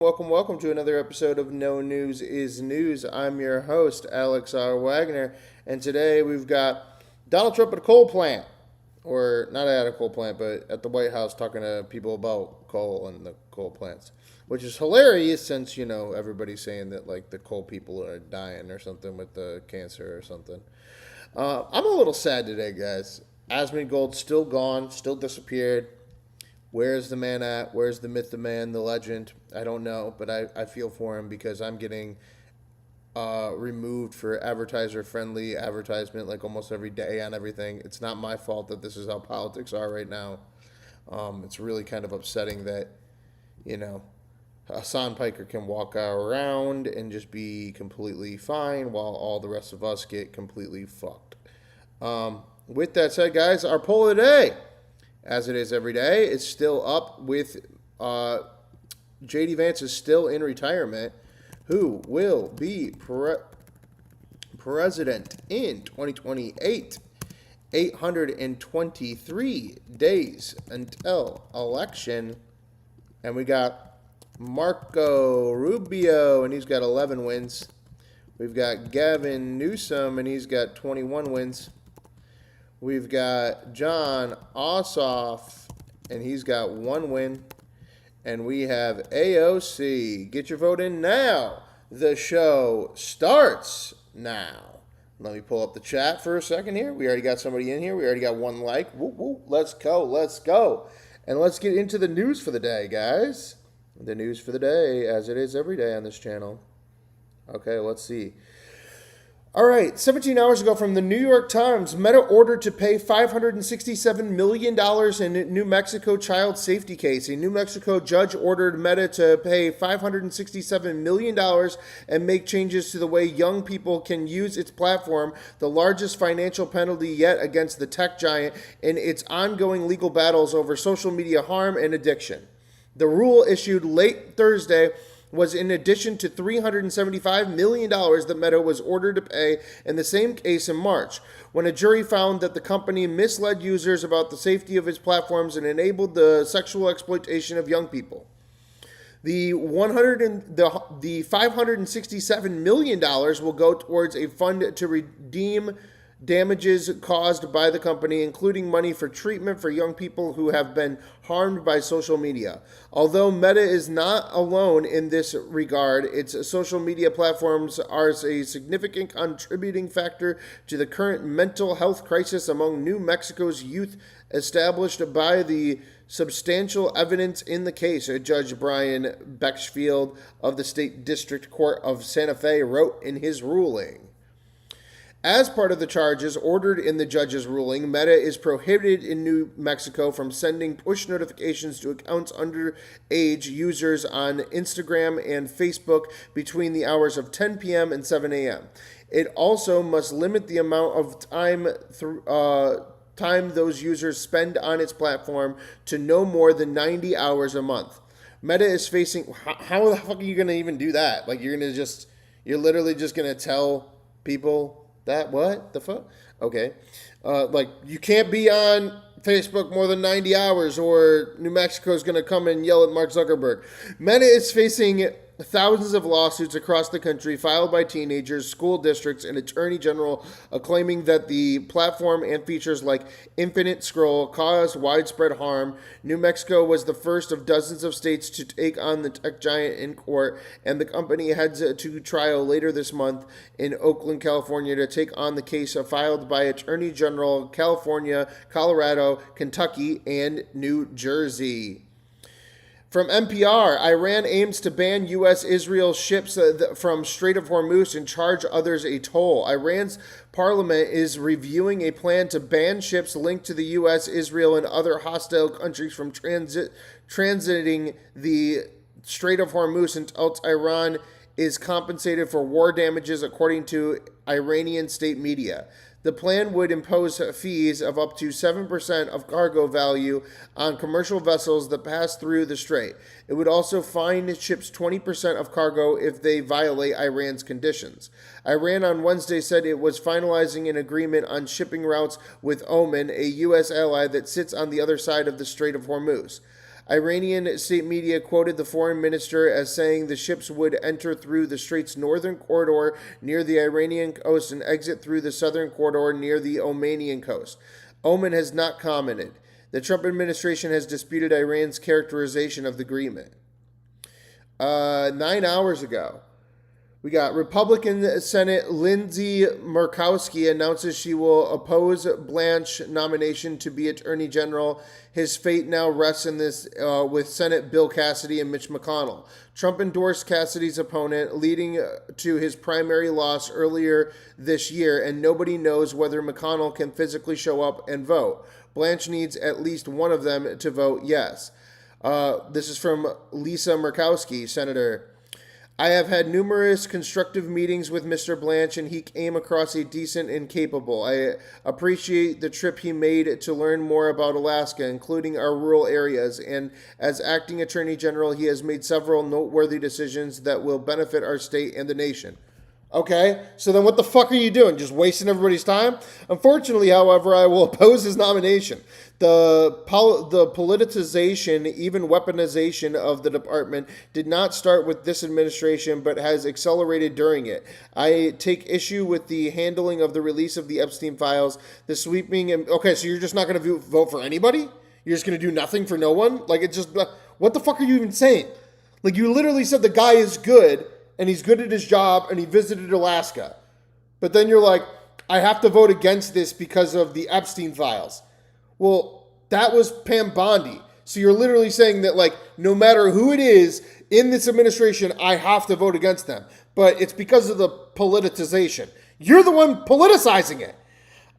Welcome to another episode of No News is News. I'm your host, Alex R. Wagner, and today we've got Donald Trump at a coal plant, or not at a coal plant, but at the White House talking to people about coal and the coal plants, which is hilarious since, everybody's saying that, the coal people are dying or something with the cancer or something. I'm a little sad today, guys. Asmongold's still gone, still disappeared. Where's the man at? Where's the myth, the man, the legend? I don't know, but I feel for him because I'm getting removed for advertiser-friendly advertisement like almost every day on everything. It's not my fault that this is how politics are right now. It's really kind of upsetting that, Hassan Piker can walk around and just be completely fine while all the rest of us get completely fucked. With that said, guys, our poll of the day, as it is every day, it's still up with J.D. Vance is still in retirement. Who will be president in 2028? 823 days until election. And we got Marco Rubio, and he's got 11 wins. We've got Gavin Newsom, and he's got 21 wins. We've got John Ossoff, and he's got 1 win. And we have AOC. Get your vote in now. The show starts now. Let me pull up the chat for a second here. We already got somebody in here. We already got 1 like. Woo, woo. Let's go. And let's get into the news for the day, guys. The news for the day, as it is every day on this channel. Okay, let's see. All right, 17 hours ago from the New York Times, Meta ordered to pay $567 million in New Mexico child safety case. A New Mexico judge ordered Meta to pay $567 million and make changes to the way young people can use its platform, the largest financial penalty yet against the tech giant in its ongoing legal battles over social media harm and addiction. The rule issued late Thursday was in addition to $375 million that Meta was ordered to pay in the same case in March, when a jury found that the company misled users about the safety of its platforms and enabled the sexual exploitation of young people. The $567 million will go towards a fund to redeem damages caused by the company, including money for treatment for young people who have been harmed by social media. Although Meta is not alone in this regard, its social media platforms are a significant contributing factor to the current mental health crisis among New Mexico's youth, established by the substantial evidence in the case, Judge Brian Bechfield of the State District Court of Santa Fe wrote in his ruling. As part of the charges ordered in the judge's ruling, Meta is prohibited in New Mexico from sending push notifications to accounts underage users on Instagram and Facebook between the hours of 10 p.m. and 7 a.m. It also must limit the amount of time those users spend on its platform to no more than 90 hours a month. Meta is facing... How the fuck are you going to even do that? You're literally just going to tell people... That what? The fuck? Okay. You can't be on Facebook more than 90 hours or New Mexico is going to come and yell at Mark Zuckerberg. Meta is facing thousands of lawsuits across the country filed by teenagers, school districts, and attorney general claiming that the platform and features like infinite scroll cause widespread harm. New Mexico was the first of dozens of states to take on the tech giant in court, and the company heads to trial later this month in Oakland, California, to take on the case filed by Attorney General California, Colorado, Kentucky, and New Jersey. From NPR, Iran aims to ban U.S.-Israel ships from Strait of Hormuz and charge others a toll. Iran's parliament is reviewing a plan to ban ships linked to the U.S., Israel, and other hostile countries from transiting the Strait of Hormuz until Iran is compensated for war damages, according to Iranian state media. The plan would impose fees of up to 7% of cargo value on commercial vessels that pass through the strait. It would also fine ships 20% of cargo if they violate Iran's conditions. Iran on Wednesday said it was finalizing an agreement on shipping routes with Oman, a U.S. ally that sits on the other side of the Strait of Hormuz. Iranian state media quoted the foreign minister as saying the ships would enter through the strait's northern corridor near the Iranian coast and exit through the southern corridor near the Omanian coast. Oman has not commented. The Trump administration has disputed Iran's characterization of the agreement. 9 hours ago, we got Republican Senate Lindsey Murkowski announces she will oppose Blanche nomination to be Attorney General. His fate now rests in this with Senate Bill Cassidy and Mitch McConnell. Trump endorsed Cassidy's opponent, leading to his primary loss earlier this year, and nobody knows whether McConnell can physically show up and vote. Blanche needs at least one of them to vote yes. This is from Lisa Murkowski, Senator. I have had numerous constructive meetings with Mr. Blanche, and he came across a decent and capable. I appreciate the trip he made to learn more about Alaska, including our rural areas, and as acting Attorney General, he has made several noteworthy decisions that will benefit our state and the nation. Okay, so then what the fuck are you doing? Just wasting everybody's time? Unfortunately, however, I will oppose his nomination. The politicization, even weaponization of the department did not start with this administration, but has accelerated during it. I take issue with the handling of the release of the Epstein files, the sweeping... Okay, so you're just not going to vote for anybody? You're just going to do nothing for no one? Like, it's just... What the fuck are you even saying? Like, you literally said the guy is good... and he's good at his job, and he visited Alaska. But then you're like, I have to vote against this because of the Epstein files. Well, that was Pam Bondi. So you're literally saying that, like, no matter who it is in this administration, I have to vote against them. But it's because of the politicization. You're the one politicizing it.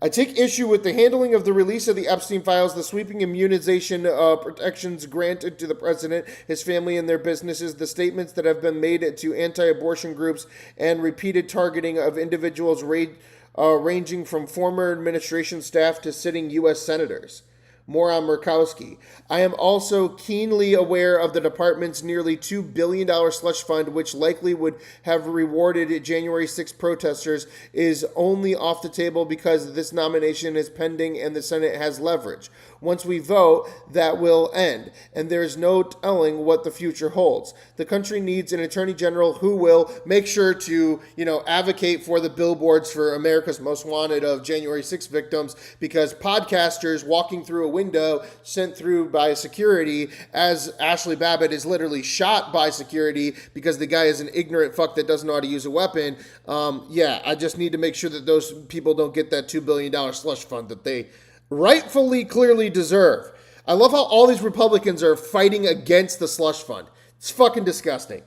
I take issue with the handling of the release of the Epstein files, the sweeping immunization protections granted to the president, his family, and their businesses, the statements that have been made to anti-abortion groups, and repeated targeting of individuals ranging from former administration staff to sitting U.S. senators. More on Murkowski. I am also keenly aware of the department's nearly $2 billion slush fund, which likely would have rewarded January 6 protesters, is only off the table because this nomination is pending and the Senate has leverage. Once we vote, that will end, and there's no telling what the future holds. The country needs an attorney general who will make sure to, advocate for the billboards for America's Most Wanted of January 6 victims, because podcasters walking through a window sent through by security as Ashley Babbitt is literally shot by security because the guy is an ignorant fuck that doesn't know how to use a weapon. I just need to make sure that those people don't get that $2 billion slush fund that they rightfully, clearly deserve. I love how all these Republicans are fighting against the slush fund. It's fucking disgusting.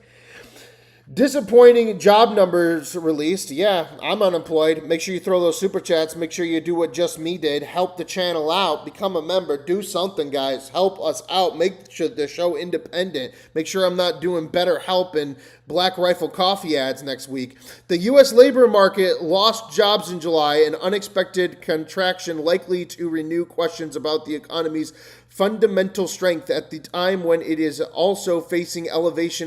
Disappointing job numbers released. Yeah, I'm unemployed. Make sure you throw those super chats. Make sure you do what Just Me did. Help the channel out. Become a member. Do something, guys. Help us out. Make sure the show independent. Make sure I'm not doing Better Help and Black Rifle Coffee ads next week. The U.S. labor market lost jobs in July, an unexpected contraction likely to renew questions about the economy's fundamental strength at the time when it is also facing elevated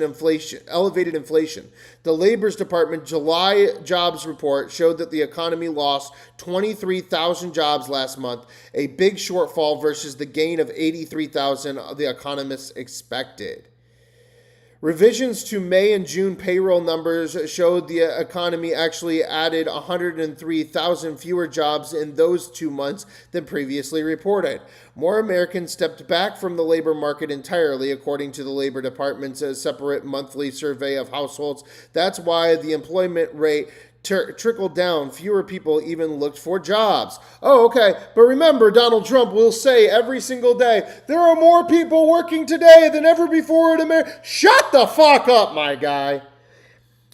inflation. The Labor Department July jobs report showed that the economy lost 23,000 jobs last month, a big shortfall versus the gain of 83,000 the economists expected. Revisions to May and June payroll numbers showed the economy actually added 103,000 fewer jobs in those 2 months than previously reported. More Americans stepped back from the labor market entirely, according to the Labor Department's separate monthly survey of households. That's why the employment rate trickled down. Fewer people even looked for jobs. Oh, okay. But remember, Donald Trump will say every single day, there are more people working today than ever before in America. Shut the fuck up, my guy.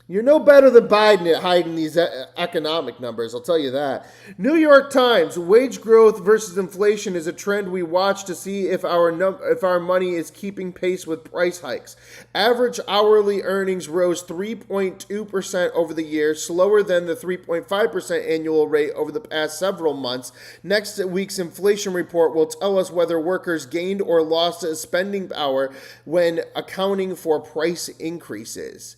You're no better than Biden at hiding these economic numbers, I'll tell you that. New York Times, wage growth versus inflation is a trend we watch to see if our money is keeping pace with price hikes. Average hourly earnings rose 3.2% over the year, slower than the 3.5% annual rate over the past several months. Next week's inflation report will tell us whether workers gained or lost spending power when accounting for price increases.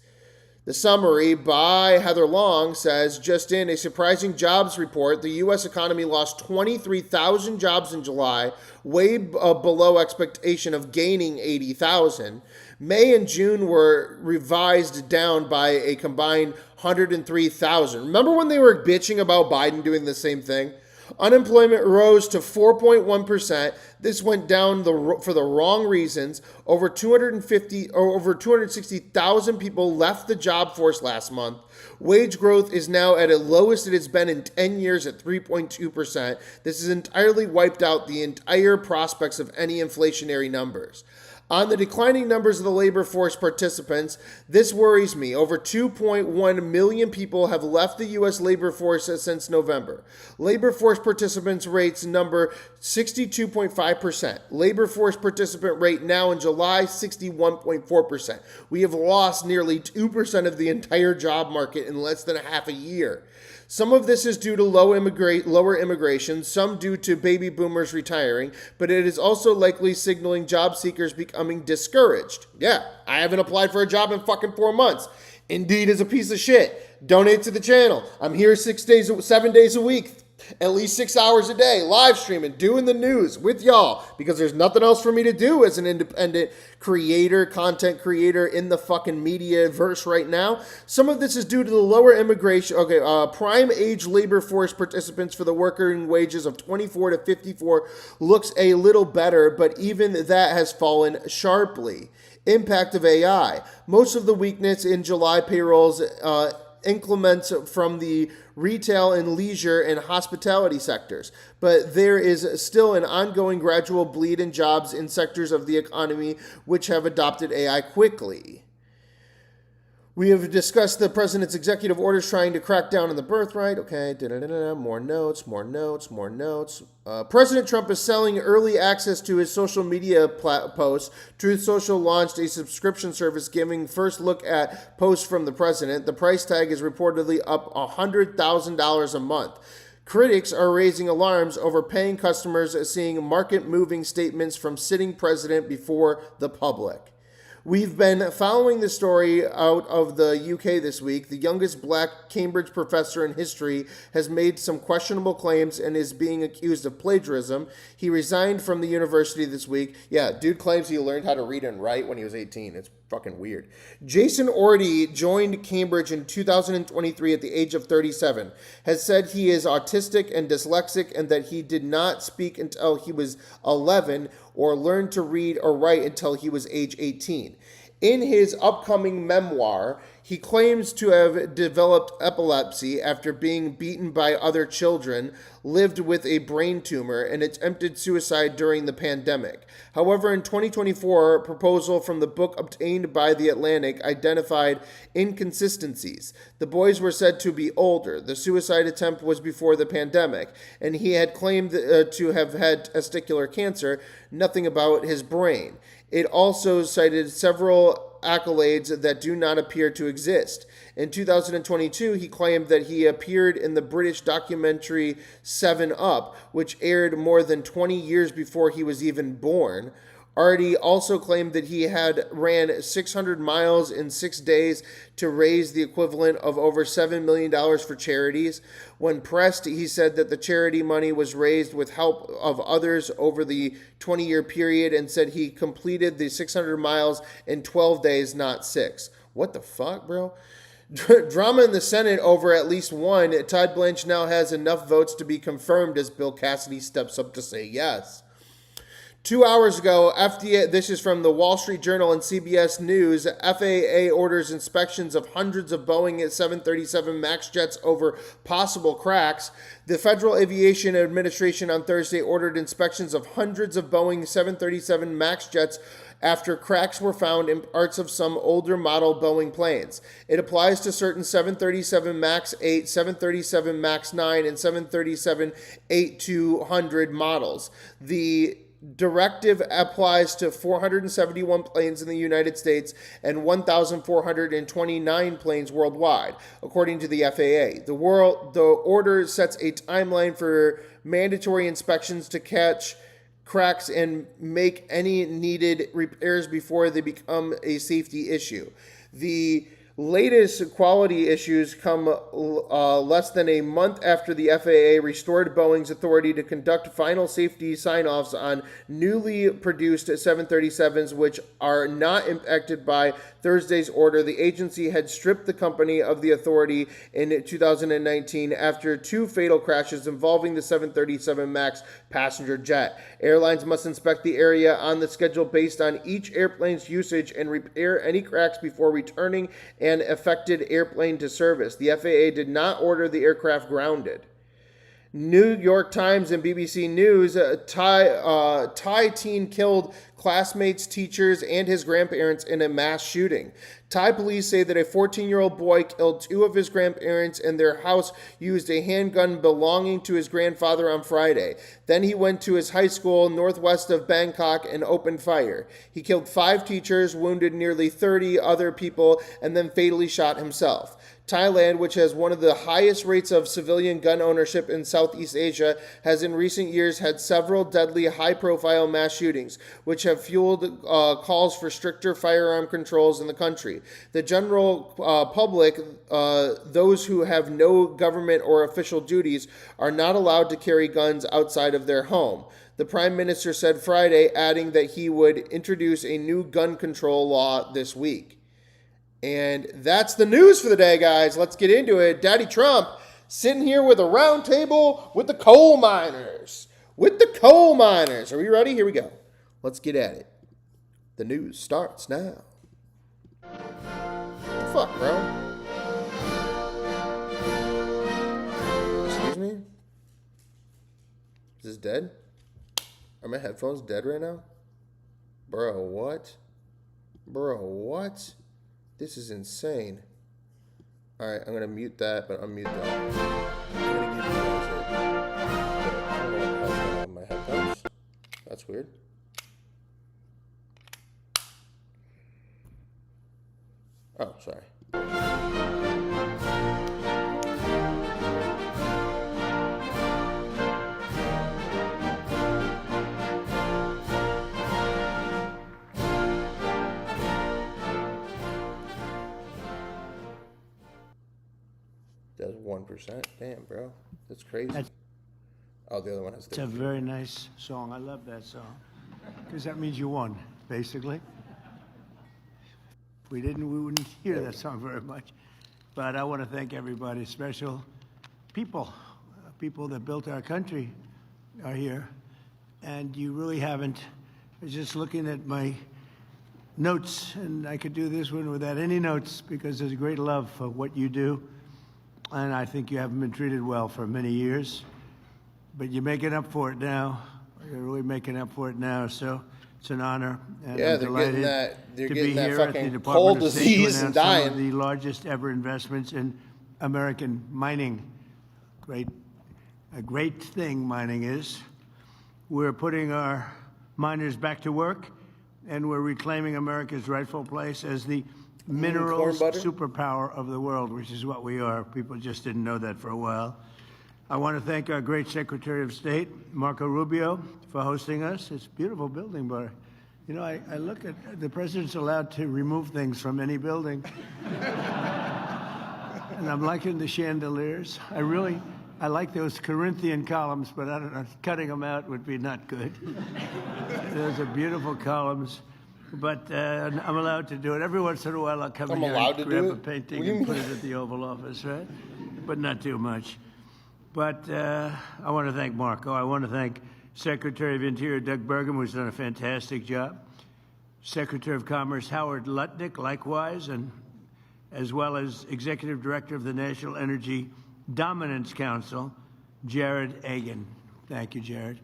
The summary by Heather Long says, just in a surprising jobs report, the U.S. economy lost 23,000 jobs in July, way below expectation of gaining 80,000. May and June were revised down by a combined 103,000. Remember when they were bitching about Biden doing the same thing? Unemployment rose to 4.1%. This went down for the wrong reasons. Over 260,000 people left the job force last month. Wage growth is now at its lowest it has been in 10 years at 3.2%. This has entirely wiped out the entire prospects of any inflationary numbers. On the declining numbers of the labor force participants, this worries me. Over 2.1 million people have left the U.S. labor force since November. Labor force participants rates number 62.5%. Labor force participant rate now in July, 61.4%. We have lost nearly 2% of the entire job market in less than a half a year. Some of this is due to lower immigration, some due to baby boomers retiring, but it is also likely signaling job seekers becoming discouraged. Yeah, I haven't applied for a job in fucking 4 months. Indeed is a piece of shit. Donate to the channel. I'm here 7 days a week. At least 6 hours a day, live streaming, doing the news with y'all, because there's nothing else for me to do as an independent content creator in the fucking media verse right now. Some of this is due to the lower immigration. Prime age labor force participants for the working wages of 24 to 54 looks a little better, but even that has fallen sharply. Impact of AI. Most of the weakness in July payrolls increments from the retail and leisure and hospitality sectors, but there is still an ongoing gradual bleed in jobs in sectors of the economy which have adopted AI quickly. We have discussed the president's executive orders trying to crack down on the birthright. Okay, more notes. President Trump is selling early access to his social media posts. Truth Social launched a subscription service giving first look at posts from the president. The price tag is reportedly up $100,000 a month. Critics are raising alarms over paying customers seeing market-moving statements from sitting president before the public. We've been following the story out of the UK this week. The youngest black Cambridge professor in history has made some questionable claims and is being accused of plagiarism. He resigned from the university this week. Yeah, dude claims he learned how to read and write when he was 18. It's fucking weird. Jason Orty joined Cambridge in 2023 at the age of 37. Has said he is autistic and dyslexic and that he did not speak until he was 11 or learned to read or write until he was age 18. In his upcoming memoir, he claims to have developed epilepsy after being beaten by other children, lived with a brain tumor, and attempted suicide during the pandemic. However, in 2024, a proposal from the book obtained by The Atlantic identified inconsistencies. The boys were said to be older. The suicide attempt was before the pandemic, and he had claimed to have had testicular cancer, nothing about his brain. It also cited several accolades that do not appear to exist. In 2022, he claimed that he appeared in the British documentary 7 Up, which aired more than 20 years before he was even born. Artie also claimed that he had ran 600 miles in 6 days to raise the equivalent of over $7 million for charities. When pressed, he said that the charity money was raised with help of others over the 20-year period and said he completed the 600 miles in 12 days, not 6. What the fuck, bro? Drama in the Senate over at least one. Todd Blanche now has enough votes to be confirmed as Bill Cassidy steps up to say yes. 2 hours ago, FDA, this is from the Wall Street Journal and CBS News, FAA orders inspections of hundreds of Boeing 737 MAX jets over possible cracks. The Federal Aviation Administration on Thursday ordered inspections of hundreds of Boeing 737 MAX jets after cracks were found in parts of some older model Boeing planes. It applies to certain 737 MAX 8, 737 MAX 9, and 737-8200 models. The directive applies to 471 planes in the United States and 1,429 planes worldwide, according to the FAA. The order sets a timeline for mandatory inspections to catch cracks and make any needed repairs before they become a safety issue. The Latest quality issues come less than a month after the FAA restored Boeing's authority to conduct final safety sign-offs on newly produced 737s, which are not impacted by Thursday's order. The agency had stripped the company of the authority in 2019 after 2 fatal crashes involving the 737 MAX passenger jet. Airlines must inspect the area on the schedule based on each airplane's usage and repair any cracks before returning an affected airplane to service. The FAA did not order the aircraft grounded. New York Times and BBC News, Thai teen killed classmates, teachers, and his grandparents in a mass shooting. Thai police say that a 14-year-old boy killed 2 of his grandparents and their house used a handgun belonging to his grandfather on Friday. Then he went to his high school northwest of Bangkok and opened fire. He killed 5 teachers, wounded nearly 30 other people, and then fatally shot himself. Thailand, which has one of the highest rates of civilian gun ownership in Southeast Asia, has in recent years had several deadly high-profile mass shootings, which have fueled calls for stricter firearm controls in the country. The general public, those who have no government or official duties, are not allowed to carry guns outside of their home. The Prime Minister said Friday, adding that he would introduce a new gun control law this week. And that's the news for the day, guys. Let's get into it. Daddy Trump sitting here with a round table with the coal miners. Are we ready? Here we go. Let's get at it. The news starts now. What the fuck, bro? Excuse me? Is this dead? Are my headphones dead right now? Bro, what? This is insane. Alright, I'm going to mute that, but unmute that. I'm going to give you guys my headphones. That's weird. Oh, sorry. Does 1%. Damn, bro. That's crazy. Oh, the other one has 30. It's a very nice song. I love that song. Because that means you won, basically. If we didn't, we wouldn't hear that song very much. But I want to thank everybody, special people. People that built our country are here. And you really haven't. I was just looking at my notes, and I could do this one without any notes because there's a great love for what you do. And I think you haven't been treated well for many years, but you're making up for it now. You're really making up for it now, so it's an honor. And yeah, I'm delighted they're to getting be that here at the fucking Department cold of State disease to and announce dying. some of the largest ever investments in American mining. A great thing mining is. We're putting our miners back to work, and we're reclaiming America's rightful place as the minerals superpower of the world, which is what we are. People just didn't know that for a while. I want to thank our great Secretary of State, Marco Rubio, for hosting us. It's a beautiful building, but you know, I look at the president's allowed to remove things from any building. And I'm liking the chandeliers. I like those Corinthian columns, but I don't know, cutting them out would be not good. Those are beautiful columns. But I'm allowed to do it. Every once in a while I'll come in here and grab a painting and put it at the Oval Office, right? But not too much. But I want to thank Marco. I want to thank Secretary of Interior Doug Burgum, who's done a fantastic job. Secretary of Commerce Howard Lutnick, likewise, and as well as Executive Director of the National Energy Dominance Council, Jared Agan. Thank you, Jared.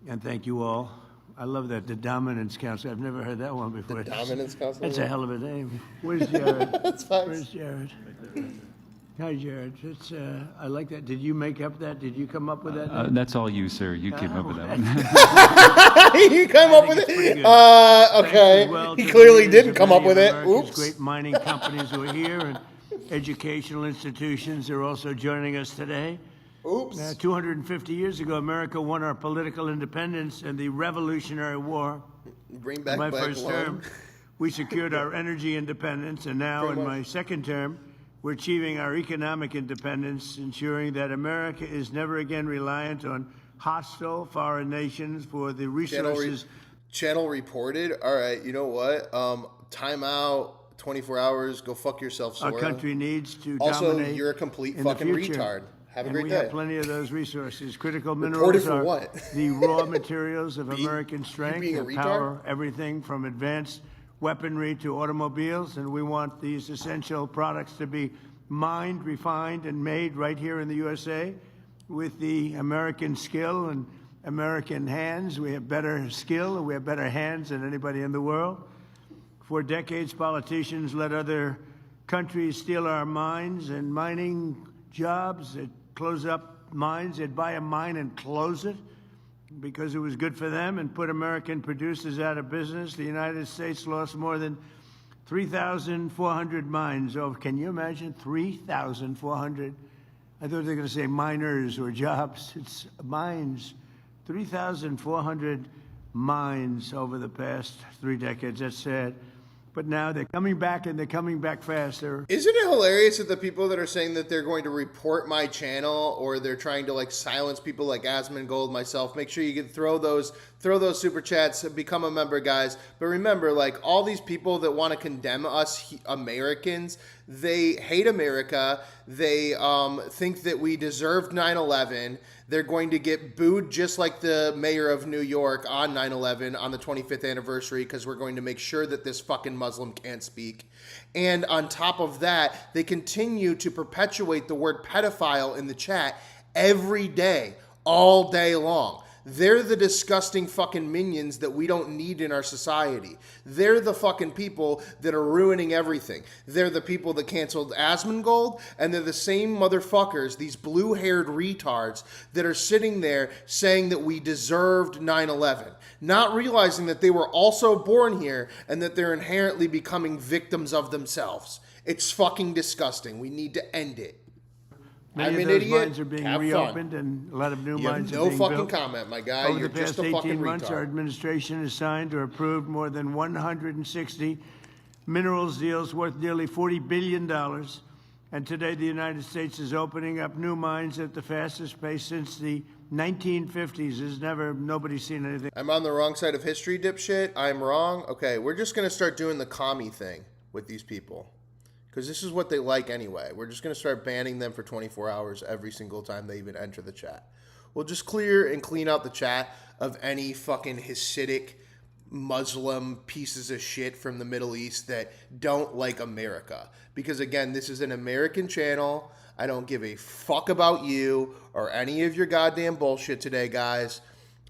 And thank you all. I love that, the Dominance Council. I've never heard that one before. The Dominance Council? That's a hell of a name. Where's Jared? That's fine. Where's Jared? Hi, Jared. It's, I like that. Did you make up that? Did you come up with that? That's all you, sir. You came up with that one. You come up with it? Okay. Well, he clearly didn't come up with it. America's Oops. Great mining companies who are here and educational institutions are also joining us today. Oops. 250 years ago, America won our political independence in the Revolutionary War. Bring back my Black first Lung. term. We secured our energy independence, and now in my second term, we're achieving our economic independence, ensuring that America is never again reliant on hostile foreign nations for the resources. Channel reported. All right, you know what? Time out. 24 hours. Go fuck yourself, Sora. Our country needs to also, dominate. You're a complete in fucking the future. retard. Have a and great we day. have plenty of those resources. Critical Reported minerals for are what? the raw materials of American strength being a that retard? power everything from advanced weaponry to automobiles, and we want these essential products to be mined, refined, and made right here in the USA with the American skill and American hands. We have better skill and we have better hands than anybody in the world. For decades, politicians let other countries steal our mines and mining jobs. They'd close up mines. They'd buy a mine and close it because it was good for them and put American producers out of business. The United States lost more than 3,400 mines. Oh, can you imagine? 3,400. I thought they were going to say miners or jobs. It's mines. 3,400 mines over the past 3 decades. That's sad. But now they're coming back, and they're coming back faster. Isn't it hilarious that the people that are saying that they're going to report my channel or they're trying to like silence people like Asmongold, myself, make sure you can throw those super chats, become a member, guys. But remember, like all these people that want to condemn us Americans, they hate America. They think that we deserved 9/11. They're going to get booed just like the mayor of New York on 9/11 on the 25th anniversary because we're going to make sure that this fucking Muslim can't speak. And on top of that, they continue to perpetuate the word pedophile in the chat every day, all day long. They're the disgusting fucking minions that we don't need in our society. They're the fucking people that are ruining everything. They're the people that canceled Asmongold, and they're the same motherfuckers, these blue-haired retards, that are sitting there saying that we deserved 9/11, not realizing that they were also born here and that they're inherently becoming victims of themselves. It's fucking disgusting. We need to end it. Many I'm of an those idiot. mines are being Have reopened, fun. and a lot of new You mines have are no being fucking built. comment, my guy. Over You're the past just a 18 fucking months, our retard. administration has signed or approved more than 160 minerals deals worth nearly $40 billion. And today, the United States is opening up new mines at the fastest pace since the 1950s. Nobody's seen anything. I'm on the wrong side of history, dipshit. I'm wrong. Okay, we're just going to start doing the commie thing with these people. Because this is what they like anyway. We're just going to start banning them for 24 hours every single time they even enter the chat. We'll just clean out the chat of any fucking Hasidic Muslim pieces of shit from the Middle East that don't like America. Because again, this is an American channel. I don't give a fuck about you or any of your goddamn bullshit today, guys.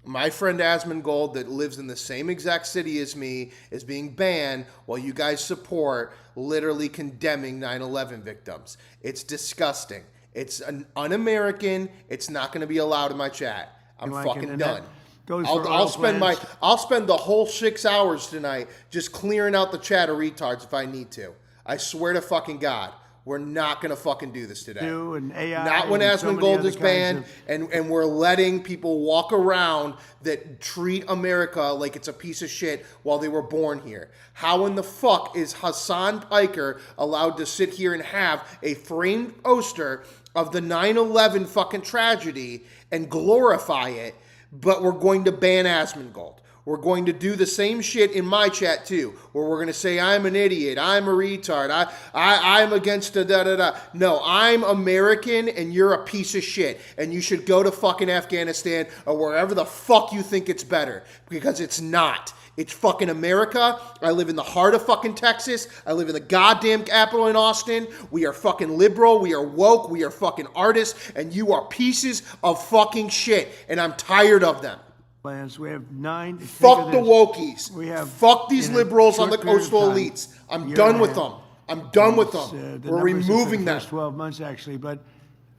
My friend Asmongold that lives in the same exact city as me is being banned while you guys support literally condemning 9/11 victims. It's disgusting. It's un-American. It's not going to be allowed in my chat. I'm fucking done. I'll spend the whole 6 hours tonight just clearing out the chat of retards if I need to. I swear to fucking God. We're not going to fucking do this today. And AI not when Asmongold is banned and we're letting people walk around that treat America like it's a piece of shit while they were born here. How in the fuck is Hassan Piker allowed to sit here and have a framed poster of the 9/11 fucking tragedy and glorify it, but we're going to ban Asmongold? We're going to do the same shit in my chat too, where we're going to say I'm an idiot, I'm a retard, I'm against the da-da-da. No, I'm American and you're a piece of shit. And you should go to fucking Afghanistan or wherever the fuck you think it's better. Because it's not. It's fucking America. I live in the heart of fucking Texas. I live in the goddamn capital in Austin. We are fucking liberal. We are woke. We are fucking artists. And you are pieces of fucking shit. And I'm tired of them. Plans. We have 9. Fuck the wokies. We have fuck these liberals on the coastal elites. I'm done with them. I'm done with them. We're removing them. 12 months actually, but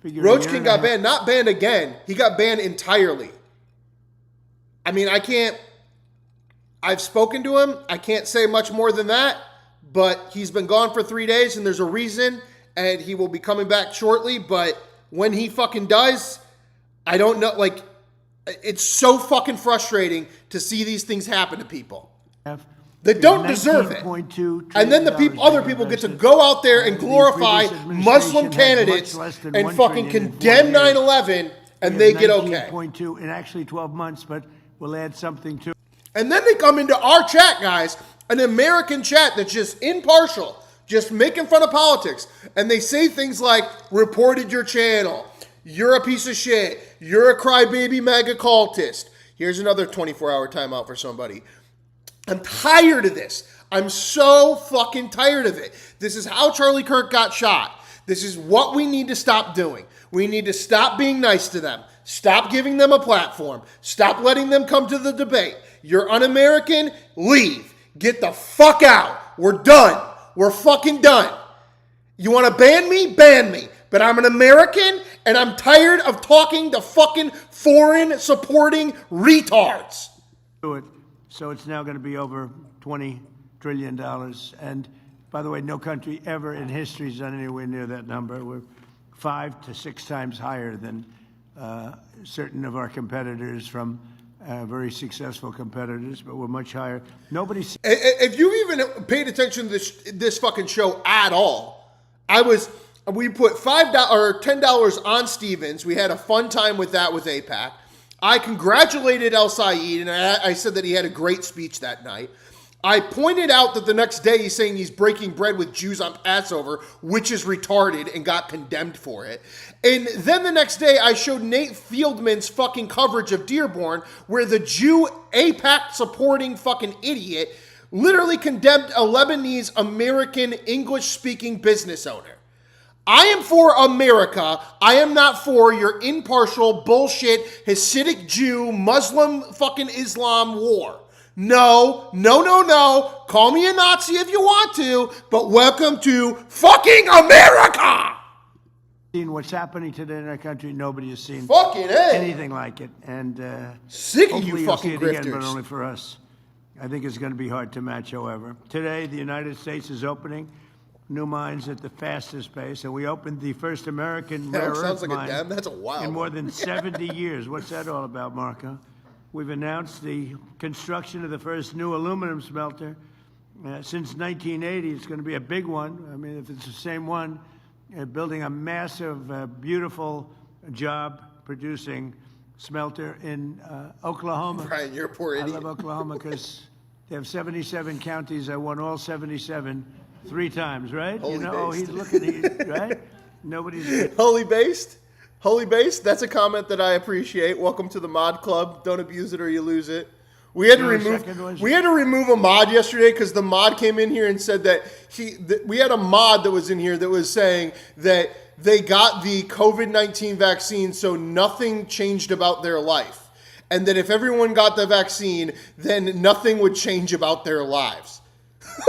Roachkin got banned. Not banned again. He got banned entirely. I mean, I've spoken to him. I can't say much more than that, but he's been gone for 3 days and there's a reason, and he will be coming back shortly, but when he fucking does, I don't know, it's so fucking frustrating to see these things happen to people. that don't deserve it. And then the other people get to go out there and glorify Muslim candidates and fucking condemn 9/11, and they get okay. 19.2 in actually 12 months, but we'll add something to. And then they come into our chat, guys, an American chat that's just impartial, just making fun of politics. And they say things like, reported your channel, you're a piece of shit, you're a crybaby MAGA cultist. Here's another 24-hour timeout for somebody. I'm tired of this. I'm so fucking tired of it. This is how Charlie Kirk got shot. This is what we need to stop doing. We need to stop being nice to them. Stop giving them a platform. Stop letting them come to the debate. You're un-American, leave. Get the fuck out. We're done. We're fucking done. You want to ban me? Ban me. But I'm an American, and I'm tired of talking to fucking foreign supporting retards. So it's now going to be over $20 trillion. And by the way, no country ever in history has done anywhere near that number. We're 5 to 6 times higher than certain of our competitors from very successful competitors, but we're much higher. Nobody's. If you even paid attention to this fucking show at all, we put $5 or $10 on Stevens. We had a fun time with that with AIPAC. I congratulated El Sayed, and I said that he had a great speech that night. I pointed out that the next day he's saying he's breaking bread with Jews on Passover, which is retarded, and got condemned for it. And then the next day I showed Nate Fieldman's fucking coverage of Dearborn, where the Jew AIPAC supporting fucking idiot literally condemned a Lebanese American English speaking business owner. I am for America. I am not for your impartial bullshit Hasidic Jew Muslim fucking Islam war. No. Call me a Nazi if you want to, but welcome to fucking America. Seen what's happening today in our country. Nobody has seen fucking anything like it. And sick of you fucking see it grifters. Again, but only for us. I think it's going to be hard to match, however. Today, the United States is opening new mines at the fastest pace, and we opened the first American rare earth mine in more than 70 years. What's that all about, Marco? We've announced the construction of the first new aluminum smelter since 1980. It's going to be a big one. I mean, if it's the same one, building a massive, beautiful job producing smelter in Oklahoma. Brian, you're a poor idiot. I love Oklahoma because they have 77 counties. I won all 77 3 times, right? Holy based. Oh, he's looking at you, right? Nobody's Holy based. Holy based. That's a comment that I appreciate. Welcome to the mod club. Don't abuse it or you lose it. We had to remove a mod yesterday because the mod came in here and said that we had a mod that was in here that was saying that they got the COVID-19 vaccine, so nothing changed about their life, and that if everyone got the vaccine, then nothing would change about their lives.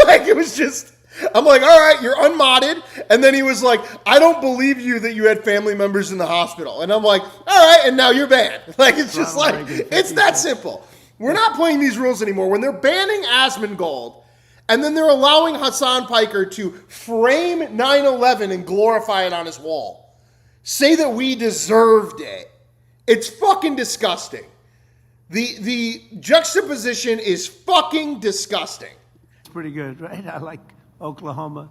Like, it was just. I'm like, all right, you're unmodded. And then he was like, I don't believe you that you had family members in the hospital. And I'm like, all right, and now you're banned. Like, it's just like, it's that simple. We're not playing these rules anymore. When they're banning Asmongold, and then they're allowing Hassan Piker to frame 9/11 and glorify it on his wall, say that we deserved it, it's fucking disgusting. The juxtaposition is fucking disgusting. It's pretty good, right? I like Oklahoma.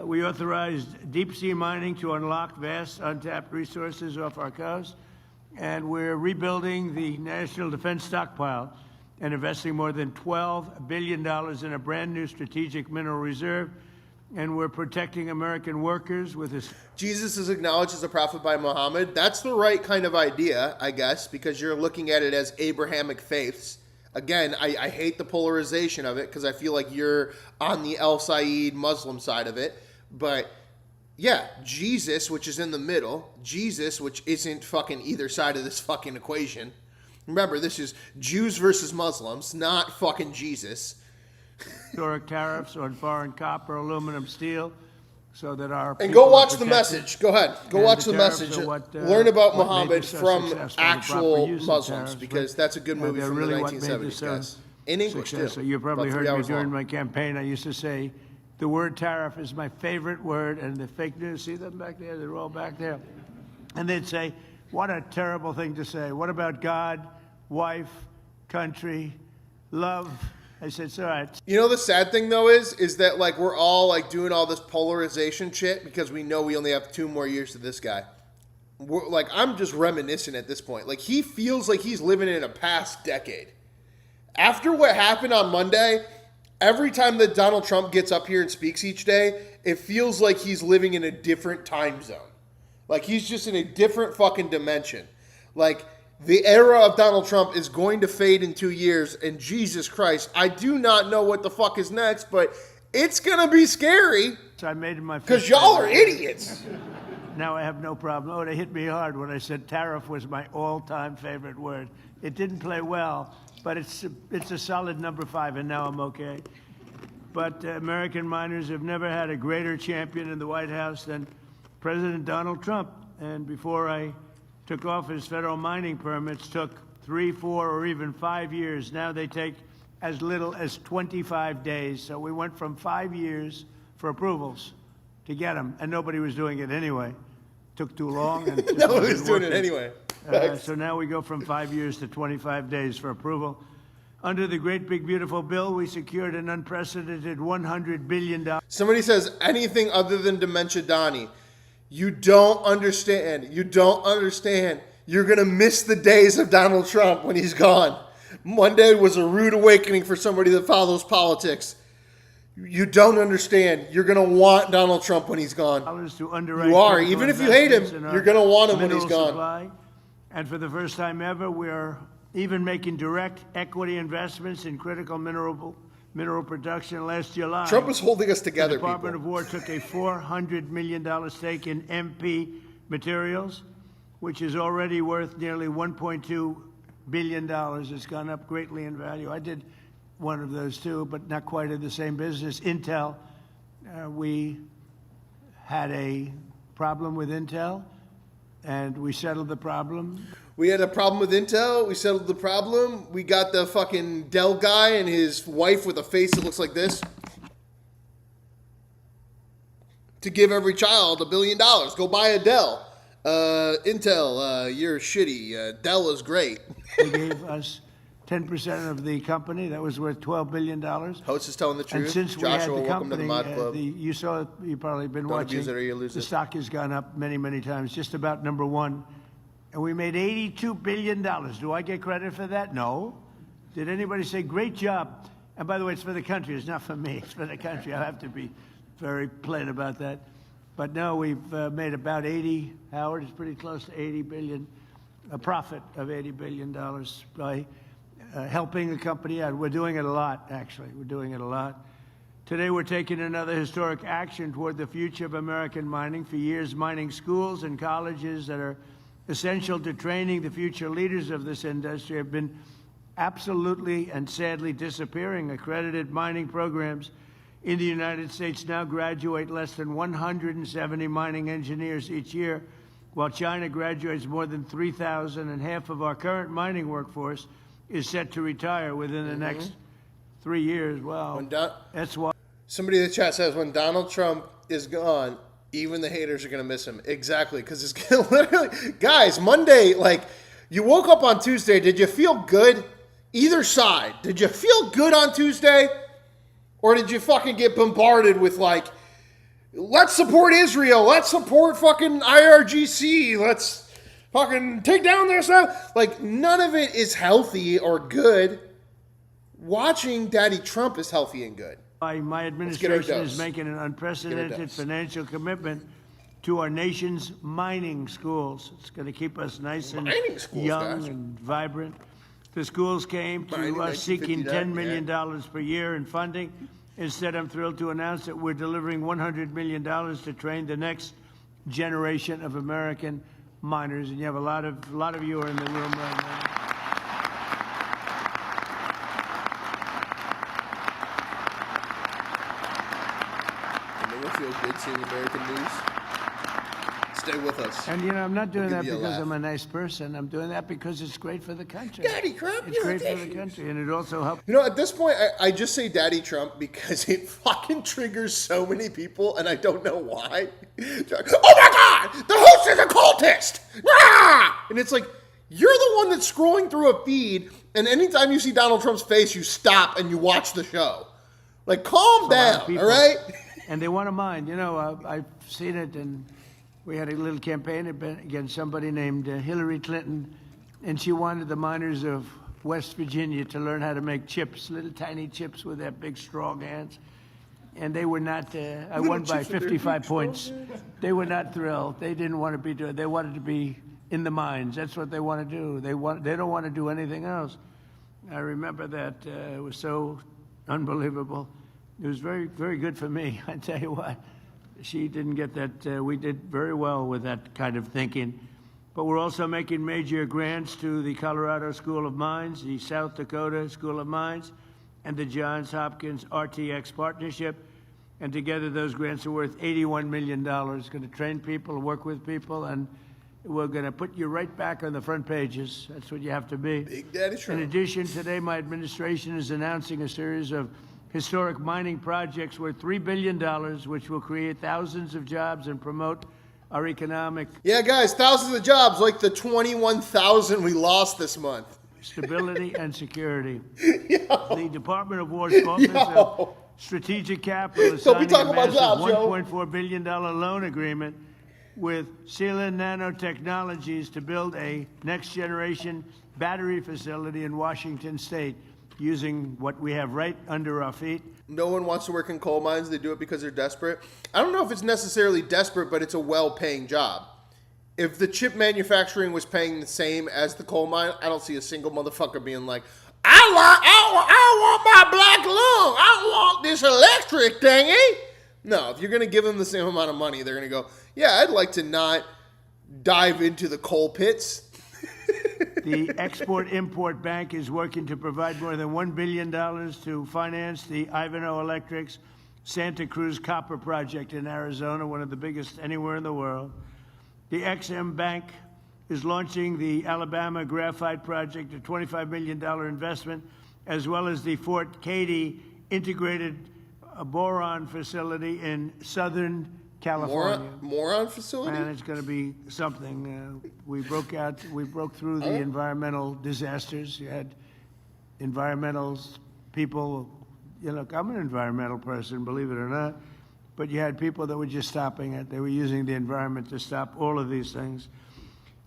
We authorized deep-sea mining to unlock vast untapped resources off our coast, and we're rebuilding the national defense stockpile and investing more than $12 billion in a brand-new strategic mineral reserve, and we're protecting American workers with this. Jesus is acknowledged as a prophet by Muhammad. That's the right kind of idea, I guess, because you're looking at it as Abrahamic faiths. Again, I hate the polarization of it because I feel like you're on the El Sayed Muslim side of it. But yeah, Jesus, which is in the middle, Jesus, which isn't fucking either side of this fucking equation. Remember, this is Jews versus Muslims, not fucking Jesus. Historic tariffs on foreign copper, aluminum, steel, so that our and go watch the message. Go ahead. Go watch the message. Learn about Muhammad from actual Muslims, because that's a good movie from the 1970s, guys. In English, too. So you probably heard me during my campaign. I used to say, the word tariff is my favorite word, and the fake news, see them back there? They're all back there. And they'd say, what a terrible thing to say. What about God, wife, country, love, I said, it's all right. You know, the sad thing though is that like we're all like doing all this polarization shit because we know we only have 2 more years to this guy. Like, I'm just reminiscent at this point. Like, he feels like he's living in a past decade. After what happened on Monday, every time that Donald Trump gets up here and speaks each day, it feels like he's living in a different time zone. Like, he's just in a different fucking dimension. Like, the era of Donald Trump is going to fade in 2 years, and Jesus Christ, I do not know what the fuck is next, but it's going to be scary. So I made my because y'all are idiots. Now I have no problem. Oh, they hit me hard when I said tariff was my all-time favorite word. It didn't play well, but it's a solid number 5, and now I'm okay. But American miners have never had a greater champion in the White House than President Donald Trump. And before I took office, federal mining permits took 3, 4, or even 5 years. Now they take as little as 25 days. So we went from 5 years for approvals to get them, and nobody was doing it anyway. Took too long. And Nobody was doing it anyway. So now we go from 5 years to 25 days for approval. Under the great big beautiful bill, we secured an unprecedented $100 billion. Somebody says anything other than Dementia Donnie. You don't understand. You don't understand. You're going to miss the days of Donald Trump when he's gone. Monday was a rude awakening for somebody that follows politics. You don't understand. You're going to want Donald Trump when he's gone. You are. Even if you hate him, you're going to want him when he's gone. Supply. And for the first time ever, we're even making direct equity investments in critical mineral production. Last July, Trump is holding us together, the Department of War took a $400 million stake in MP Materials, which is already worth nearly $1.2 billion. It's gone up greatly in value. I did one of those too, but not quite in the same business. Intel, we had a problem with Intel, and we settled the problem. We had a problem with Intel. We settled the problem. We got the fucking Dell guy and his wife with a face that looks like this to give every child $1 billion. Go buy a Dell. Intel, you're shitty. Dell is great. They gave us 10% of the company. That was worth $12 billion. Host is telling the truth. And since Joshua, we had the welcome company, to the Mod Club. you saw it, you've probably been Don't watching. abuse it or you lose the it. stock has gone up many, many times, just about number 1. And we made $82 billion. Do I get credit for that? No. Did anybody say, great job? And by the way, it's for the country. It's not for me. It's for the country. I have to be very plain about that. But no, we've made about 80, Howard, it's pretty close to 80 billion, a profit of $80 billion by helping the company out. We're doing it a lot, actually. We're doing it a lot. Today, we're taking another historic action toward the future of American mining. For years, mining schools and colleges that are essential to training the future leaders of this industry have been absolutely and sadly disappearing. Accredited mining programs in the United States now graduate less than 170 mining engineers each year, while China graduates more than 3,000, and half of our current mining workforce is set to retire within the next 3 years. Wow. That's why. Somebody in the chat says when Donald Trump is gone, even the haters are going to miss him. Exactly, because it's going to literally... Guys, Monday, like, you woke up on Tuesday. Did you feel good? Either side. Did you feel good on Tuesday? Or did you fucking get bombarded with, like, let's support Israel. Let's support fucking IRGC. Let's fucking take down their stuff. Like, none of it is healthy or good. Watching Daddy Trump is healthy and good. My administration is making an unprecedented financial commitment to our nation's mining schools. It's going to keep us nice and young and vibrant. The schools came to us seeking $10 million per year in funding. Instead, I'm thrilled to announce that we're delivering $100 million to train the next generation of American miners. And you have a lot of you are in the room right now. Feel good seeing American news. Stay with us. And, I'm not doing that because I'm a nice person. I'm doing that because it's great for the country. Daddy Trump, it's great for the country, and it also helps. At this point, I just say Daddy Trump because it fucking triggers so many people, and I don't know why. Oh my God! The host is a cultist! Ah! And it's like, you're the one that's scrolling through a feed And anytime you see Donald Trump's face, you stop and you watch the show. Like, calm down, all right? And they want to mind. You know, I've seen it, and we had a little campaign against somebody named Hillary Clinton, and she wanted the miners of West Virginia to learn how to make chips, little tiny chips with their big, strong hands. And they were not, I won by 55 points. They were not thrilled. They didn't want to be doing it. They wanted to be in the mines. That's what they want to do. They don't want to do anything else. I remember that. It was so unbelievable. It was very, very good for me. I tell you what, she didn't get that. We did very well with that kind of thinking. But we're also making major grants to the Colorado School of Mines, the South Dakota School of Mines, and the Johns Hopkins RTX partnership. And together those grants are worth $81 million. Going to train people, work with people, and we're going to put you right back on the front pages. That's what you have to be. Big Daddy Trump. In addition, today my administration is announcing a series of historic mining projects worth $3 billion, which will create thousands of jobs and promote our economic... Yeah, guys, thousands of jobs, like the 21,000 we lost this month. ...stability and security. The Department of War's Office of Strategic Capital is signing a massive $1.4 billion loan agreement with Sealand Nanotechnologies to build a next-generation battery facility in Washington State, using what we have right under our feet. No one wants to work in coal mines. They do it because they're desperate. I don't know if it's necessarily desperate, but it's a well-paying job. If the chip manufacturing was paying the same as the coal mine, I don't see a single motherfucker being like, I want my black lung. I want this electric thingy. No, if you're going to give them the same amount of money, they're going to go, yeah, I'd like to not dive into the coal pits. The Export-Import Bank is working to provide more than $1 billion to finance the Ivanhoe Electric's Santa Cruz Copper Project in Arizona, one of the biggest anywhere in the world. The Ex-Im Bank is launching the Alabama Graphite Project, a $25 million investment, as well as the Fort Cady Integrated Boron Facility in Southern California. Moron facility? And it's going to be something. We broke through the environmental disasters. You had environmental people. You know, I'm an environmental person, believe it or not. But you had people that were just stopping it. They were using the environment to stop all of these things.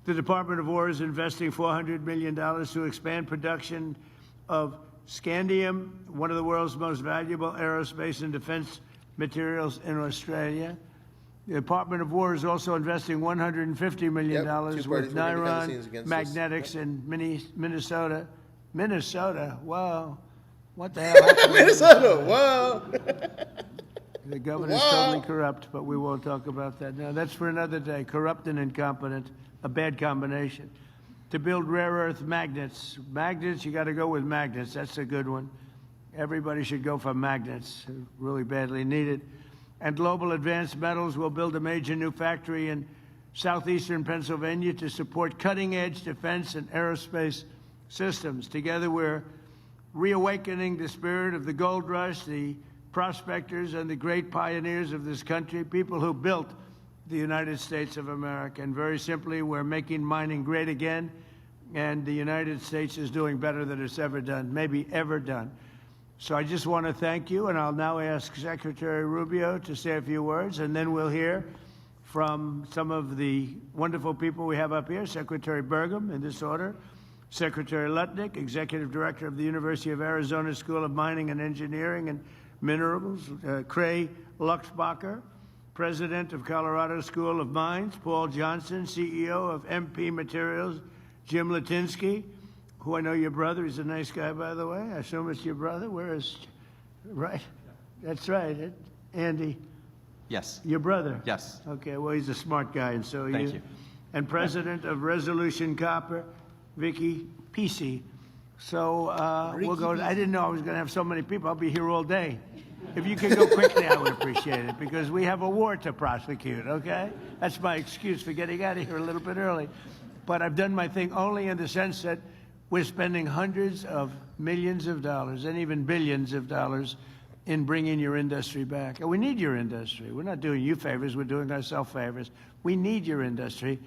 The Department of War is investing $400 million to expand production of scandium, one of the world's most valuable aerospace and defense materials in Australia. The Department of War is also investing $150 million with Niron Magnetics in Minnesota. Minnesota, wow. What the hell happened? Minnesota, wow. The governor's totally corrupt, but we won't talk about that now. That's for another day. Corrupt and incompetent, a bad combination. To build rare earth magnets. Magnets, you got to go with magnets. That's a good one. Everybody should go for magnets. Really badly needed. And Global Advanced Metals will build a major new factory in southeastern Pennsylvania to support cutting-edge defense and aerospace systems. Together, we're reawakening the spirit of the gold rush, the prospectors and the great pioneers of this country, people who built the United States of America. And very simply, we're making mining great again, and the United States is doing better than it's ever done, maybe ever done. So I just want to thank you, and I'll now ask Secretary Rubio to say a few words, and then we'll hear from some of the wonderful people we have up here. Secretary Burgum, in this order. Secretary Lutnick, Executive Director of the University of Arizona School of Mining and Engineering and Minerals. Cray Luxbacher, President of Colorado School of Mines. Paul Johnson, CEO of MP Materials. Jim Latinsky, who I know your brother. He's a nice guy, by the way. I assume it's your brother. Where is... Right? That's right. Andy. Yes. Your brother? Yes. Okay, well, he's a smart guy, and so Thank you. And President of Resolution Copper, Vicky Pesci. So we'll go... I didn't know I was going to have so many people. I'll be here all day. If you could go quickly, I would appreciate it, because we have a war to prosecute, okay? That's my excuse for getting out of here a little bit early. But I've done my thing only in the sense that we're spending hundreds of millions of dollars and even billions of dollars in bringing your industry back. And we need your industry. We're not doing you favors. We're doing ourselves favors. We need your industry.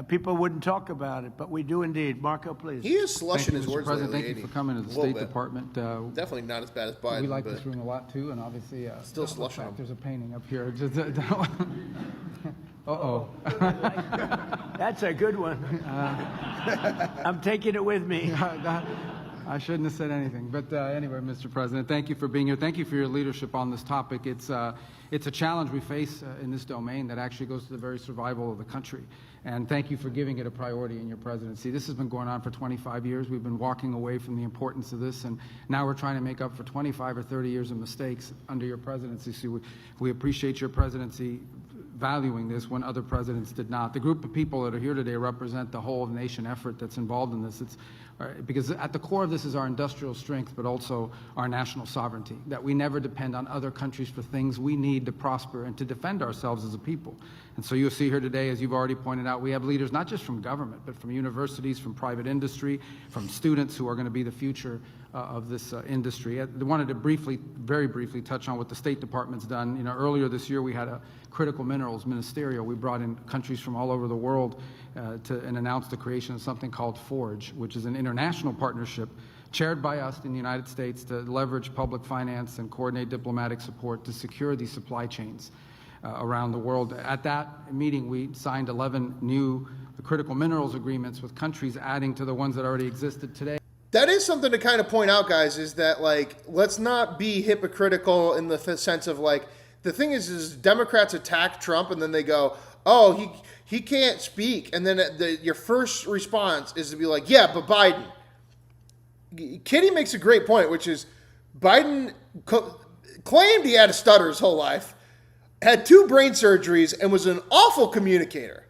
people wouldn't talk about it, but we do indeed. Marco, please. He is slushing his Mr. words President, lately, thank you ain't for coming to the he? A little State bit. Department. Definitely not as bad as Biden. We like but this room a lot too, and obviously Still slushing him. there's a painting up here. Uh-oh. That's a good one. I'm taking it with me. I shouldn't have said anything. But anyway, Mr. President, thank you for being here. Thank you for your leadership on this topic. It's a challenge we face in this domain that actually goes to the very survival of the country. And thank you for giving it a priority in your presidency. This has been going on for 25 years. We've been walking away from the importance of this, and now we're trying to make up for 25 or 30 years of mistakes under your presidency. So we appreciate your presidency valuing this when other presidents did not. The group of people that are here today represent the whole nation effort that's involved in this. It's because at the core of this is our industrial strength, but also our national sovereignty, that we never depend on other countries for things we need to prosper and to defend ourselves as a people. And so you'll see here today, as you've already pointed out, we have leaders not just from government, but from universities, from private industry, from students who are going to be the future of this industry. I wanted to very briefly touch on what the State Department's done. You know, earlier this year we had a critical minerals ministerial. We brought in countries from all over the world and announced the creation of something called FORGE, which is an international partnership chaired by us in the United States to leverage public finance and coordinate diplomatic support to secure these supply chains around the world. At that meeting, we signed 11 new critical minerals agreements with countries adding to the ones that already existed today. That is something to kind of point out, guys, is that, like, let's not be hypocritical in the sense of, like, the thing is Democrats attack Trump and then they go, oh, he can't speak. And then your first response is to be like, yeah, but Biden. Kitty makes a great point, which is Biden claimed he had a stutter his whole life, had 2 brain surgeries, and was an awful communicator.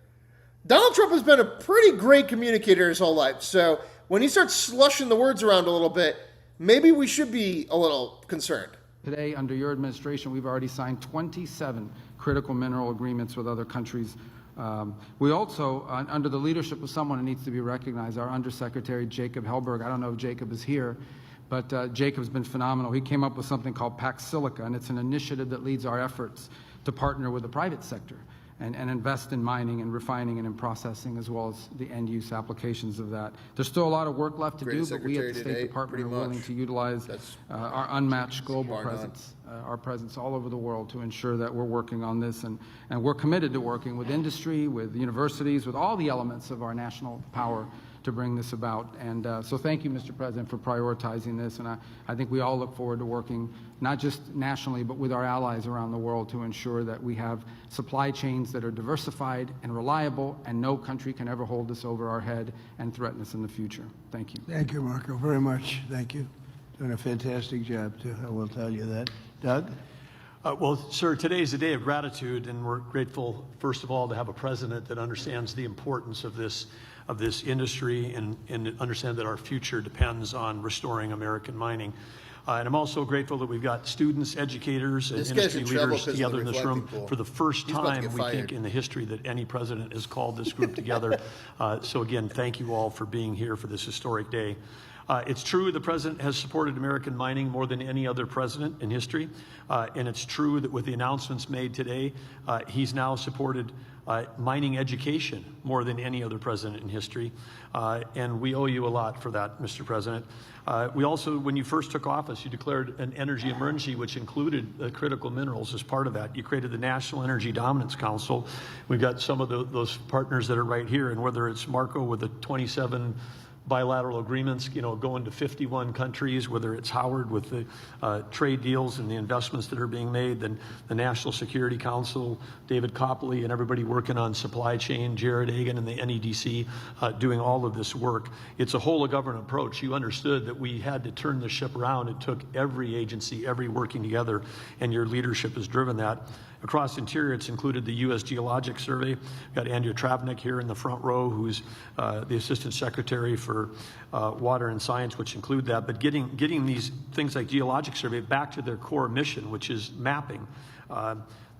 Donald Trump has been a pretty great communicator his whole life. So when he starts slushing the words around a little bit, maybe we should be a little concerned. Today, under your administration, we've already signed 27 critical mineral agreements with other countries. We also, under the leadership of someone who needs to be recognized, our Undersecretary Jacob Hellberg. I don't know if Jacob is here, but Jacob's been phenomenal. He came up with something called Pax Silica, and it's an initiative that leads our efforts to partner with the private sector and invest in mining and refining and in processing, as well as the end-use applications of that. There's still a lot of work left to do, but we at the State Department are willing to utilize our unmatched global presence, our presence all over the world to ensure that we're working on this, and we're committed to working with industry, with universities, with all the elements of our national power to bring this about. And so thank you, Mr. President, for prioritizing this. And I think we all look forward to working not just nationally, but with our allies around the world to ensure that we have supply chains that are diversified and reliable, and no country can ever hold this over our head and threaten us in the future. Thank you. Thank you, Marco, very much. Thank you. Doing a fantastic job, too. I will tell you that. Doug? Well, sir, today is a day of gratitude, and we're grateful, first of all, to have a president that understands the importance of this industry and understand that our future depends on restoring American mining. And I'm also grateful that we've got students, educators, and industry leaders together in this room for the first time, we think, in the history that any president has called this group together. So again, thank you all for being here for this historic day. It's true the president has supported American mining more than any other president in history. And it's true that with the announcements made today, he's now supported mining education more than any other president in history. And we owe you a lot for that, Mr. President. We also, when you first took office, you declared an energy emergency, which included critical minerals as part of that. You created the National Energy Dominance Council. We've got some of those partners that are right here, and whether it's Marco with the 27 bilateral agreements, going to 51 countries, whether it's Howard with the trade deals and the investments that are being made, then the National Security Council, David Copley and everybody working on supply chain, Jared Agan and the NEDC doing all of this work. It's a whole of government approach. You understood that we had to turn the ship around. It took every agency, every working together, and your leadership has driven that. Across Interior, it's included the U.S. Geologic Survey. We've got Andrea Travnik here in the front row, who's the Assistant Secretary for Water and Science, which include that. But getting these things like Geologic Survey back to their core mission, which is mapping.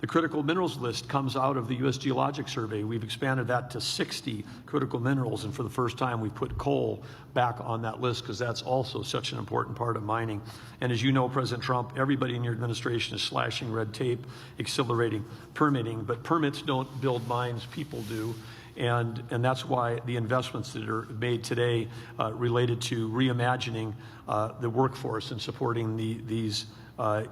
The critical minerals list comes out of the U.S. Geologic Survey. We've expanded that to 60 critical minerals, and for the first time we put coal back on that list because that's also such an important part of mining. And as you know, President Trump, everybody in your administration is slashing red tape, accelerating permitting, but permits don't build mines, people do. And that's why the investments that are made today related to reimagining the workforce and supporting these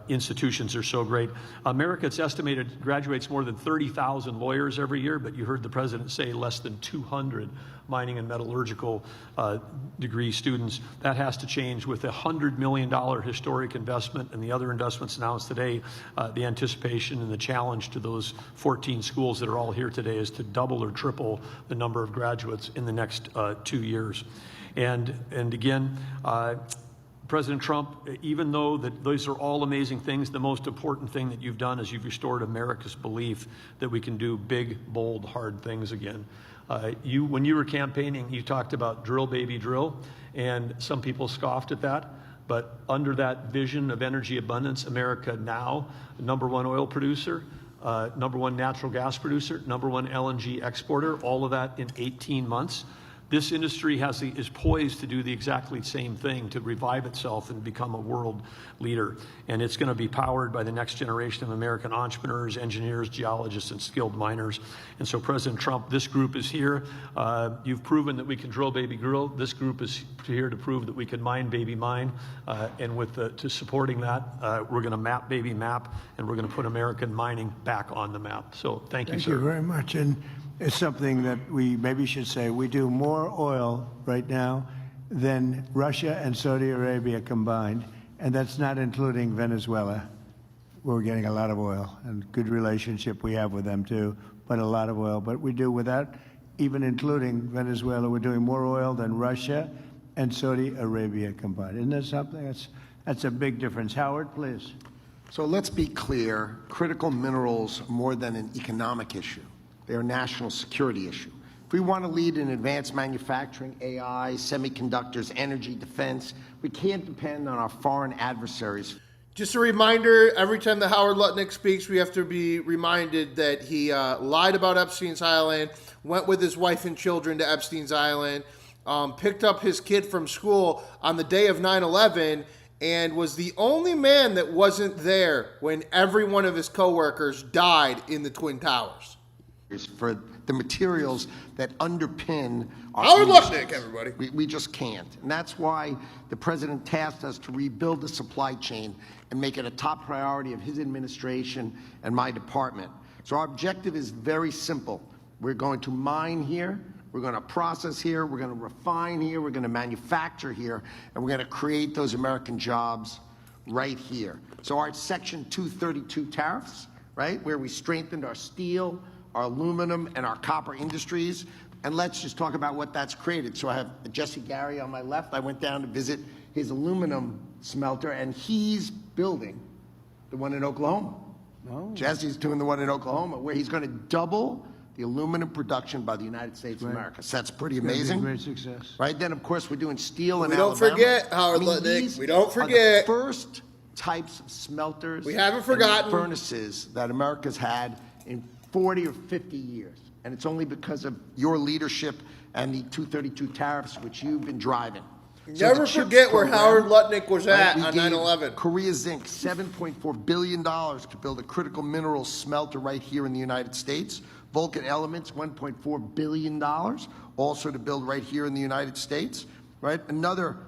institutions are so great. America, it's estimated, graduates more than 30,000 lawyers every year, but you heard the president say less than 200 mining and metallurgical degree students. That has to change with a $100 million historic investment and the other investments announced today. The anticipation and the challenge to those 14 schools that are all here today is to double or triple the number of graduates in the next 2 years. And again, President Trump, even though that those are all amazing things, the most important thing that you've done is you've restored America's belief that we can do big, bold, hard things again. When you were campaigning, you talked about drill, baby, drill, and some people scoffed at that. But under that vision of energy abundance, America now, #1 oil producer, #1 natural gas producer, #1 LNG exporter, all of that in 18 months. This industry is poised to do the exactly same thing, to revive itself and become a world leader. And it's going to be powered by the next generation of American entrepreneurs, engineers, geologists, and skilled miners. And so, President Trump, this group is here. You've proven that we can drill, baby, drill. This group is here to prove that we can mine, baby, mine. And to supporting that, we're going to map, baby, map, and we're going to put American mining back on the map. So thank you, sir. Thank you very much. And it's something that we maybe should say. We do more oil right now than Russia and Saudi Arabia combined, and that's not including Venezuela. We're getting a lot of oil, and good relationship we have with them too, but a lot of oil. But we do, without even including Venezuela, we're doing more oil than Russia and Saudi Arabia combined. Isn't that something? That's a big difference. Howard, please. So let's be clear, critical minerals are more than an economic issue. They're a national security issue. If we want to lead in advanced manufacturing, AI, semiconductors, energy, defense, we can't depend on our foreign adversaries. Just a reminder, every time that Howard Lutnick speaks, we have to be reminded that he lied about Epstein's Island, went with his wife and children to Epstein's Island, picked up his kid from school on the day of 9/11, and was the only man that wasn't there when every one of his coworkers died in the Twin Towers. For the materials that underpin our Howard industries. Lutnick, everybody. We just can't. And that's why the president tasked us to rebuild the supply chain and make it a top priority of his administration and my department. So our objective is very simple. We're going to mine here, we're going to process here, we're going to refine here, we're going to manufacture here, and we're going to create those American jobs right here. So our Section 232 tariffs, right, where we strengthened our steel, our aluminum, and our copper industries. And let's just talk about what that's created. So I have Jesse Gary on my left. I went down to visit his aluminum smelter, and he's building the one in Oklahoma. Oh. Jesse's doing the one in Oklahoma, where he's going to double the aluminum production by the United States of America. So that's pretty amazing. Great success. Right? Then, of course, we're doing steel in We Alabama. don't forget, Howard Lutnick. We don't forget. The first types of smelters. We haven't forgotten. And furnaces that America's had in 40 or 50 years. And it's only because of your leadership and the 232 tariffs, which you've been driving. Never forget where Howard Lutnick was at on 9/11. Korea Zinc $7.4 billion to build a critical mineral smelter right here in the United States. Vulcan Elements, $1.4 billion, also to build right here in the United States. Right? Another,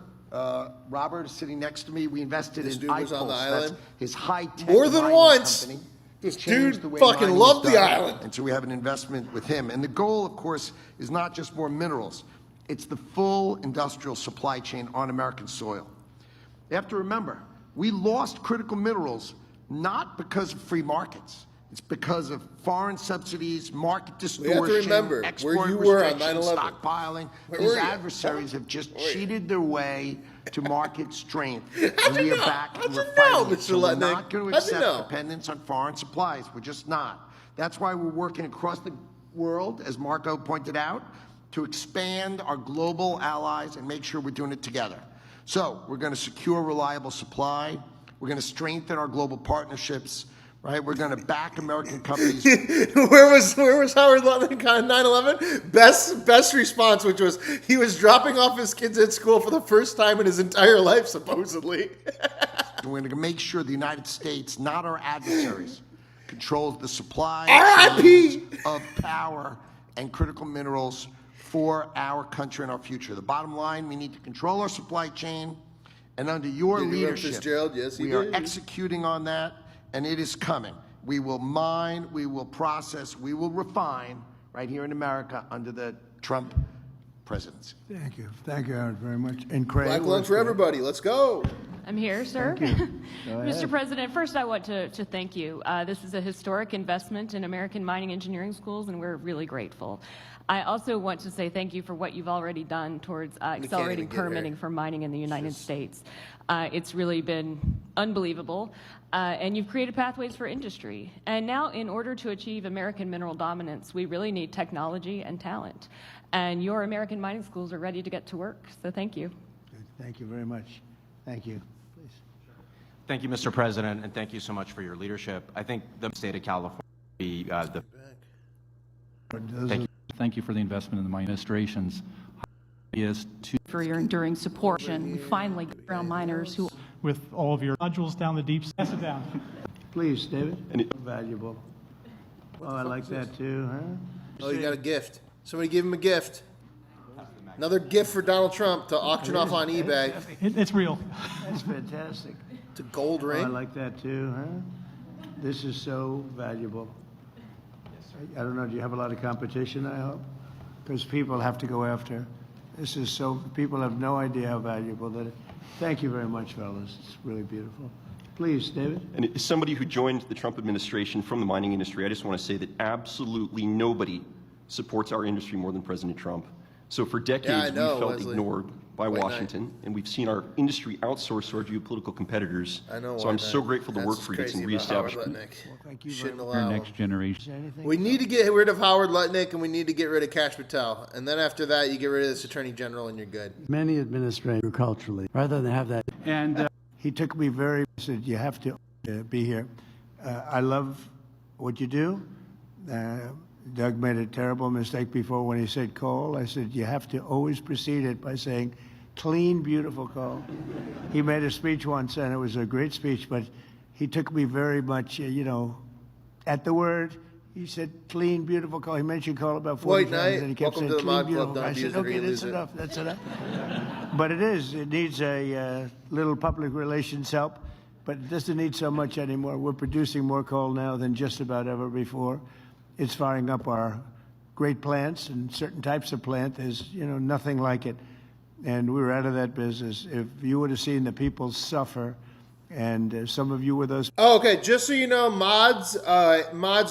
Robert is sitting next to me. We invested in dude was on the IPulse. island? That's his high-tech More than mining once. company. This Changed dude the way fucking mining loved is the done. island. And so we have an investment with him. And the goal, of course, is not just more minerals. It's the full industrial supply chain on American soil. You have to remember, we lost critical minerals not because of free markets. It's because of foreign subsidies, market distortion, remember export where you were on restrictions, 9/11. stockpiling. Where These were you? adversaries have just cheated their way to market strength. How'd And we you are know? back How'd and you we're know, fighting it. Mr. So we're Lutnick? not going to How'd you accept know? dependence on foreign supplies. We're just not. That's why we're working across the world, as Marco pointed out, to expand our global allies and make sure we're doing it together. So we're going to secure reliable supply. We're going to strengthen our global partnerships. right? We're going to back American companies. where was Howard Lutnick on 9/11? Best response, which was he was dropping off his kids at school for the first time in his entire life, supposedly. We're going to make sure the United States, not our adversaries, controls the supply R.I.P. of power and critical minerals for our country and our future. The bottom line, we need to control our supply chain, and under your Did you write leadership, Fitzgerald? Yes, he we are did. executing on that, and it is coming. We will mine, we will process, we will refine right here in America under the Trump presidency. Thank you. Thank you, Howard, very much. And Craig. Black lunch for everybody. Let's go. I'm here, sir. Go Mr. ahead. President, first I want to thank you. This is a historic investment in American mining engineering schools, and we're really grateful. I also want to say thank you for what you've already done towards accelerating even get her. permitting for mining in the United States. It's really been unbelievable, and you've created pathways for industry. And now, in order to achieve American mineral dominance, we really need technology and talent. And your American mining schools are ready to get to work, so thank you. Thank you very much. Thank you. Please. Thank you, Mr. President, and thank you so much for your leadership. I think the state of California, Thank you for the investment in the my administration's is to for your enduring support. And we finally get around miners who with all of your nodules down the deep. Pass it down. Please, David. Valuable. Oh, I like that too, huh? Oh, you got a gift. Somebody give him a gift. Another gift for Donald Trump to auction off on eBay. It's real. That's fantastic. It's a gold Oh, I ring. like that too, huh? This is so valuable. I don't know, do you have a lot of competition, I hope? Because people have to go after. This is so, people have no idea how valuable that is. Thank you very much, fellas. It's really beautiful. Please, David. And as somebody who joined the Trump administration from the mining industry, I just want to say that absolutely nobody supports our industry more than President Trump. So for decades, we felt Leslie. ignored by White Washington, and we've seen our industry outsourced to our geopolitical competitors. I know. So I'm so grateful to work for you That's and crazy about reestablish. Howard Lutnick. Thank you Shouldn't very our allow. next generation. Is there anything? We need to get rid of Howard Lutnick, and we need to get rid of Kash Patel, and then after that, you get rid of this Attorney General, and you're good. Many administrators culturally, rather than have that. And He took me very, said, you have to be here. I love what you do. Doug made a terrible mistake before when he said coal. I said, you have to always precede it by saying, clean, beautiful coal. He made a speech once, and it was a great speech, but he took me very much, at the word. He said, clean, beautiful coal. He mentioned coal about 40 White times, Knight, and he kept welcome saying, to the clean, Mod Club. beautiful. Don't I abuse said, it or okay, you that's lose it. enough, that's enough. But it needs a little public relations help, but it doesn't need so much anymore. We're producing more coal now than just about ever before. It's firing up our great plants, and certain types of plant. There's, nothing like it. And we were out of that business. If you would have seen the people suffer, and some of you were those. Oh, okay, just so you know, mods,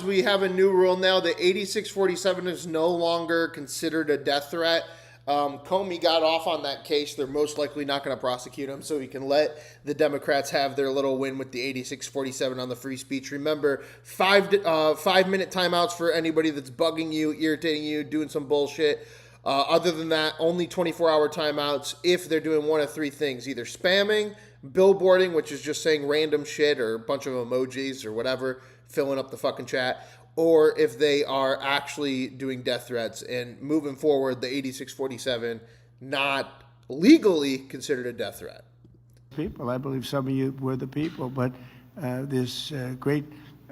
we have a new rule now. The 8647 is no longer considered a death threat. Comey got off on that case. They're most likely not going to prosecute him, so we can let the Democrats have their little win with the 8647 on the free speech. Remember, 5-minute timeouts for anybody that's bugging you, irritating you, doing some bullshit. Other than that, only 24-hour timeouts if they're doing one of three things: either spamming, billboarding, which is just saying random shit or a bunch of emojis or whatever, filling up the fucking chat, or if they are actually doing death threats. And moving forward, the 8647 not legally considered a death threat. People, I believe some of you were the people, but this great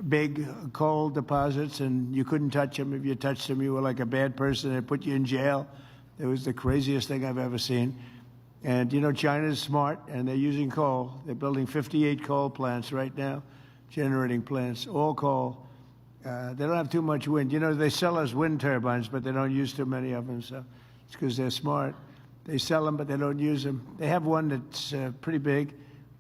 big coal deposits, and you couldn't touch them. If you touched them, you were like a bad person. They put you in jail. It was the craziest thing I've ever seen. And China's smart, and they're using coal. They're building 58 coal plants right now, generating plants, all coal. They don't have too much wind. They sell us wind turbines, but they don't use too many of them, so it's because they're smart. They sell them, but they don't use them. They have one that's pretty big.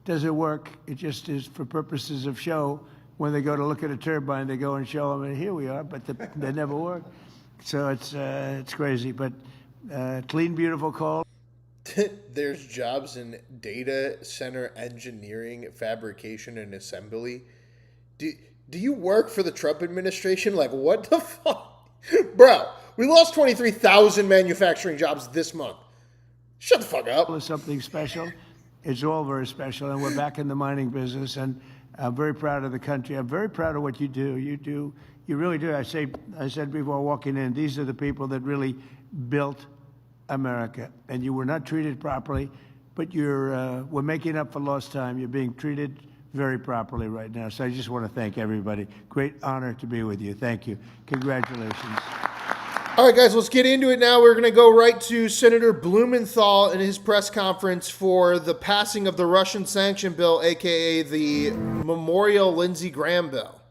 Doesn't work. It just is for purposes of show. When they go to look at a turbine, they go and show them, and here we are, but they never work. So it's crazy, but clean, beautiful coal. There's jobs in data center engineering, fabrication, and assembly. Do you work for the Trump administration? Like, what the fuck? Bro, we lost 23,000 manufacturing jobs this month. Shut the fuck up. Is something special. It's all very special, and we're back in the mining business, and I'm very proud of the country. I'm very proud of what you do. You really do. I said before walking in, these are the people that really built America. And you were not treated properly, but we're making up for lost time. You're being treated very properly right now. So I just want to thank everybody. Great honor to be with you. Thank you. Congratulations. All right, guys, let's get into it now. We're going to go right to Senator Blumenthal in his press conference for the passing of the Russian sanction bill, a.k.a. the Memorial Lindsey Graham bill.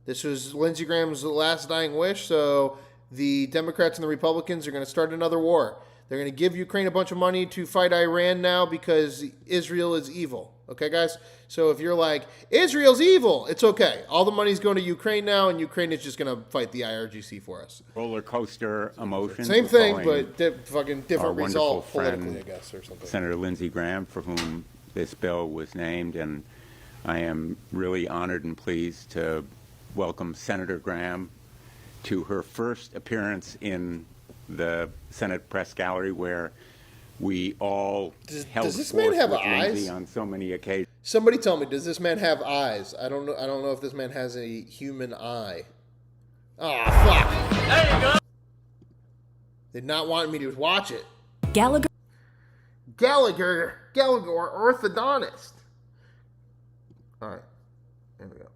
This was Lindsey Graham's last dying wish, so the Democrats and the Republicans are going to start another war. They're going to give Ukraine a bunch of money to fight Iran now because Israel is evil. Okay, guys? So if you're like, Israel's evil, it's okay. All the money's going to Ukraine now, and Ukraine is just going to fight the IRGC for us. Roller coaster emotions. Same thing, but fucking different result friend, politically, I guess, or something. Senator Lindsey Graham, for whom this bill was named, and I am really honored and pleased to welcome Senator Graham to her first appearance in the Senate press gallery, where we all held does this man have Lindsey eyes? On so many occasions. Somebody tell me, does this man have eyes? I don't know if this man has a human eye. Ah, fuck. There you go. Did not want me to watch it. Gallagher, orthodontist. All right, here we go.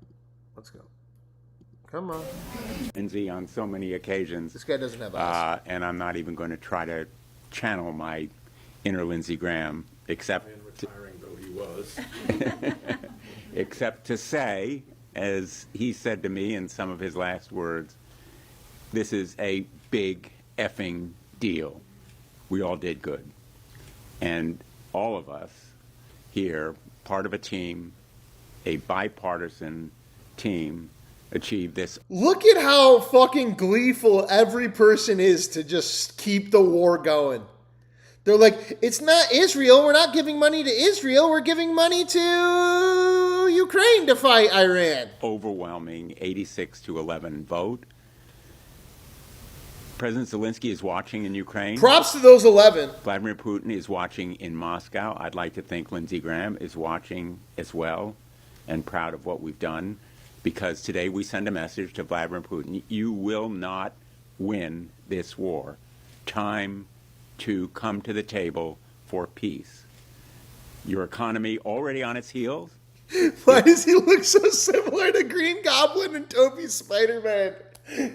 Let's go. Come on. Lindsey on so many occasions. This guy doesn't have eyes. And I'm not even going to try to channel my inner Lindsey Graham, except except to say, as he said to me in some of his last words, this is a big effing deal. We all did good. And all of us here, part of a team, a bipartisan team, achieved this. Look at how fucking gleeful every person is to just keep the war going. They're like, it's not Israel. We're not giving money to Israel. We're giving money to Ukraine to fight Iran. Overwhelming 86-11 vote. President Zelensky is watching in Ukraine. Props to those 11. Vladimir Putin is watching in Moscow. I'd like to think Lindsey Graham is watching as well and proud of what we've done, because today we send a message to Vladimir Putin: you will not win this war. Time to come to the table for peace. Your economy already on its heels. Why does he look so similar to Green Goblin and Tobey's Spider-Man?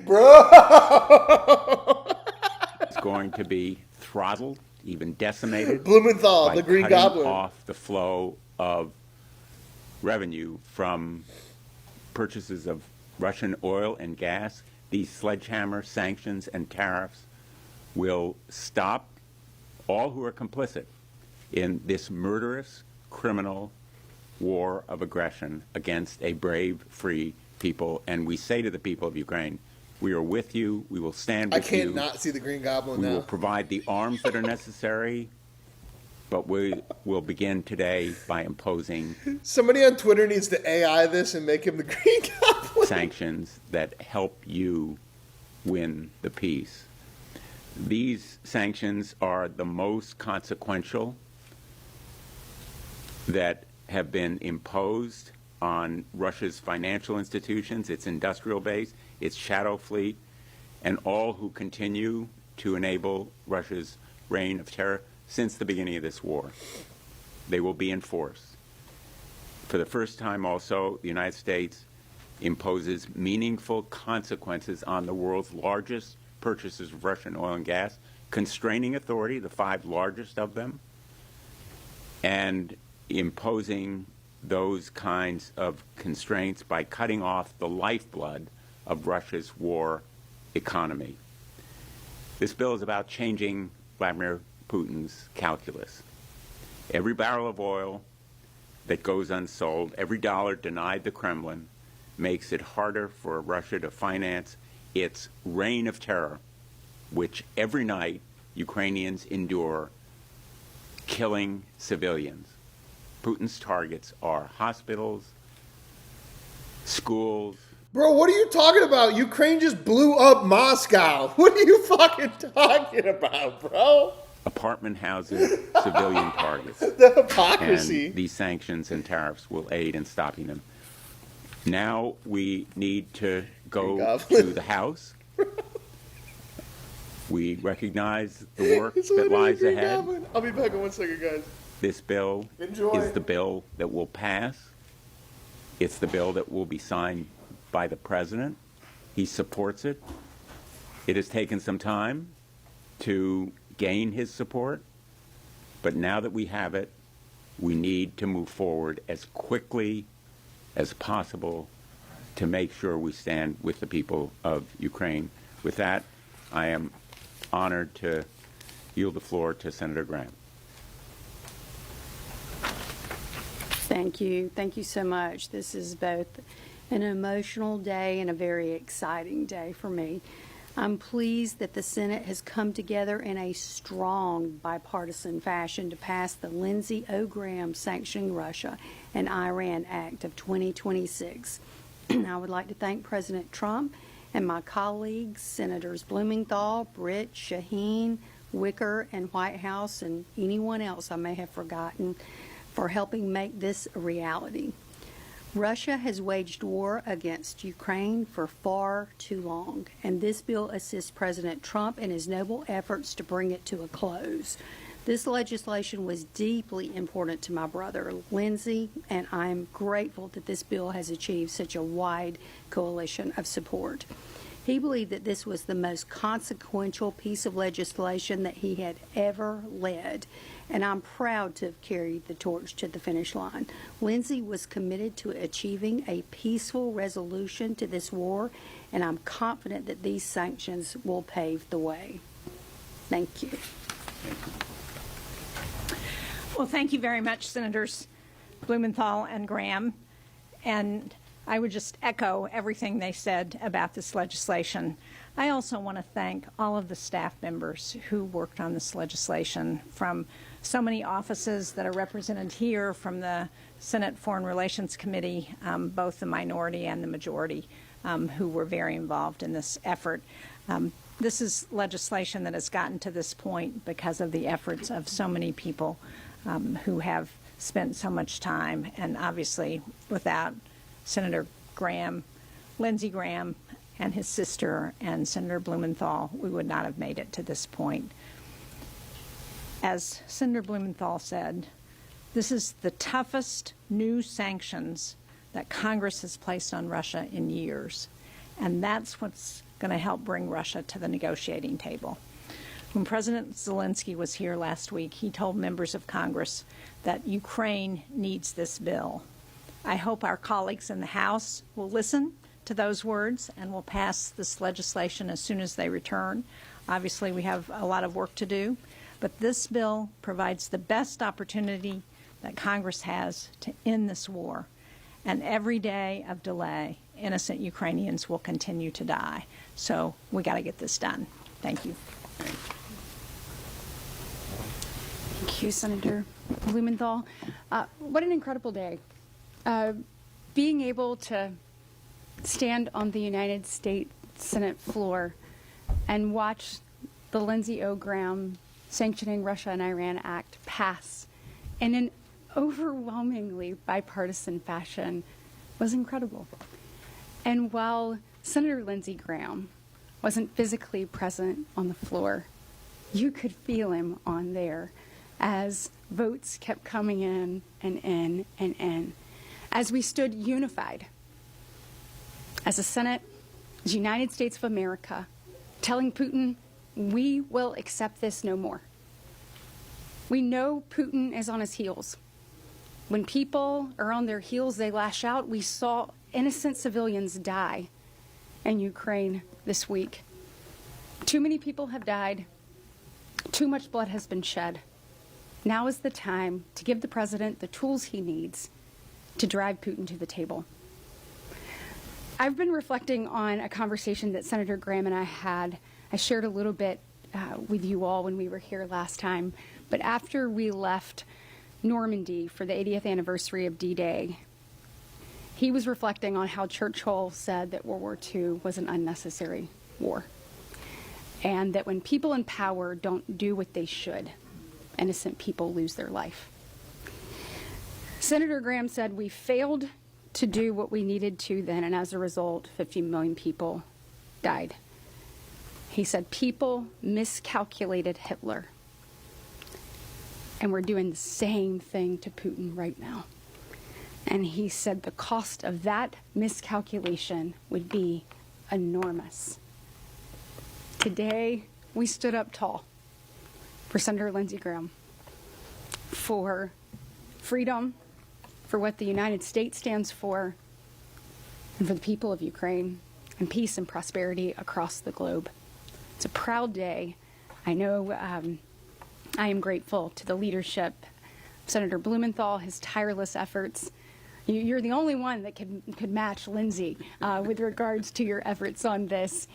Bro! It's going to be throttled, even decimated. Blumenthal, the Green Goblin. Off the flow of revenue from purchases of Russian oil and gas. These sledgehammer sanctions and tariffs will stop all who are complicit in this murderous, criminal war of aggression against a brave, free people. And we say to the people of Ukraine, we are with you. We will stand with you. I can't not see the Green Goblin now. We will provide the arms that are necessary, but we will begin today by imposing somebody on Twitter needs to AI this and make him the Green Goblin. Sanctions that help you win the peace. These sanctions are the most consequential that have been imposed on Russia's financial institutions, its industrial base, its shadow fleet, and all who continue to enable Russia's reign of terror since the beginning of this war. They will be enforced. For the first time also, the United States imposes meaningful consequences on the world's largest purchasers of Russian oil and gas, constraining authority, the 5 largest of them, and imposing those kinds of constraints by cutting off the lifeblood of Russia's war economy. This bill is about changing Vladimir Putin's calculus. Every barrel of oil that goes unsold, every dollar denied the Kremlin, makes it harder for Russia to finance its reign of terror, which every night Ukrainians endure, killing civilians. Putin's targets are hospitals, schools. Bro, what are you talking about? Ukraine just blew up Moscow. What are you fucking talking about, bro? Apartment houses, civilian targets. The hypocrisy. And these sanctions and tariffs will aid in stopping them. Now we need to go to the House. We recognize the work that lies ahead. I'll be back in 1 second, guys. This bill is the bill that will pass. It's the bill that will be signed by the president. He supports it. It has taken some time to gain his support, but now that we have it, we need to move forward as quickly as possible to make sure we stand with the people of Ukraine. With that, I am honored to yield the floor to Senator Graham. Thank you. Thank you so much. This is both an emotional day and a very exciting day for me. I'm pleased that the Senate has come together in a strong bipartisan fashion to pass the Lindsey Graham Sanctioning Russia and Iran Act of 2026. I would like to thank President Trump and my colleagues, Senators Blumenthal, Britt, Shaheen, Wicker, and Whitehouse, and anyone else I may have forgotten, for helping make this a reality. Russia has waged war against Ukraine for far too long, and this bill assists President Trump in his noble efforts to bring it to a close. This legislation was deeply important to my brother, Lindsey, and I'm grateful that this bill has achieved such a wide coalition of support. He believed that this was the most consequential piece of legislation that he had ever led, and I'm proud to have carried the torch to the finish line. Lindsey was committed to achieving a peaceful resolution to this war, and I'm confident that these sanctions will pave the way. Thank you. Well, thank you very much, Senators Blumenthal and Graham. And I would just echo everything they said about this legislation. I also want to thank all of the staff members who worked on this legislation, from so many offices that are represented here, from the Senate Foreign Relations Committee, both the minority and the majority, who were very involved in this effort. This is legislation that has gotten to this point because of the efforts of so many people who have spent so much time, and obviously without Senator Graham, Lindsey Graham, and his sister, and Senator Blumenthal, we would not have made it to this point. As Senator Blumenthal said, this is the toughest new sanctions that Congress has placed on Russia in years, and that's what's going to help bring Russia to the negotiating table. When President Zelensky was here last week, he told members of Congress that Ukraine needs this bill. I hope our colleagues in the House will listen to those words and will pass this legislation as soon as they return. Obviously, we have a lot of work to do, but this bill provides the best opportunity that Congress has to end this war. And every day of delay, innocent Ukrainians will continue to die. So we got to get this done. Thank you. Thank you, Senator Blumenthal. What an incredible day. Being able to stand on the United States Senate floor and watch the Lindsey Graham Sanctioning Russia and Iran Act pass in an overwhelmingly bipartisan fashion was incredible. And while Senator Lindsey Graham wasn't physically present on the floor, you could feel him on there as votes kept coming in and in and in, as we stood unified as a Senate, as the United States of America, telling Putin, we will accept this no more. We know Putin is on his heels. When people are on their heels, they lash out. We saw innocent civilians die in Ukraine this week. Too many people have died. Too much blood has been shed. Now is the time to give the president the tools he needs to drive Putin to the table. I've been reflecting on a conversation that Senator Graham and I had. I shared a little bit with you all when we were here last time, but after we left Normandy for the 80th anniversary of D-Day, he was reflecting on how Churchill said that World War II was an unnecessary war, and that when people in power don't do what they should, innocent people lose their life. Senator Graham said we failed to do what we needed to then, and as a result, 50 million people died. He said, people miscalculated Hitler. And we're doing the same thing to Putin right now. And he said the cost of that miscalculation would be enormous. Today, we stood up tall for Senator Lindsey Graham, for freedom, for what the United States stands for, and for the people of Ukraine, and peace and prosperity across the globe. It's a proud day. I know I am grateful to the leadership of Senator Blumenthal, his tireless efforts. You're the only one that could match Lindsey with regards to your efforts on this.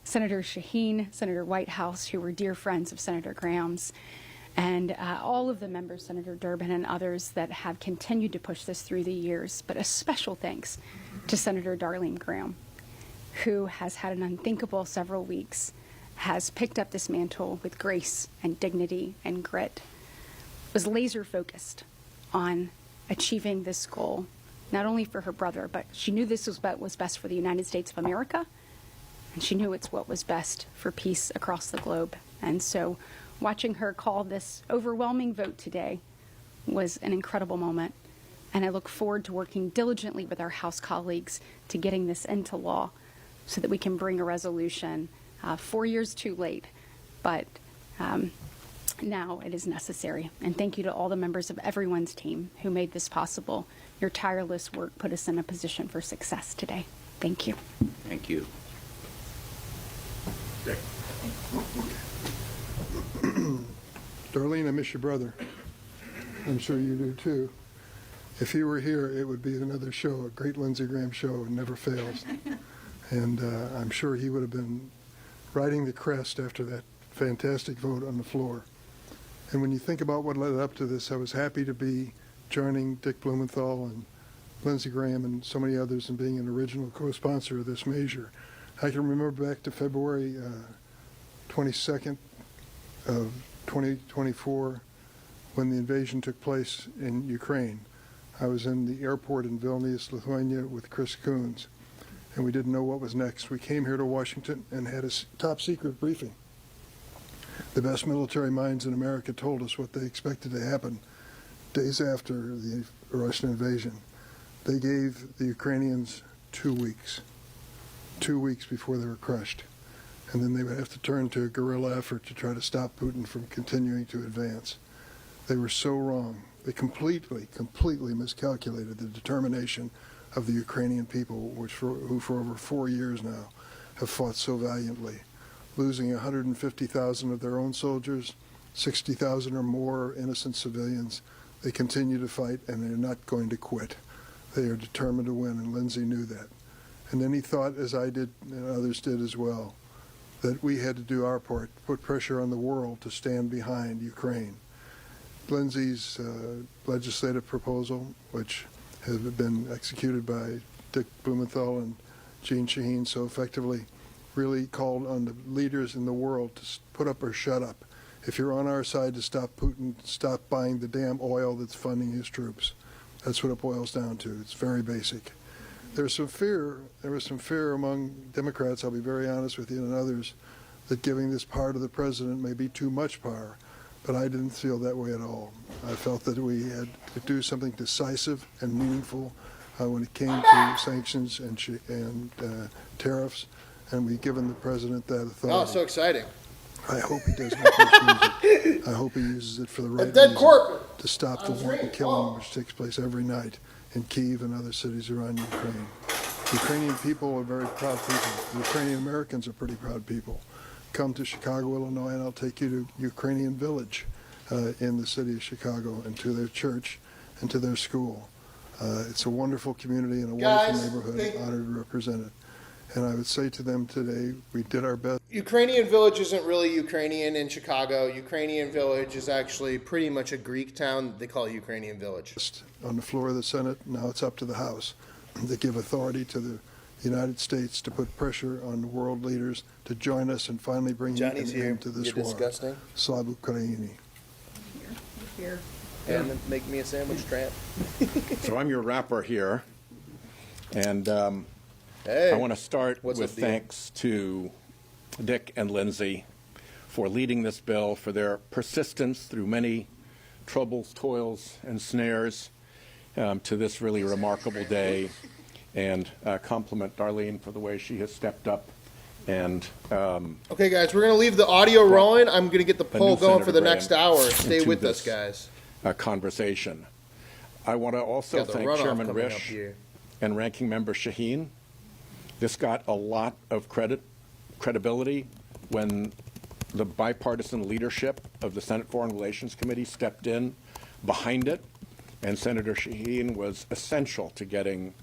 Senator Shaheen, Senator Whitehouse, who were dear friends of Senator Graham's, and all of the members, Senator Durbin and others that have continued to push this through the years. But a special thanks to Senator Darlene Graham, who has had an unthinkable several weeks, has picked up this mantle with grace and dignity and grit, was laser focused on achieving this goal, not only for her brother, but she knew this was what was best for the United States of America, and she knew it's what was best for peace across the globe. And so watching her call this overwhelming vote today was an incredible moment. And I look forward to working diligently with our House colleagues to getting this into law so that we can bring a resolution 4 years too late, but now it is necessary. And thank you to all the members of everyone's team who made this possible. Your tireless work put us in a position for success today. Thank you. Thank you. Darlene, I miss your brother. I'm sure you do too. If he were here, it would be another show, a great Lindsey Graham show. It never fails. And I'm sure he would have been riding the crest after that fantastic vote on the floor. And when you think about what led up to this, I was happy to be joining Dick Blumenthal and Lindsey Graham and so many others in being an original co-sponsor of this measure. I can remember back to February 22nd of 2024 when the invasion took place in Ukraine. I was in the airport in Vilnius, Lithuania with Chris Coons, and we didn't know what was next. We came here to Washington and had a top secret briefing. The best military minds in America told us what they expected to happen days after the Russian invasion. They gave the Ukrainians 2 weeks. 2 weeks before they were crushed. And then they would have to turn to a guerrilla effort to try to stop Putin from continuing to advance. They were so wrong. They completely miscalculated the determination of the Ukrainian people, who for over 4 years now have fought so valiantly, losing 150,000 of their own soldiers, 60,000 or more innocent civilians. They continue to fight, and they're not going to quit. They are determined to win, and Lindsey knew that. And then he thought, as I did and others did as well, that we had to do our part, put pressure on the world to stand behind Ukraine. Lindsey's legislative proposal, which has been executed by Dick Blumenthal and Jean Shaheen so effectively, really called on the leaders in the world to put up or shut up. If you're on our side to stop Putin, stop buying the damn oil that's funding his troops. That's what it boils down to. It's very basic. There was some fear among Democrats, I'll be very honest with you, and others, that giving this power to the president may be too much power. But I didn't feel that way at all. I felt that we had to do something decisive and meaningful when it came to sanctions and tariffs, and we've given the president that authority. Oh, so exciting. I hope he does not misuse it. I hope he uses it for the right reason, to stop the wanton killing which takes place every night in Kyiv and other cities around Ukraine. Ukrainian people are very proud people. Ukrainian Americans are pretty proud people. Come to Chicago, Illinois, and I'll take you to Ukrainian Village in the city of Chicago, and to their church and to their school. It's a wonderful community and a wonderful neighborhood. Honored to represent it. And I would say to them today, we did our best. Ukrainian Village isn't really Ukrainian in Chicago. Ukrainian Village is actually pretty much a Greek town. They call it Ukrainian Village. On the floor of the Senate, now it's up to the House to give authority to the United States to put pressure on the world leaders to join us and finally bring an end to this war. Disgusting. Slav Ukraini. Here. And make me a sandwich, tramp. So I'm your rapper here. And Hey, I want to start what's with up, Dean? thanks to Dick and Lindsey for leading this bill, for their persistence through many troubles, toils, and snares to this really remarkable day, and compliment Darlene for the way she has stepped up. And Okay, guys, we're going to leave the audio rolling. I'm going to get the poll going for the Graham next hour. Stay into with us, this, guys. Conversation. I want to also Got the thank runoff Chairman coming up Risch here. and Ranking Member Shaheen. This got a lot of credibility when the bipartisan leadership of the Senate Foreign Relations Committee stepped in behind it, and Senator Shaheen was essential to getting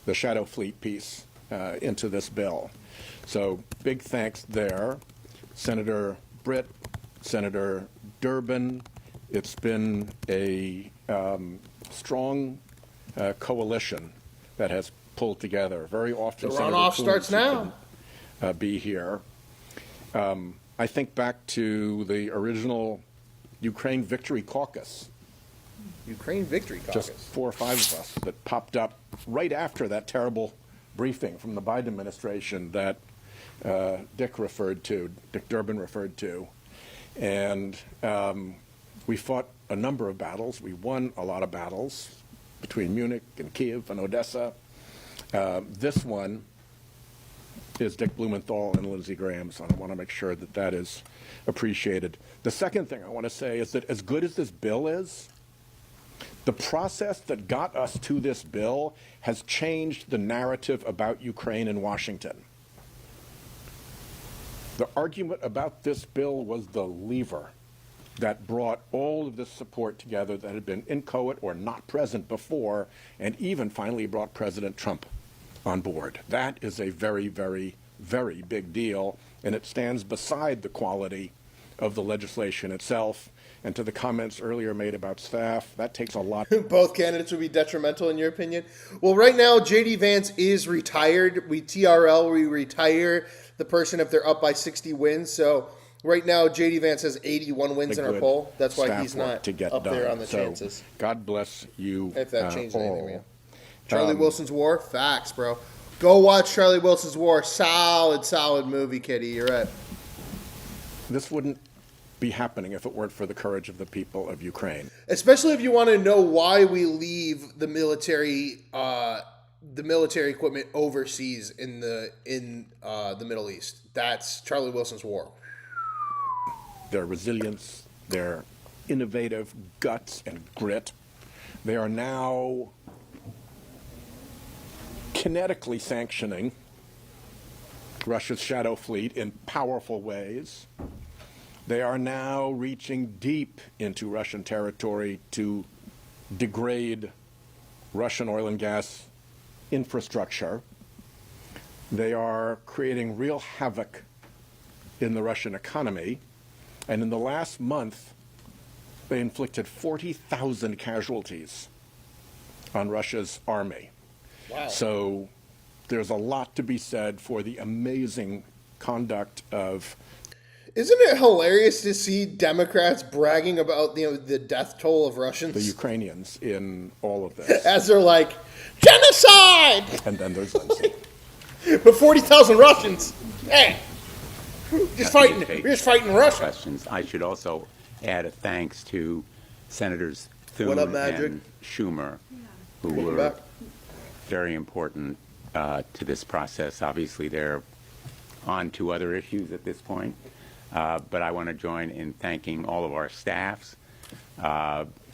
the Shadow Fleet piece into this bill. So big thanks there. Senator Britt, Senator Durbin. It's been a strong coalition that has pulled together. Very often, The Senator runoff Coons, starts who now. can, be here. I think back to the original Ukraine Victory Caucus. Ukraine Victory Caucus. Just 4 or 5 of us that popped up right after that terrible briefing from the Biden administration that Dick Durbin referred to. And we fought a number of battles. We won a lot of battles between Munich and Kiev and Odessa. This one is Dick Blumenthal and Lindsey Graham, so I want to make sure that that is appreciated. The second thing I want to say is that as good as this bill is, the process that got us to this bill has changed the narrative about Ukraine in Washington. The argument about this bill was the lever that brought all of this support together that had been inchoate or not present before, and even finally brought President Trump on board. That is a very, very, very big deal, and it stands beside the quality of the legislation itself. And to the comments earlier made about staff, that takes a lot. Both candidates would be detrimental in your opinion? Well, right now, J.D. Vance is retired. We retire the person if they're up by 60 wins. So right now, J.D. Vance has 81 wins in our poll. That's why he's not up there on the chances. God bless you. If that changed anything, all. man. Charlie Wilson's War? Facts, bro. Go watch Charlie Wilson's War. Solid movie, Kitty. You're right. This wouldn't be happening if it weren't for the courage of the people of Ukraine. Especially if you want to know why we leave the military equipment overseas in the Middle East. That's Charlie Wilson's War. Their resilience, their innovative guts and grit. They are now kinetically sanctioning Russia's shadow fleet in powerful ways. They are now reaching deep into Russian territory to degrade Russian oil and gas infrastructure. They are creating real havoc in the Russian economy. And in the last month, they inflicted 40,000 casualties on Russia's army. Wow. So there's a lot to be said for the amazing conduct of. Isn't it hilarious to see Democrats bragging about the death toll of Russians? The Ukrainians in all of this. As they're like, genocide! And then there's Lindsey. But 40,000 Russians. Hey! We're just fighting Russia. Questions. I should also add a thanks to Senators Thune What up, Magic? and Schumer, who Welcome were back. very important to this process. Obviously, they're on to other issues at this point. But I want to join in thanking all of our staffs,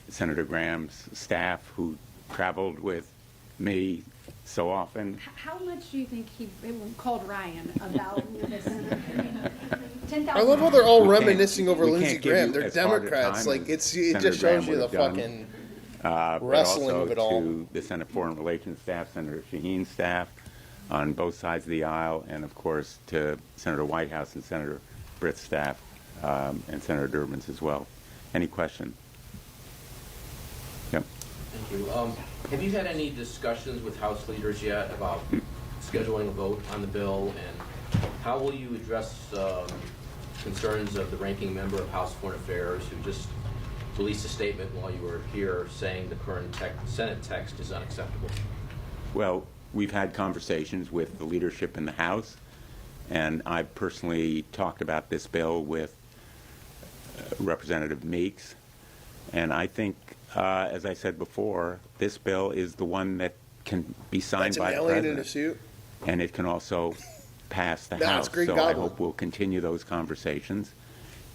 Senator Graham's staff who traveled with me so often. How much do you think he called Ryan about this? 10,000. I love how they're all We can't- reminiscing over we Lindsey can't give Graham. you They're as hard a Democrats. time Like as it Senator just Graham shows you the would have done. fucking But wrestling also of it all. to the Senate Foreign Relations staff, Senator Shaheen's staff on both sides of the aisle, and of course to Senator Whitehouse and Senator Britt's staff and Senator Durbin's as well. Any question? Yep. Thank you. Have you had any discussions with House leaders yet about scheduling a vote on the bill, and how will you address concerns of the ranking member of House Foreign Affairs who just released a statement while you were here saying the current Senate text is unacceptable? Well, we've had conversations with the leadership in the House, and I've personally talked about this bill with Representative Meeks, and I think, as I said before, this bill is the one that can be signed by the president, in a suit. and it can also pass the No, it's House. Green So I Goblin. hope we'll continue those conversations,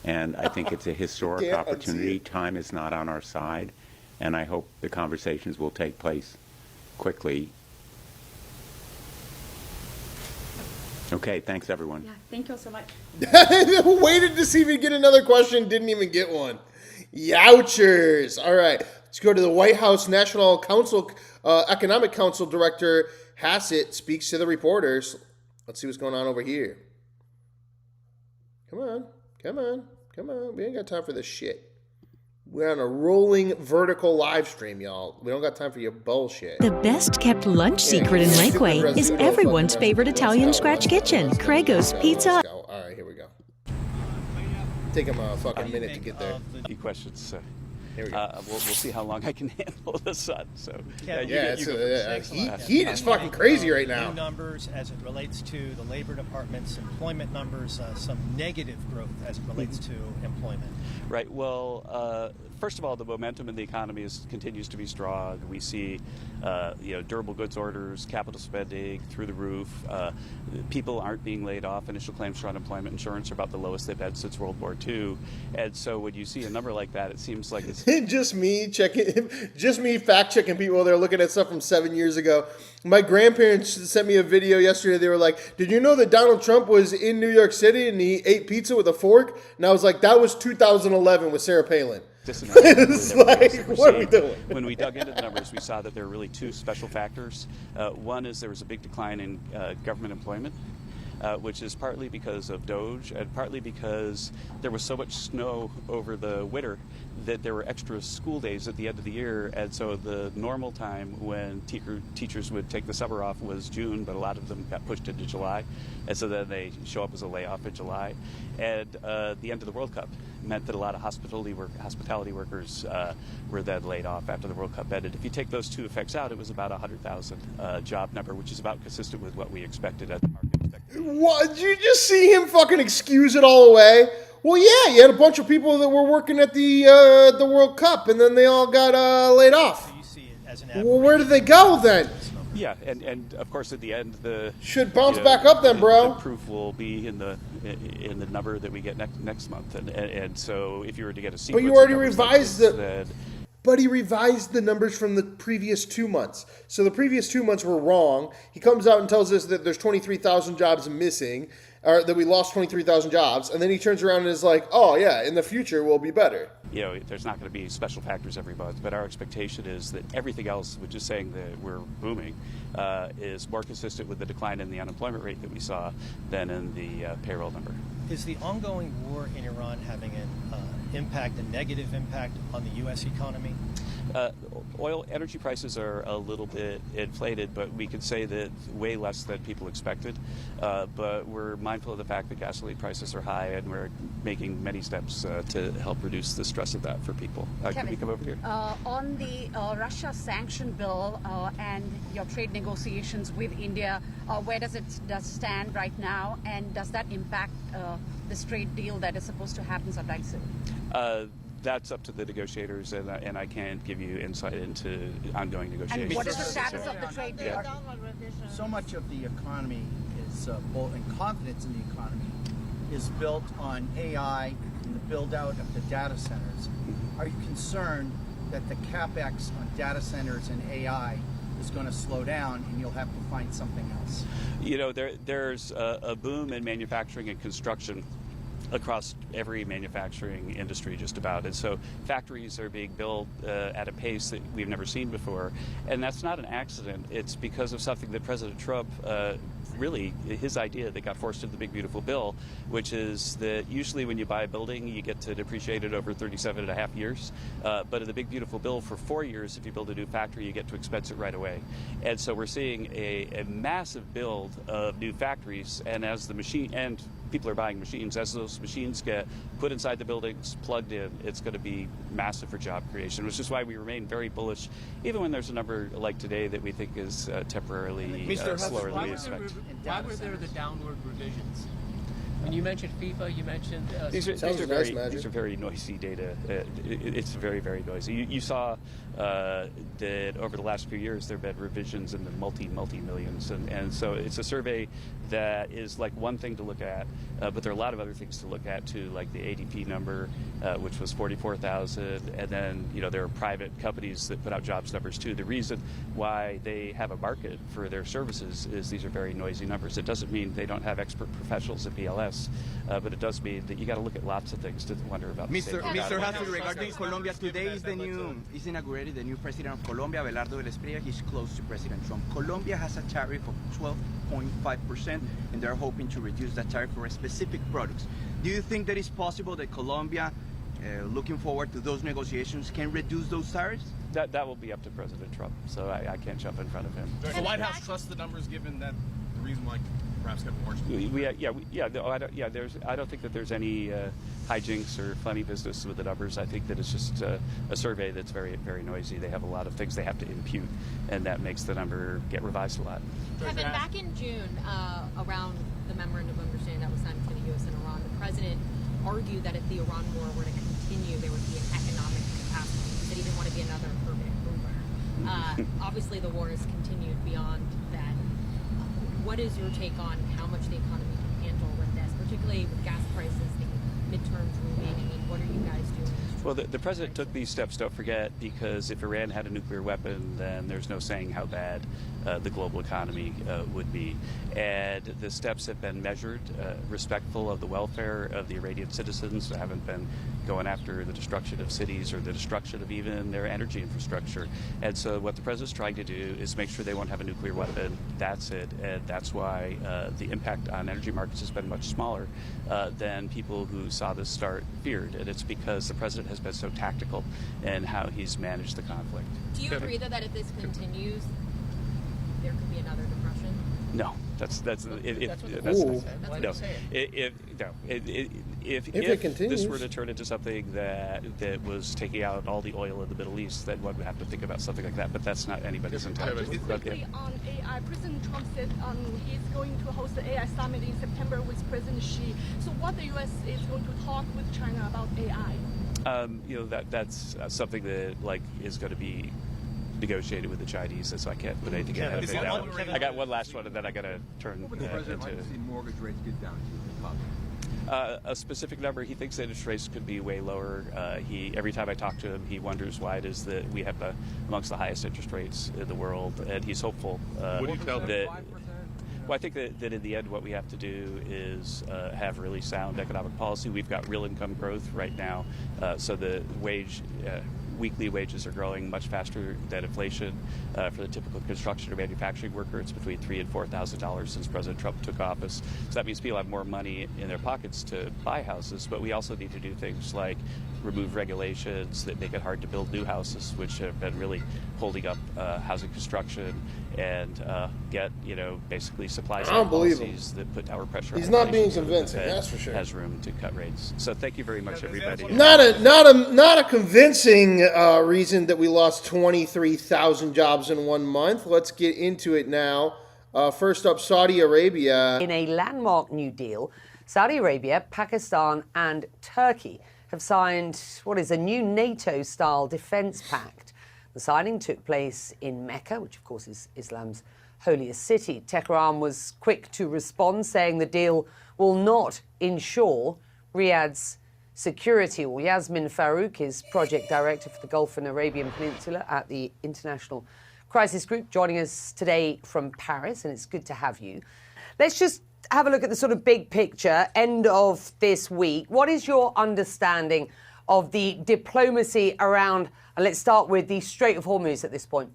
and I think it's a historic Can't unsee opportunity. it. Time is not on our side, and I hope the conversations will take place quickly. Okay, thanks everyone. Yeah, thank you so much. Waited to see if he'd get another question, didn't even get one. Youchers. All right, let's go to the White House National Council, Economic Council Director Hassett speaks to the reporters. Let's see what's going on over here. Come on. We ain't got time for this shit. We're on a rolling vertical live stream, y'all. We don't got time for your bullshit. The best kept lunch secret in Lakeway is everyone's favorite Italian scratch kitchen, Crego's Pizza. All right, here we go. Take him a fucking minute to get there. Any questions? Here we go. We'll see how long I can handle the sun. So heat is fucking crazy right now. New numbers as it relates to the Labor Department's employment numbers, some negative growth as it relates to employment. Right. Well, first of all, the momentum in the economy continues to be strong. We see, durable goods orders, capital spending through the roof. People aren't being laid off. Initial claims for unemployment insurance are about the lowest they've been since World War II. And so when you see a number like that, it seems like it's just me fact checking people. They're looking at stuff from 7 years ago. My grandparents sent me a video yesterday. They were like, "Did you know that Donald Trump was in New York City and he ate pizza with a fork?" And I was like, "That was 2011 with Sarah Palin." It's like, what are we doing? When we dug into the numbers, we saw that there are really two special factors. One is there was a big decline in government employment, which is partly because of DOGE and partly because there was so much snow over the winter that there were extra school days at the end of the year. And so the normal time when teachers would take the summer off was June, but a lot of them got pushed into July. And so then they show up as a layoff in July. And the end of the World Cup meant that a lot of hospitality workers were then laid off after the World Cup ended. If you take those two effects out, it was about 100,000 job number, which is about consistent with what we expected at the market. What? Did you just see him fucking excuse it all away? Well, yeah, you had a bunch of people that were working at the World Cup, and then they all got laid off. So you see it as an Well, where did they go then? Yeah, and of course at the end the should bounce back up then, bro. The proof will be in the number that we get next month, and so if you were to get a sequence, but you already revised But he revised the numbers from the previous 2 months. So the previous 2 months were wrong. He comes out and tells us that there's 23,000 jobs missing, or that we lost 23,000 jobs. And then he turns around and is like, oh, yeah, in the future we'll be better. There's not going to be special factors every month, but our expectation is that everything else, which is saying that we're booming, is more consistent with the decline in the unemployment rate that we saw than in the payroll number. Is the ongoing war in Iran having an impact, a negative impact on the U.S. economy? Energy prices are a little bit inflated, but we could say that way less than people expected. But we're mindful of the fact that gasoline prices are high, and we're making many steps to help reduce the stress of that for people. Can we come over here? On the Russia sanction bill and your trade negotiations with India, where does it stand right now, and does that impact this trade deal that is supposed to happen sometime soon? That's up to the negotiators, and I can't give you insight into ongoing negotiations. And what is the status of the trade deal? So much of the economy is, and confidence in the economy, is built on AI and the build-out of the data centers. Are you concerned that the CapEx on data centers and AI is going to slow down and you'll have to find something else? There's a boom in manufacturing and construction across every manufacturing industry just about. And so factories are being built at a pace that we've never seen before. And that's not an accident. It's because of something that President Trump really his idea that got forced into the Big Beautiful Bill, which is that usually when you buy a building, you get to depreciate it over 37.5 years. But in the Big Beautiful Bill, for 4 years, if you build a new factory, you get to expense it right away. And so we're seeing a massive build of new factories, and as the machine and people are buying machines, as those machines get put inside the buildings, plugged in, it's going to be massive for job creation, which is why we remain very bullish, even when there's a number like today that we think is temporarily slower than we expect. Why were there the downward revisions? When you mentioned FIFA, you mentioned... These are very noisy data. It's very, very noisy. You saw that over the last few years there have been revisions in the multi-millions. And so it's a survey that is like one thing to look at, but there are a lot of other things to look at too, like the ADP number, which was 44,000. And then, there are private companies that put out jobs numbers too. The reason why they have a market for their services is these are very noisy numbers. It doesn't mean they don't have expert professionals at BLS, but it does mean that you got to look at lots of things to wonder about. Mr. Hassel, regarding Colombia, today is inaugurated the new president of Colombia, Abelardo del Espriella. He's close to President Trump. Colombia has a tariff of 12.5%, and they're hoping to reduce that tariff for specific products. Do you think that it's possible that Colombia, looking forward to those negotiations, can reduce those tariffs? That will be up to President Trump, so I can't jump in front of him. Does the White House trust the numbers, given that the reason why perhaps got more? I don't think that there's any hijinks or funny business with the numbers. I think that it's just a survey that's very, very noisy. They have a lot of things they have to impute, and that makes the number get revised a lot. Kevin, back in June, around the memorandum of understanding that was signed between the U.S. and Iran, the president argued that if the Iran war were to continue, there would be an economic catastrophe, that he didn't want to be another Irving Hoover. Obviously, the war has continued beyond that. What is your take on how much the economy can handle with this, particularly with gas prices, the midterms looming? I mean, what are you guys doing? Well, the president took these steps, don't forget, because if Iran had a nuclear weapon, then there's no saying how bad the global economy would be. And the steps have been measured, respectful of the welfare of the Iranian citizens, who haven't been going after the destruction of cities or the destruction of even their energy infrastructure. And so what the president's trying to do is make sure they won't have a nuclear weapon. That's it. And that's why the impact on energy markets has been much smaller than people who saw this start feared. And it's because the president has been so tactical in how he's managed the conflict. Do you agree that if this continues, there could be another depression? No, if this were to turn into something that was taking out all the oil in the Middle East, then one would have to think about something like that. But that's not anybody's intent. Quickly on AI, President Trump said he's going to host the AI summit in September with President Xi. So what the U.S. is going to talk with China about AI? That's something that is going to be negotiated with the Chinese, so I can't put anything ahead of it. I got one last one, and then I got to turn what would the president like to see mortgage rates get down to? A specific number. He thinks interest rates could be way lower. Every time I talk to him, he wonders why it is that we have amongst the highest interest rates in the world, and he's hopeful what do you tell that. Well, I think that in the end, what we have to do is have really sound economic policy. We've got real income growth right now, so the weekly wages are growing much faster than inflation. For the typical construction or manufacturing worker, it's between $3,000 and $4,000 since President Trump took office. So that means people have more money in their pockets to buy houses, but we also need to do things like remove regulations that make it hard to build new houses, which have been really holding up housing construction, and get basically supply side policies that put downward pressure. He's not being convincing, that's for sure. Has room to cut rates. So thank you very much, everybody. Not a convincing reason that we lost 23,000 jobs in 1 month. Let's get into it now. First up, Saudi Arabia. In a landmark new deal, Saudi Arabia, Pakistan, and Turkey have signed what is a new NATO-style defense pact. The signing took place in Mecca, which of course is Islam's holiest city. Tehran was quick to respond, saying the deal will not ensure Riyadh's security. Well, Yasmin Farouk is project director for the Gulf and Arabian Peninsula at the International Crisis Group, joining us today from Paris, and it's good to have you. Let's just have a look at the sort of big picture, end of this week. What is your understanding of the diplomacy around, and let's start with the Strait of Hormuz at this point?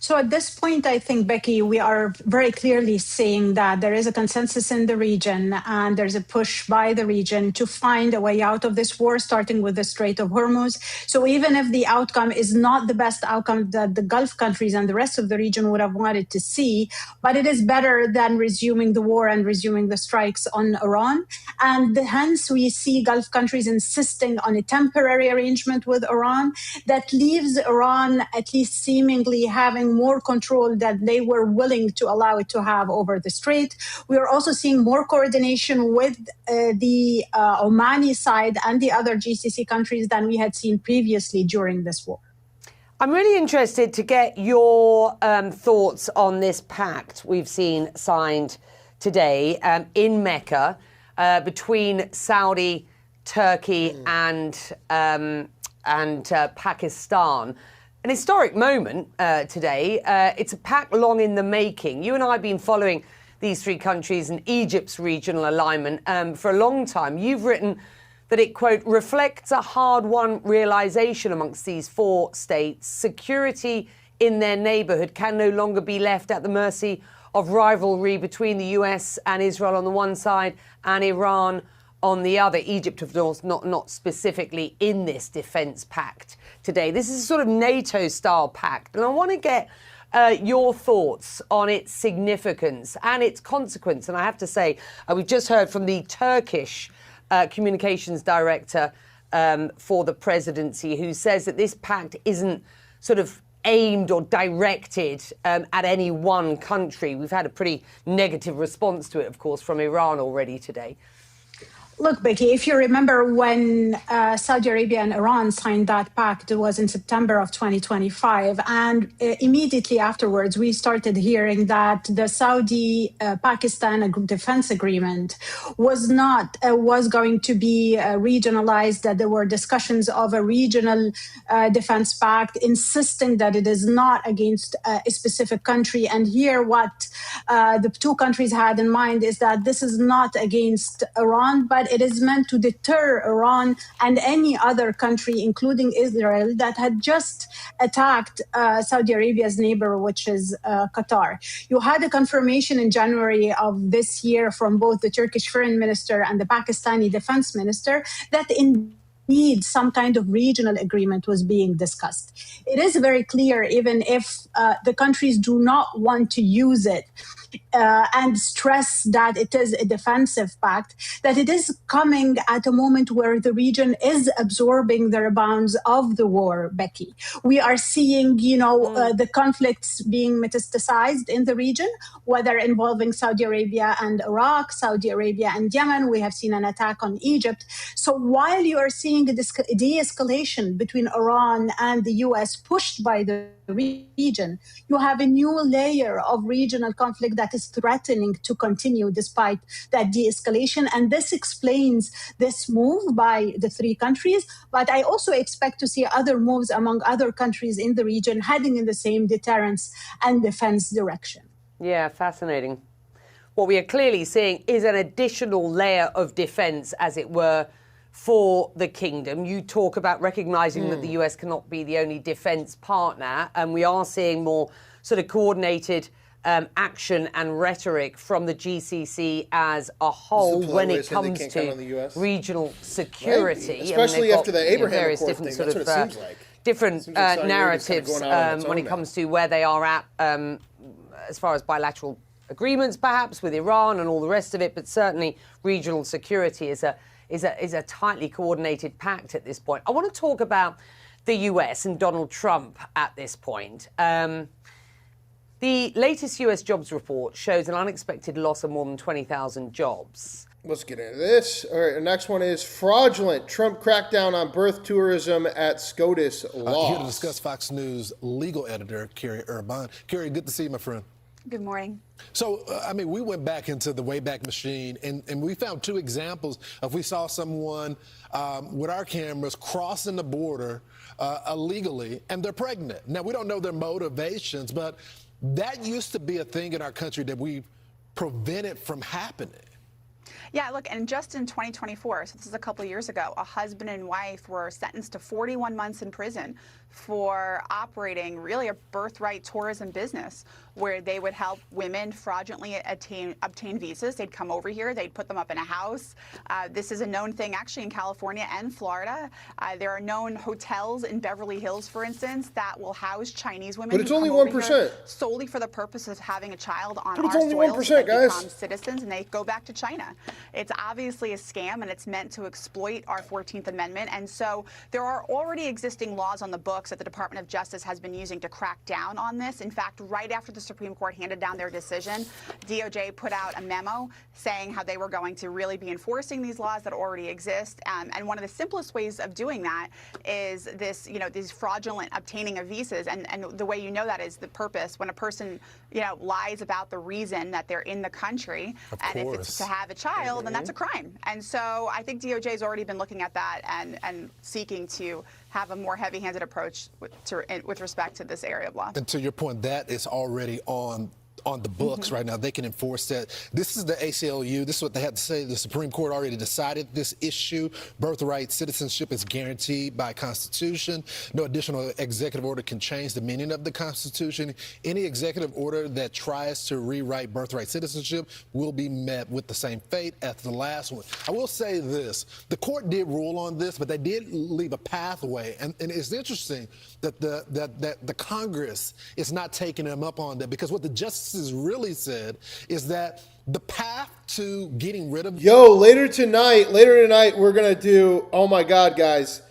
So at this point, I think, Becky, we are very clearly seeing that there is a consensus in the region and there's a push by the region to find a way out of this war, starting with the Strait of Hormuz. So even if the outcome is not the best outcome that the Gulf countries and the rest of the region would have wanted to see, but it is better than resuming the war and resuming the strikes on Iran. And hence we see Gulf countries insisting on a temporary arrangement with Iran that leaves Iran at least seemingly having more control that they were willing to allow it to have over the strait. We are also seeing more coordination with the Omani side and the other GCC countries than we had seen previously during this war. I'm really interested to get your thoughts on this pact we've seen signed today in Mecca between Saudi, Turkey and Pakistan. An historic moment today. It's a pact long in the making. You and I have been following these three countries and Egypt's regional alignment for a long time. You've written that it, quote, reflects a hard-won realization amongst these four states. Security in their neighborhood can no longer be left at the mercy of rivalry between the US and Israel on the one side and Iran on the other. Egypt, of course, not specifically in this defense pact today. This is a sort of NATO-style pact. And I want to get your thoughts on its significance and its consequence. And I have to say, we've just heard from the Turkish communications director for the presidency, who says that this pact isn't sort of aimed or directed at any one country. We've had a pretty negative response to it, of course, from Iran already today. Look, Becky, if you remember when Saudi Arabia and Iran signed that pact, it was in September of 2025. And immediately afterwards, we started hearing that the Saudi-Pakistan defense agreement was going to be regionalized, that there were discussions of a regional defense pact, insisting that it is not against a specific country. And here what the two countries had in mind is that this is not against Iran, but it is meant to deter Iran and any other country, including Israel, that had just attacked Saudi Arabia's neighbor, which is Qatar. You had a confirmation in January of this year from both the Turkish foreign minister and the Pakistani defense minister that indeed some kind of regional agreement was being discussed. It is very clear, even if the countries do not want to use it, and stress that it is a defensive pact, that it is coming at a moment where the region is absorbing the rebounds of the war, Becky. We are seeing, the conflicts being metastasized in the region, whether involving Saudi Arabia and Iraq, Saudi Arabia and Yemen. We have seen an attack on Egypt. So while you are seeing a de-escalation between Iran and the US pushed by the region, you have a new layer of regional conflict that is threatening to continue despite that de-escalation. And this explains this move by the three countries. But I also expect to see other moves among other countries in the region heading in the same deterrence and defense direction. Yeah, fascinating. What we are clearly seeing is an additional layer of defense, as it were, for the kingdom. You talk about recognizing that the US cannot be the only defense partner, and we are seeing more sort of coordinated action and rhetoric from the GCC as a whole when it comes to regional security. Right. Especially after the Abraham various Accord different thing. sort That's what it of seems like. different narratives when it comes to where they are at as far as bilateral agreements, perhaps with Iran and all the rest of it, but certainly regional security is a tightly coordinated pact at this point. I want to talk about the US and Donald Trump at this point. The latest US jobs report shows an unexpected loss of more than 20,000 jobs. Let's get into this. All right, the next one is fraudulent. Trump crackdown on birth tourism at SCOTUS lost. Here to discuss Fox News legal editor Carrie Urban. Carrie, good to see you, my friend. Good morning. So, we went back into the Wayback Machine, and we found two examples of we saw someone with our cameras crossing the border illegally, and they're pregnant. Now, we don't know their motivations, but that used to be a thing in our country that we prevented from happening. Yeah, look, and just in 2024, so this is a couple of years ago, a husband and wife were sentenced to 41 months in prison for operating really a birthright tourism business where they would help women fraudulently obtain visas. They'd come over here, they'd put them up in a house. This is a known thing actually in California and Florida. There are known hotels in Beverly Hills, for instance, that will house Chinese women. But it's who only come over 1%. here solely for the purpose of having a child on But it's our only soil. 1%, so they guys. become citizens and they go back to China. It's obviously a scam and it's meant to exploit our 14th Amendment. And so there are already existing laws on the books that the Department of Justice has been using to crack down on this. In fact, right after the Supreme Court handed down their decision, DOJ put out a memo saying how they were going to really be enforcing these laws that already exist. And one of the simplest ways of doing that is this, these fraudulent obtaining of visas. And the way you know that is the purpose. When a person, lies about the reason that they're in the country, and if it's to have a child, then that's a crime. And so I think DOJ has already been looking at that and seeking to have a more heavy-handed approach with respect to this area of law. And to your point, that is already on the books right now. They can enforce that. This is the ACLU. This is what they had to say. The Supreme Court already decided this issue. Birthright citizenship is guaranteed by Constitution. No additional executive order can change the meaning of the Constitution. Any executive order that tries to rewrite birthright citizenship will be met with the same fate as the last one. I will say this. The court did rule on this, but they did leave a pathway. And it's interesting that the Congress is not taking them up on that, because what the justices really said is that the path to getting rid of... Later tonight, we're going to do, oh my God, guys,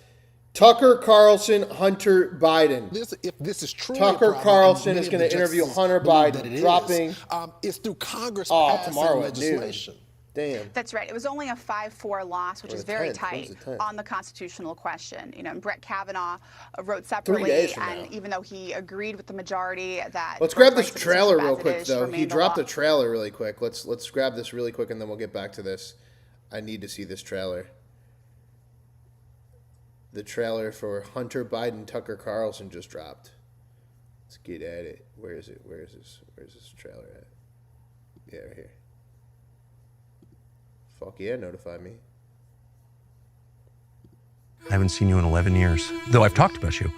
Tucker Carlson, Hunter Biden. If this is true, Tucker Carlson is going to interview Hunter Biden, dropping... it's through Congress passing tomorrow legislation. Damn. That's right. It was only a 5-4 loss, which is very tight tenth. on the constitutional question. And Brett Kavanaugh wrote 3 separately, days from and now. even though he agreed with the majority that... Let's grab this trailer real as it quick, is though. remained He the dropped law. the trailer really quick. Let's grab this really quick, and then we'll get back to this. I need to see this trailer. The trailer for Hunter Biden, Tucker Carlson just dropped. Let's get at it. Where is it? Where's this trailer at? Yeah, right here. Fuck yeah, notify me. I haven't seen you in 11 years, though I've talked about you.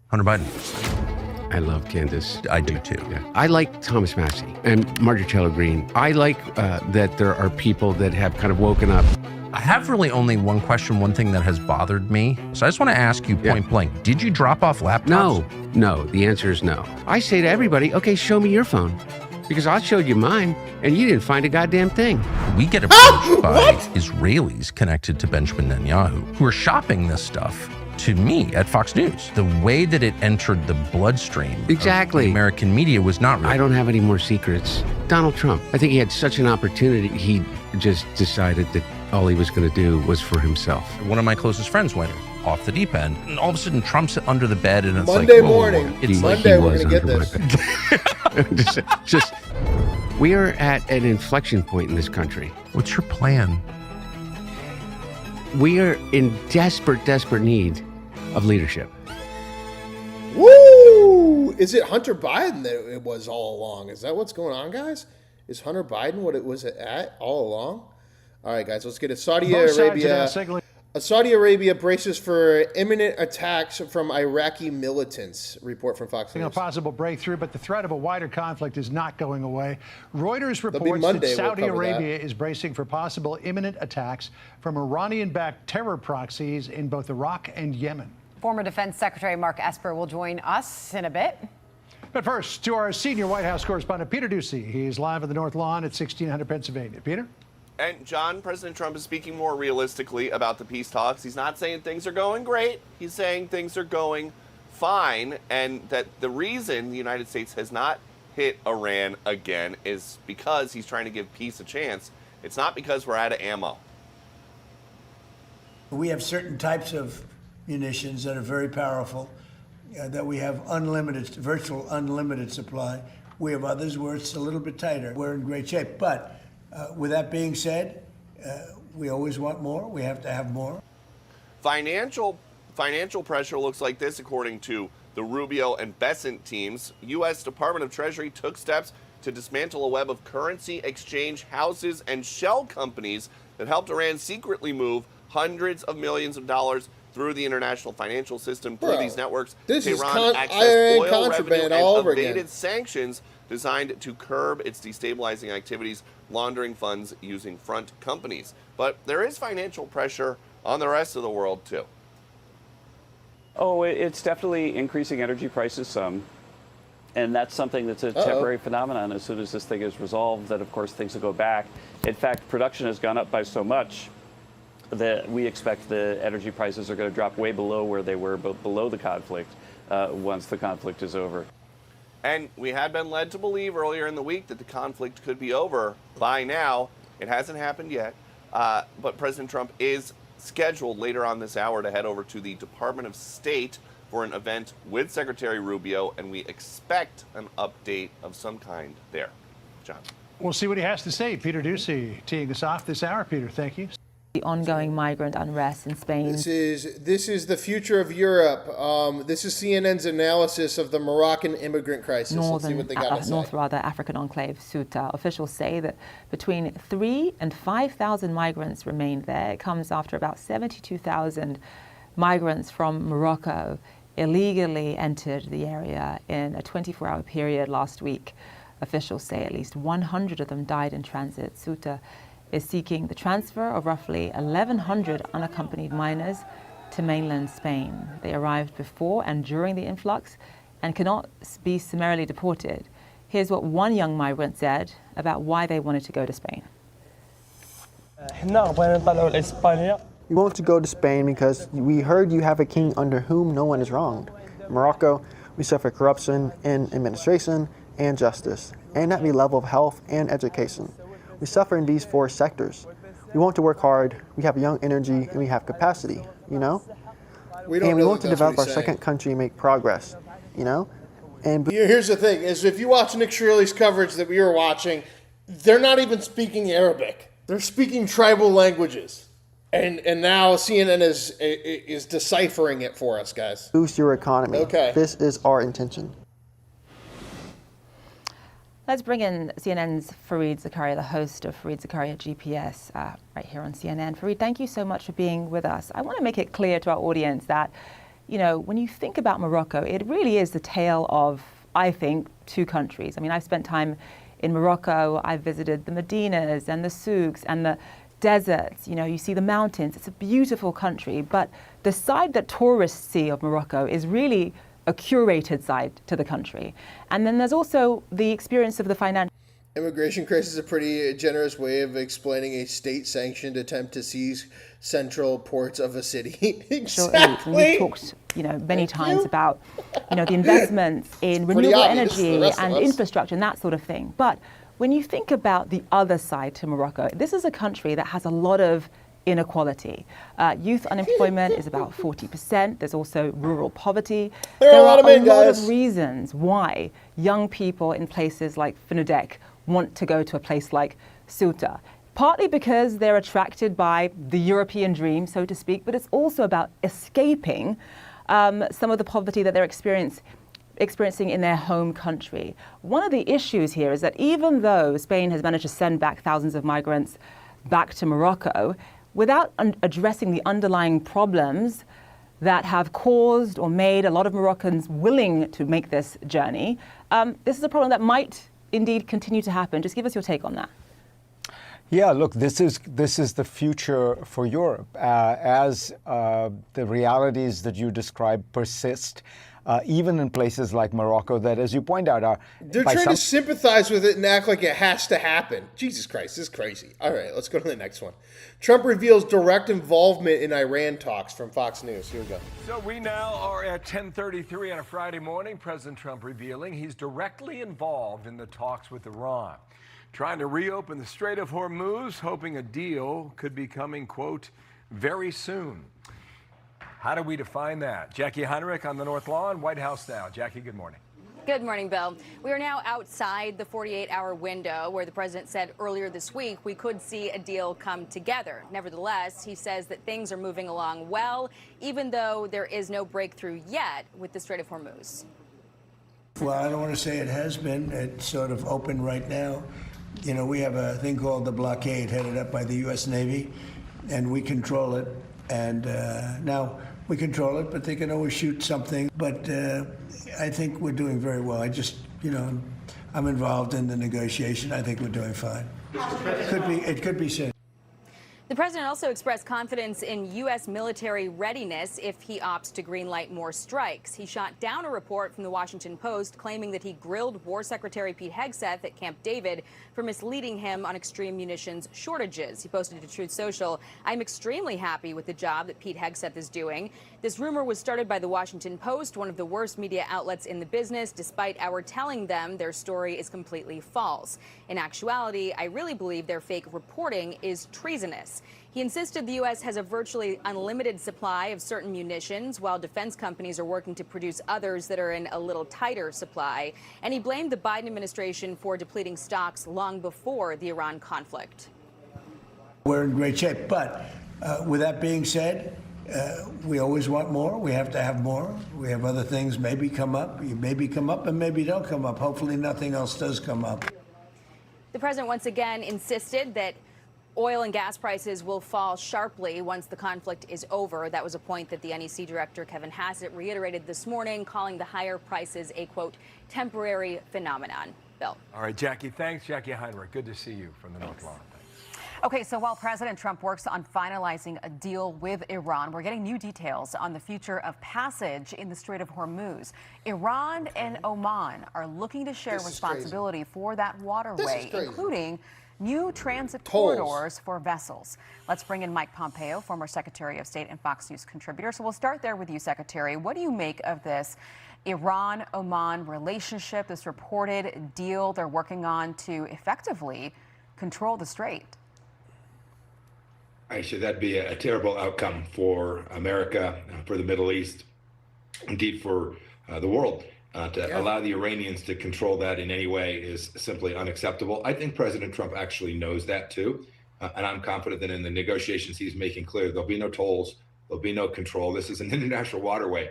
Hunter Biden. I love Candace. I do too. Yeah. I like Thomas Massey and Marjorie Green. I like that there are people that have kind of woken up. I have really only one question, one thing that has bothered me. So I just want to ask you point blank, did you drop off laptops? No. The answer is no. I say to everybody, okay, show me your phone. Because I showed you mine, and you didn't find a goddamn thing. We get approached by Israelis connected to Benjamin Netanyahu who are shopping this stuff to me at Fox News. The way that it entered the bloodstream of the American media was not real. I don't have any more secrets. Donald Trump, I think he had such an opportunity, he just decided that all he was going to do was for himself. One of my closest friends went off the deep end, and all of a sudden Trump's under the bed, and it's Monday like, whoa, morning. It's Monday, like we're going to get this. just, we are at an inflection point in this country. What's your plan? We are in desperate need of leadership. Woo! Is it Hunter Biden that it was all along? Is that what's going on, guys? Is Hunter Biden what it was at all along? All right, guys, let's get it. Saudi Arabia braces for imminent attacks from Iraqi militants. Report from Fox News. A possible breakthrough, but the threat of a wider conflict is not going away. Reuters reports Monday, that Saudi we'll cover Arabia is bracing for possible imminent attacks from Iranian-backed terror proxies in both Iraq and Yemen. Former Defense Secretary Mark Esper will join us in a bit. But first, to our senior White House correspondent, Peter Ducey. He's live at the North Lawn at 1600 Pennsylvania. Peter? And, John, President Trump is speaking more realistically about the peace talks. He's not saying things are going great. He's saying things are going fine, and that the reason the United States has not hit Iran again is because he's trying to give peace a chance. It's not because we're out of ammo. We have certain types of munitions that are very powerful, that we have virtual unlimited supply. We have others where it's a little bit tighter. We're in great shape. But with that being said, we always want more. We have to have more. Financial pressure looks like this, according to the Rubio and Bessent teams. U.S. Department of Treasury took steps to dismantle a web of currency exchange houses and shell companies that helped Iran secretly move hundreds of millions of dollars through the international financial system, through these networks. Tehran accessed oil revenue and evaded sanctions designed to curb its destabilizing activities, laundering funds using front companies. But there is financial pressure on the rest of the world, too. Oh, it's definitely increasing energy prices some. And that's something that's a temporary phenomenon. As soon as this thing is resolved, then, of course, things will go back. In fact, production has gone up by so much that we expect the energy prices are going to drop way below where they were, but below the conflict, once the conflict is over. And we had been led to believe earlier in the week that the conflict could be over by now. It hasn't happened yet, but President Trump is scheduled later on this hour to head over to the Department of State for an event with Secretary Rubio, and we expect an update of some kind there. John. We'll see what he has to say. Peter Ducey teeing us off this hour. Peter, thank you. The ongoing migrant unrest in Spain. This is the future of Europe. This is CNN's analysis of the Moroccan immigrant crisis. Let's see what they got to say. African enclave Ceuta. Officials say that between 3,000 and 5,000 migrants remain there. It comes after about 72,000 migrants from Morocco illegally entered the area in a 24-hour period last week. Officials say at least 100 of them died in transit. Ceuta is seeking the transfer of roughly 1,100 unaccompanied minors to mainland Spain. They arrived before and during the influx and cannot be summarily deported. Here's what one young migrant said about why they wanted to go to Spain. We want to go to Spain because we heard you have a king under whom no one is wronged. In Morocco, we suffer corruption in administration and justice, and at the level of health and education. We suffer in these 4 sectors. We want to work hard, we have young energy, and we have capacity, you know? We want to develop our second country and make progress, you know? And here's the thing, is if you watch Nick Shirley's coverage that we were watching, they're not even speaking Arabic. They're speaking tribal languages. And now CNN is deciphering it for us, guys. Boost your economy. Okay. This is our intention. Let's bring in CNN's Fareed Zakaria, the host of Fareed Zakaria GPS, right here on CNN. Fareed, thank you so much for being with us. I want to make it clear to our audience that, you know, when you think about Morocco, it really is the tale of, I think, 2 countries. I mean, I've spent time in Morocco. I've visited the Medinas and the souks and the deserts. You know, you see the mountains. It's a beautiful country. But the side that tourists see of Morocco is really a curated side to the country. And then there's also the experience of the financial. Immigration crisis is a pretty generous way of explaining a state-sanctioned attempt to seize central ports of a city. Exactly. We've talked, you know, many times about, you know, the investments in renewable energy and infrastructure and that sort of thing. But when you think about the other side to Morocco, this is a country that has a lot of inequality. Youth unemployment is about 40%. There's also rural poverty. There are a lot of reasons why young people in places like Finudek want to go to a place like Ceuta. Partly because they're attracted by the European dream, so to speak, but it's also about escaping some of the poverty that they're experiencing in their home country. One of the issues here is that even though Spain has managed to send back thousands of migrants back to Morocco, without addressing the underlying problems that have caused or made a lot of Moroccans willing to make this journey, this is a problem that might indeed continue to happen. Just give us your take on that. Yeah, look, this is the future for Europe. As the realities that you describe persist, even in places like Morocco that, as you point out, are... They're trying to sympathize with it and act like it has to happen. Jesus Christ, this is crazy. All right, let's go to the next one. Trump reveals direct involvement in Iran talks from Fox News. Here we go. So we now are at 10:33 on a Friday morning. President Trump revealing he's directly involved in the talks with Iran, trying to reopen the Strait of Hormuz, hoping a deal could be coming, quote, very soon. How do we define that? Jackie Heinrich on the North Lawn, White House Now. Jackie, good morning. Good morning, Bill. We are now outside the 48-hour window where the president said earlier this week we could see a deal come together. Nevertheless, he says that things are moving along well, even though there is no breakthrough yet with the Strait of Hormuz. Well, I don't want to say it has been. It's sort of open right now. You know, we have a thing called the blockade headed up by the U.S. Navy, and we control it. And now we control it, but they can always shoot something. But I think we're doing very well. I'm involved in the negotiation. I think we're doing fine. It could be soon. The president also expressed confidence in U.S. military readiness if he opts to greenlight more strikes. He shot down a report from the Washington Post claiming that he grilled War Secretary Pete Hegseth at Camp David for misleading him on extreme munitions shortages. He posted to Truth Social, "I'm extremely happy with the job that Pete Hegseth is doing. This rumor was started by the Washington Post, one of the worst media outlets in the business, despite our telling them their story is completely false. In actuality, I really believe their fake reporting is treasonous." He insisted the U.S. has a virtually unlimited supply of certain munitions, while defense companies are working to produce others that are in a little tighter supply. And he blamed the Biden administration for depleting stocks long before the Iran conflict. We're in great shape. But with that being said, we always want more. We have to have more. We have other things maybe come up. Maybe come up and maybe don't come up. Hopefully nothing else does come up. The president once again insisted that oil and gas prices will fall sharply once the conflict is over. That was a point that the NEC director, Kevin Hassett, reiterated this morning, calling the higher prices a, quote, temporary phenomenon. Bill. All right, Jackie. Thanks, Jackie Heinrich. Good to see you from the North Lawn. Okay, so while President Trump works on finalizing a deal with Iran, we're getting new details on the future of passage in the Strait of Hormuz. Iran and Oman are looking to share responsibility for that waterway, including new transit corridors for vessels. Let's bring in Mike Pompeo, former Secretary of State and Fox News contributor. So we'll start there with you, Secretary. What do you make of this Iran-Oman relationship, this reported deal they're working on to effectively control the strait? Aisha, that'd be a terrible outcome for America, for the Middle East, indeed for the world. To allow the Iranians to control that in any way is simply unacceptable. I think President Trump actually knows that too. And I'm confident that in the negotiations he's making clear, there'll be no tolls, there'll be no control. This is an international waterway.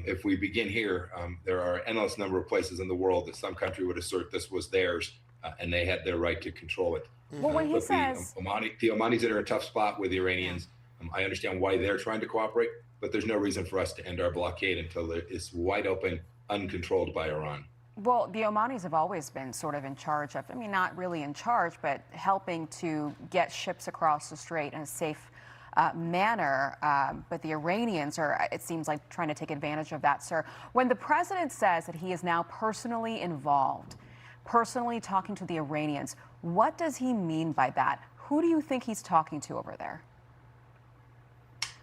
If we begin here, there are an endless number of places in the world that some country would assert this was theirs and they had their right to control it. Well, when he says the Omanis are in a tough spot with the Iranians. I understand why they're trying to cooperate, but there's no reason for us to end our blockade until it's wide open, uncontrolled by Iran. Well, the Omanis have always been sort of in charge of, I mean, not really in charge, but helping to get ships across the strait in a safe manner. But the Iranians are, it seems like, trying to take advantage of that, sir. When the president says that he is now personally involved, personally talking to the Iranians, what does he mean by that? Who do you think he's talking to over there?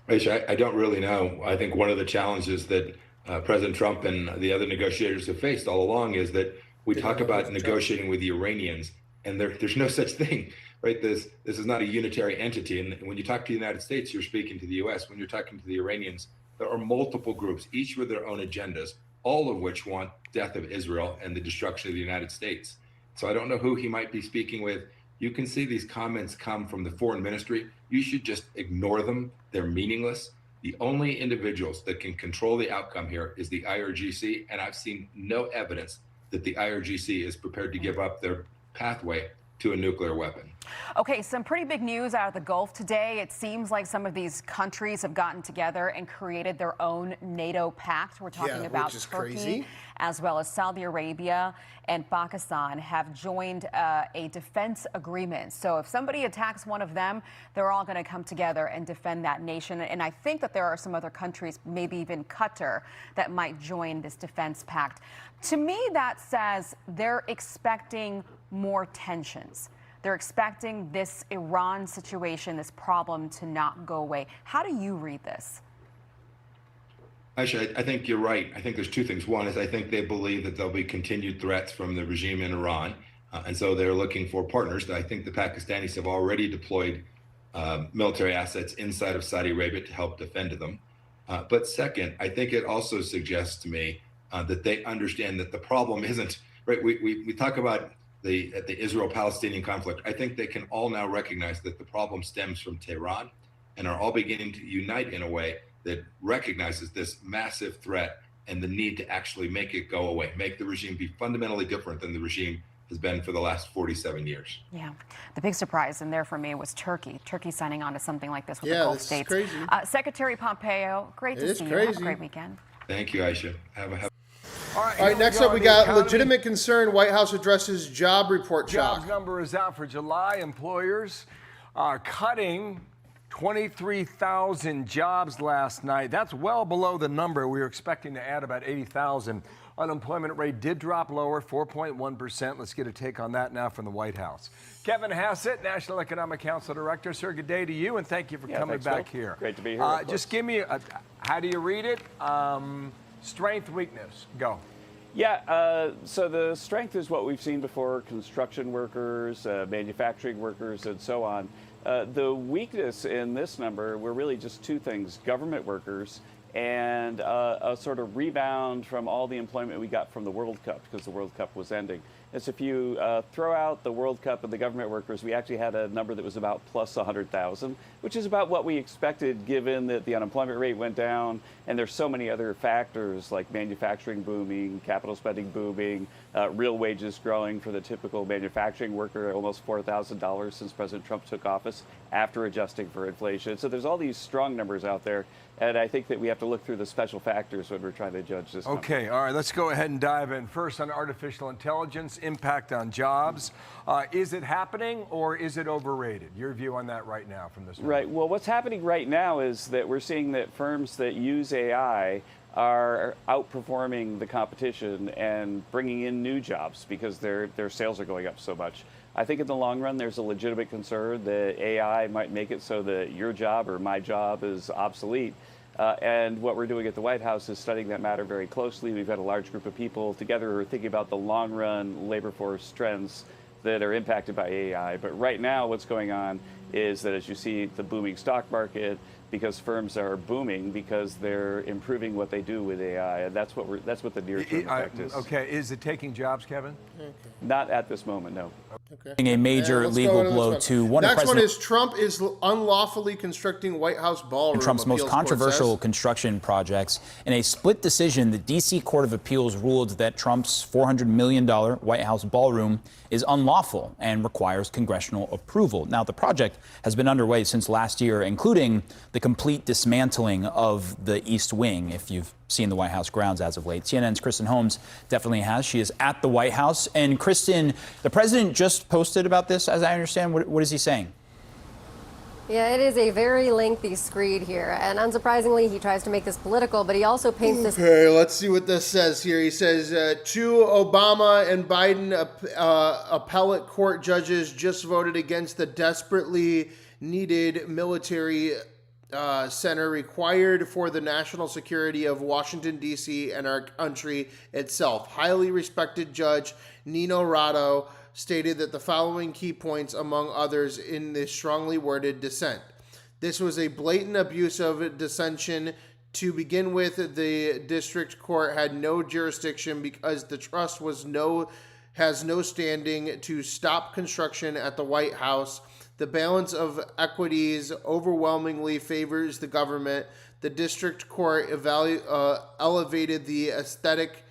I don't really know. I think one of the challenges that President Trump and the other negotiators have faced all along is that we talk about negotiating with the Iranians, and there's no such thing, right? This is not a unitary entity. And when you talk to the United States, you're speaking to the U.S. When you're talking to the Iranians, there are multiple groups, each with their own agendas, all of which want death of Israel and the destruction of the United States. So I don't know who he might be speaking with. You can see these comments come from the foreign ministry. You should just ignore them. They're meaningless. The only individuals that can control the outcome here is the IRGC, and I've seen no evidence that the IRGC is prepared to give up their pathway to a nuclear weapon. Okay, some pretty big news out of the Gulf today. It seems like some of these countries have gotten together and created their own NATO pact. We're talking about Turkey, as well as Saudi Arabia and Pakistan have joined a defense agreement. So if somebody attacks one of them, they're all going to come together and defend that nation. And I think that there are some other countries, maybe even Qatar, that might join this defense pact. To me, that says they're expecting more tensions. They're expecting this Iran situation, this problem, to not go away. How do you read this? Actually, I think you're right. I think there's two things. One is I think they believe that there'll be continued threats from the regime in Iran. And so they're looking for partners. I think the Pakistanis have already deployed military assets inside of Saudi Arabia to help defend them. But second, I think it also suggests to me that they understand that the problem isn't, right? We talk about the Israel-Palestinian conflict. I think they can all now recognize that the problem stems from Tehran and are all beginning to unite in a way that recognizes this massive threat and the need to actually make it go away, make the regime be fundamentally different than the regime has been for the last 47 years. Yeah. The big surprise in there for me was Turkey. Turkey signing on to something like this with the Gulf states. Crazy. Secretary Pompeo, great to see you. Have a great weekend. Thank you, Aisha. All right, next up we got legitimate concern. White House addresses job report shock. Jobs number is out for July. Employers are cutting 23,000 jobs last night. That's well below the number. We were expecting to add about 80,000. Unemployment rate did drop lower, 4.1%. Let's get a take on that now from the White House. Kevin Hassett, National Economic Council Director. Sir, good day to you, and thank you for coming back here. Great to be here. Just give me how do you read it? Strength, weakness, go. Yeah, so the strength is what we've seen before: construction workers, manufacturing workers, and so on. The weakness in this number were really just two things: government workers and a sort of rebound from all the employment we got from the World Cup, because the World Cup was ending. And so if you throw out the World Cup and the government workers, we actually had a number that was about plus 100,000, which is about what we expected given that the unemployment rate went down. And there's so many other factors like manufacturing booming, capital spending booming, real wages growing for the typical manufacturing worker, almost $4,000 since President Trump took office after adjusting for inflation. So there's all these strong numbers out there. And I think that we have to look through the special factors when we're trying to judge this number. Okay, all right, let's go ahead and dive in. First, on artificial intelligence, impact on jobs. Is it happening or is it overrated? Your view on that right now from this number. Right, well, what's happening right now is that we're seeing that firms that use AI are outperforming the competition and bringing in new jobs because their sales are going up so much. I think in the long run, there's a legitimate concern that AI might make it so that your job or my job is obsolete. And what we're doing at the White House is studying that matter very closely. We've got a large group of people together who are thinking about the long run labor force trends that are impacted by AI. But right now, what's going on is that as you see the booming stock market, because firms are booming because they're improving what they do with AI, and that's what the near-term effect is. Okay, is it taking jobs, Kevin? Okay. Not at this moment, no. Okay. A major legal blow to one of Next one is Trump is unlawfully constructing White House Ballroom. Trump's most controversial construction projects. In a split decision, the D.C. Court of Appeals ruled that Trump's $400 million White House Ballroom is unlawful and requires congressional approval. Now, the project has been underway since last year, including the complete dismantling of the East Wing, if you've seen the White House grounds as of late. CNN's Kristen Holmes definitely has. She is at the White House. And Kristen, the president just posted about this, as I understand. What is he saying? Yeah, it is a very lengthy screed here. And unsurprisingly, he tries to make this political, but he also paints this... Okay, let's see what this says here. He says, two Obama and Biden appellate court judges just voted against the desperately needed military center required for the national security of Washington, D.C. and our country itself. Highly respected Judge Nino Rado stated that the following key points, among others, in this strongly worded dissent. This was a blatant abuse of dissension. To begin with, the district court had no jurisdiction because the trust has no standing to stop construction at the White House. The balance of equities overwhelmingly favors the government. The district court elevated the aesthetic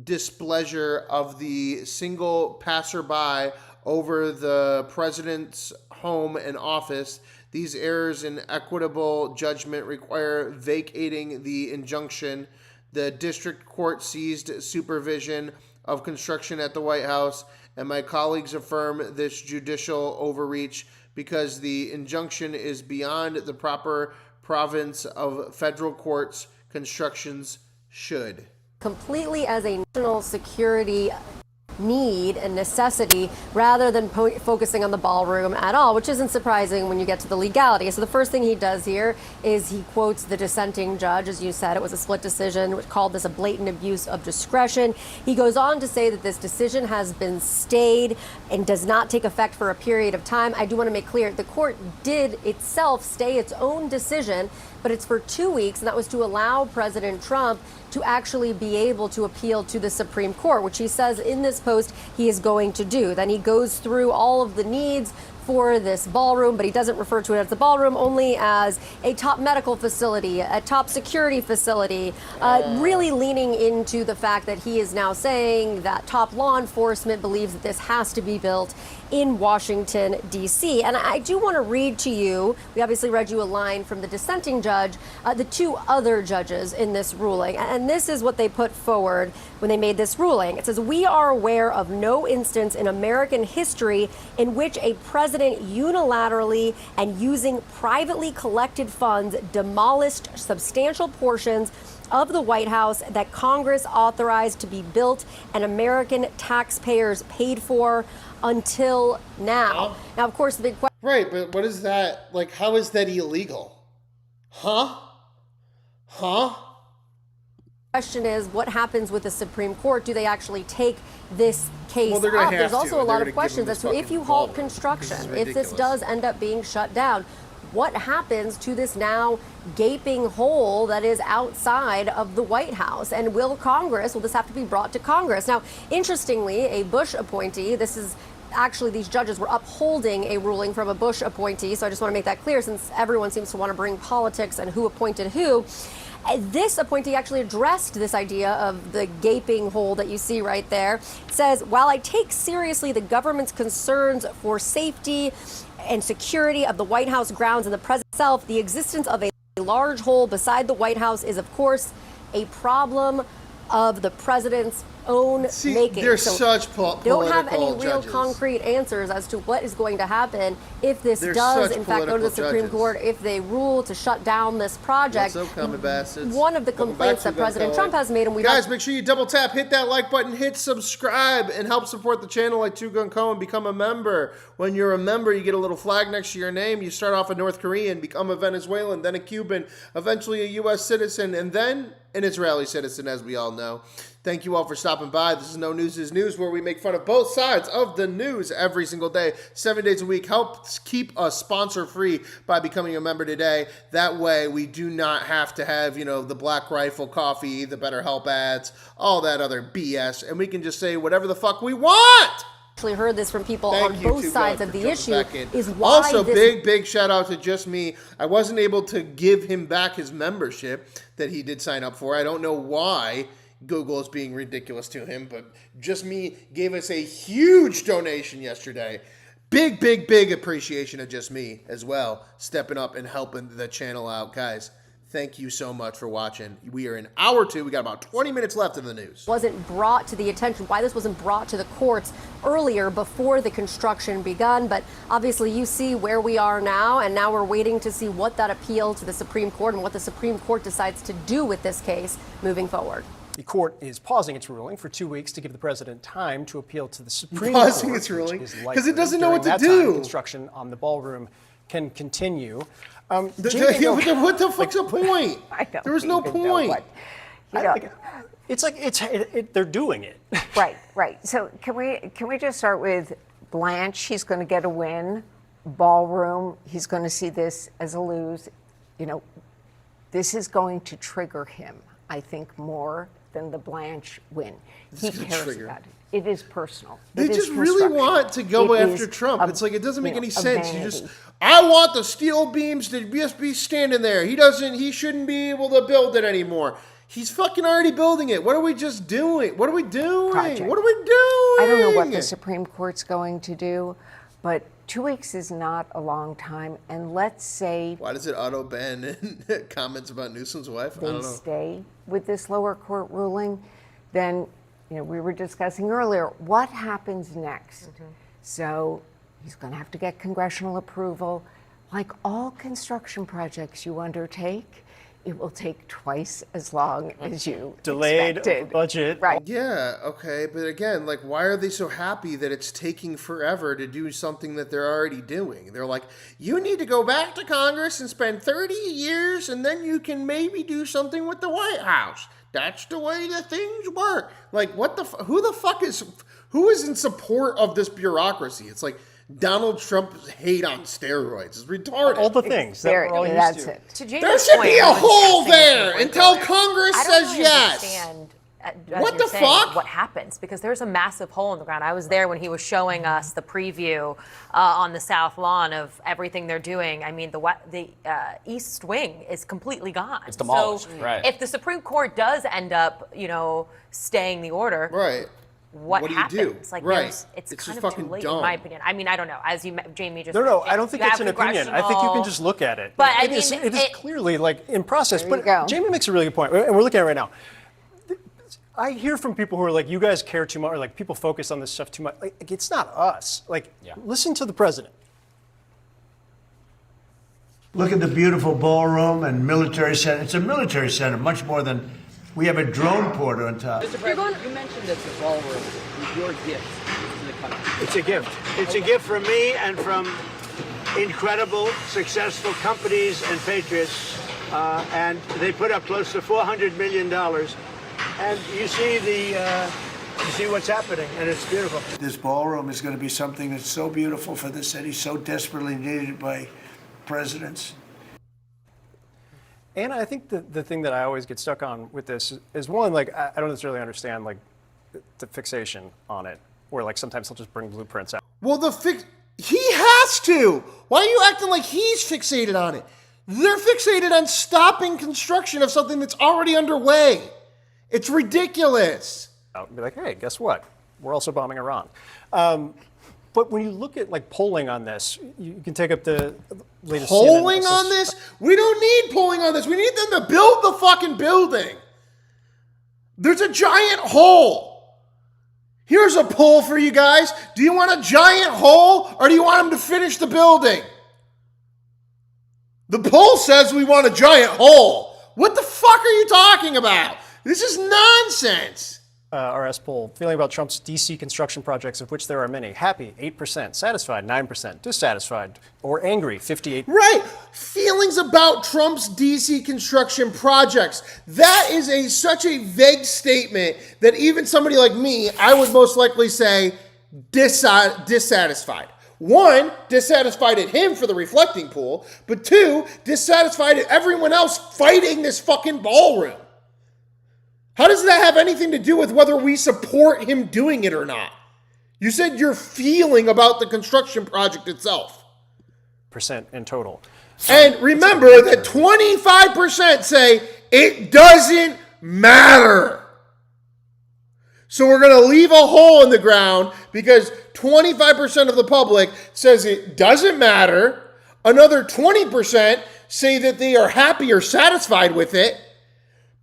displeasure of the single passerby over the president's home and office. These errors in equitable judgment require vacating the injunction. The district court seized supervision of construction at the White House, and my colleagues affirm this judicial overreach because the injunction is beyond the proper province of federal courts. Constructions should. Completely as a national security need and necessity rather than focusing on the ballroom at all, which isn't surprising when you get to the legality. So the first thing he does here is he quotes the dissenting judge. As you said, it was a split decision, which called this a blatant abuse of discretion. He goes on to say that this decision has been stayed and does not take effect for a period of time. I do want to make clear, the court did itself stay its own decision, but it's for 2 weeks, and that was to allow President Trump to actually be able to appeal to the Supreme Court, which he says in this post he is going to do. Then he goes through all of the needs for this ballroom, but he doesn't refer to it as the ballroom, only as a top medical facility, a top security facility, really leaning into the fact that he is now saying that top law enforcement believes that this has to be built in Washington, D.C. And I do want to read to you, we obviously read you a line from the dissenting judge, the two other judges in this ruling. And this is what they put forward when they made this ruling. It says, we are aware of no instance in American history in which a president unilaterally and using privately collected funds demolished substantial portions of the White House that Congress authorized to be built and American taxpayers paid for until now. Now, of course, the big question... Right, but what is that? Like, how is that illegal? Huh? Question is, what happens with the Supreme Court? Do they actually take this case up? There's also a lot of questions as to if you halt construction, if this does end up being shut down, what happens to this now gaping hole that is outside of the White House? And will this have to be brought to Congress? Now, interestingly, a Bush appointee, these judges were upholding a ruling from a Bush appointee, so I just want to make that clear since everyone seems to want to bring politics and who appointed who. This appointee actually addressed this idea of the gaping hole that you see right there. It says, while I take seriously the government's concerns for safety and security of the White House grounds and the president itself, the existence of a large hole beside the White House is, of course, a problem of the president's own making. They're such political don't have any real judges. Concrete answers as to what is going to happen if this does, in fact, go to the Supreme Court, if they rule to shut down this project. What's up, common bastards? One of the complaints that President Trump has made, and guys, make sure you double tap, hit that like button, hit subscribe, and help support the channel like Two Gun Co. and become a member. When you're a member, you get a little flag next to your name. You start off a North Korean, become a Venezuelan, then a Cuban, eventually a U.S. citizen, and then an Israeli citizen, as we all know. Thank you all for stopping by. This is No News is News, where we make fun of both sides of the news every single day, 7 days a week. Help keep us sponsor-free by becoming a member today. That way, we do not have to have, the Black Rifle coffee, the BetterHelp ads, all that other BS, and we can just say whatever the fuck we want. Actually heard this from people on both sides of the issue is why also big shout out to Just Me. I wasn't able to give him back his membership that he did sign up for. I don't know why Google is being ridiculous to him, but Just Me gave us a huge donation yesterday. Big appreciation of Just Me as well, stepping up and helping the channel out. Guys, thank you so much for watching. We are in hour 2. We got about 20 minutes left of the news. Wasn't brought to the attention, why this wasn't brought to the courts earlier before the construction begun, but obviously you see where we are now, and now we're waiting to see what that appeal to the Supreme Court and what the Supreme Court decides to do with this case moving forward. The court is pausing its ruling for 2 weeks to give the president time to appeal to the Supreme Court. Pausing its ruling? Because it doesn't know what to do. Construction on the ballroom can continue. What the fuck's the point? There was no point. They're doing it. Right. So can we just start with Blanche? He's going to get a win. Ballroom, he's going to see this as a lose. This is going to trigger him, I think, more than the Blanche win. He cares about it. It is personal. They just really want to go after Trump. It's like, it doesn't make any sense. I want the steel beams to just be standing there. He shouldn't be able to build it anymore. He's fucking already building it. What are we just doing? What are we doing? Project. What are we doing? I don't know what the Supreme Court's going to do, but 2 weeks is not a long time. And let's say... Why does it auto-ban comments about Newsom's wife? I don't know. They stay with this lower court ruling, then, we were discussing earlier, what happens next? So he's going to have to get congressional approval. Like all construction projects you undertake, it will take twice as long as you delayed expected. Budget. Right. Yeah, okay, but again, why are they so happy that it's taking forever to do something that they're already doing? They're like, you need to go back to Congress and spend 30 years, and then you can maybe do something with the White House. That's the way that things work. Who is in support of this bureaucracy? It's like Donald Trump's hate on steroids. It's retarded. All the things that we're all used to. To there should be a hole there until Congress says yes. I don't understand What the fuck? What happens? Because there's a massive hole in the ground. I was there when he was showing us the preview on the South Lawn of everything they're doing. I mean, the East Wing is completely gone. It's demolished, so right. If the Supreme Court does end up, staying the order, right? What do you happens? do? Like, right. It's just kind of fucking too late, dumb. in my opinion. I mean, I don't know. As Jamie just No, mentioned, I don't think you that's have an opinion. I think you can just look at it. But it is clearly like in process. There you But go. Jamie makes a really good point, and we're looking at it right now. I hear from people who are like, you guys care too much, or like people focus on this stuff too much. Like it's not us. Like, listen to the president. Look at the beautiful ballroom and military center. It's a military center, much more than. We have a drone port on top. Mr. President, you mentioned that the ballroom is your gift to the country. It's a gift. It's a gift from me and from incredible, successful companies and patriots. And they put up close to $400 million. And you see what's happening, and it's beautiful. This ballroom is going to be something that's so beautiful for the city, so desperately needed by presidents. And I think the thing that I always get stuck on with this is one, like, I don't necessarily understand, like, the fixation on it, where, like, sometimes he'll just bring blueprints out. Well, he has to. Why are you acting like he's fixated on it? They're fixated on stopping construction of something that's already underway. It's ridiculous. I'll be like, hey, guess what? We're also bombing Iran. But when you look at like polling on this, you can take up the latest polling on this? We don't need polling on this. We need them to build the fucking building. There's a giant hole. Here's a poll for you guys. Do you want a giant hole or do you want them to finish the building? The poll says we want a giant hole. What the fuck are you talking about? This is nonsense. RS poll, feeling about Trump's D.C. construction projects, of which there are many. Happy, 8%. Satisfied, 9%. Dissatisfied or angry, 58%. Right. Feelings about Trump's D.C. construction projects. That is such a vague statement that even somebody like me, I would most likely say dissatisfied. One, dissatisfied at him for the reflecting pool, but two, dissatisfied at everyone else fighting this fucking ballroom. How does that have anything to do with whether we support him doing it or not? You said your feeling about the construction project itself. % in total. And remember that 25% say it doesn't matter. So we're going to leave a hole in the ground because 25% of the public says it doesn't matter. Another 20% say that they are happy or satisfied with it.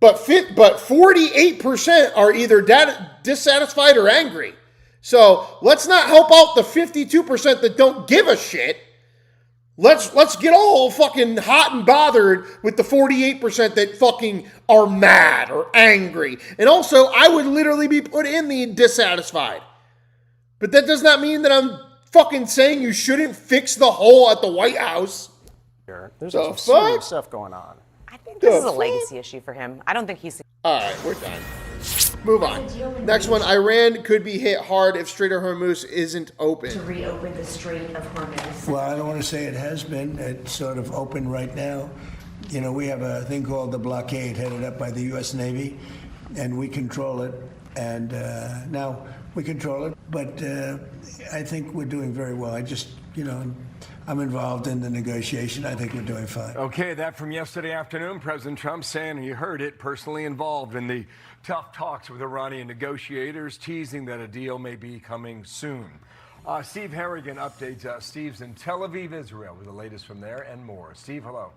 But 48% are either dissatisfied or angry. So let's not help out the 52% that don't give a shit. Let's get all fucking hot and bothered with the 48% that fucking are mad or angry. And also, I would literally be put in the dissatisfied. But that does not mean that I'm fucking saying you shouldn't fix the hole at the White House. There's some serious stuff going on. I think this is a legacy issue for him. I don't think he's. All right, we're done. Move on. Next one, Iran could be hit hard if Strait of Hormuz isn't open. To reopen the Strait of Hormuz. Well, I don't want to say it has been. It's sort of open right now. You know, we have a thing called the blockade headed up by the U.S. Navy, and we control it. And now we control it. But I think we're doing very well. I'm involved in the negotiation. I think we're doing fine. Okay, that from yesterday afternoon. President Trump saying, you heard it, personally involved in the tough talks with Iranian negotiators, teasing that a deal may be coming soon. Steve Harrigan updates us. Steve's in Tel Aviv, Israel, with the latest from there and more. Steve, hello.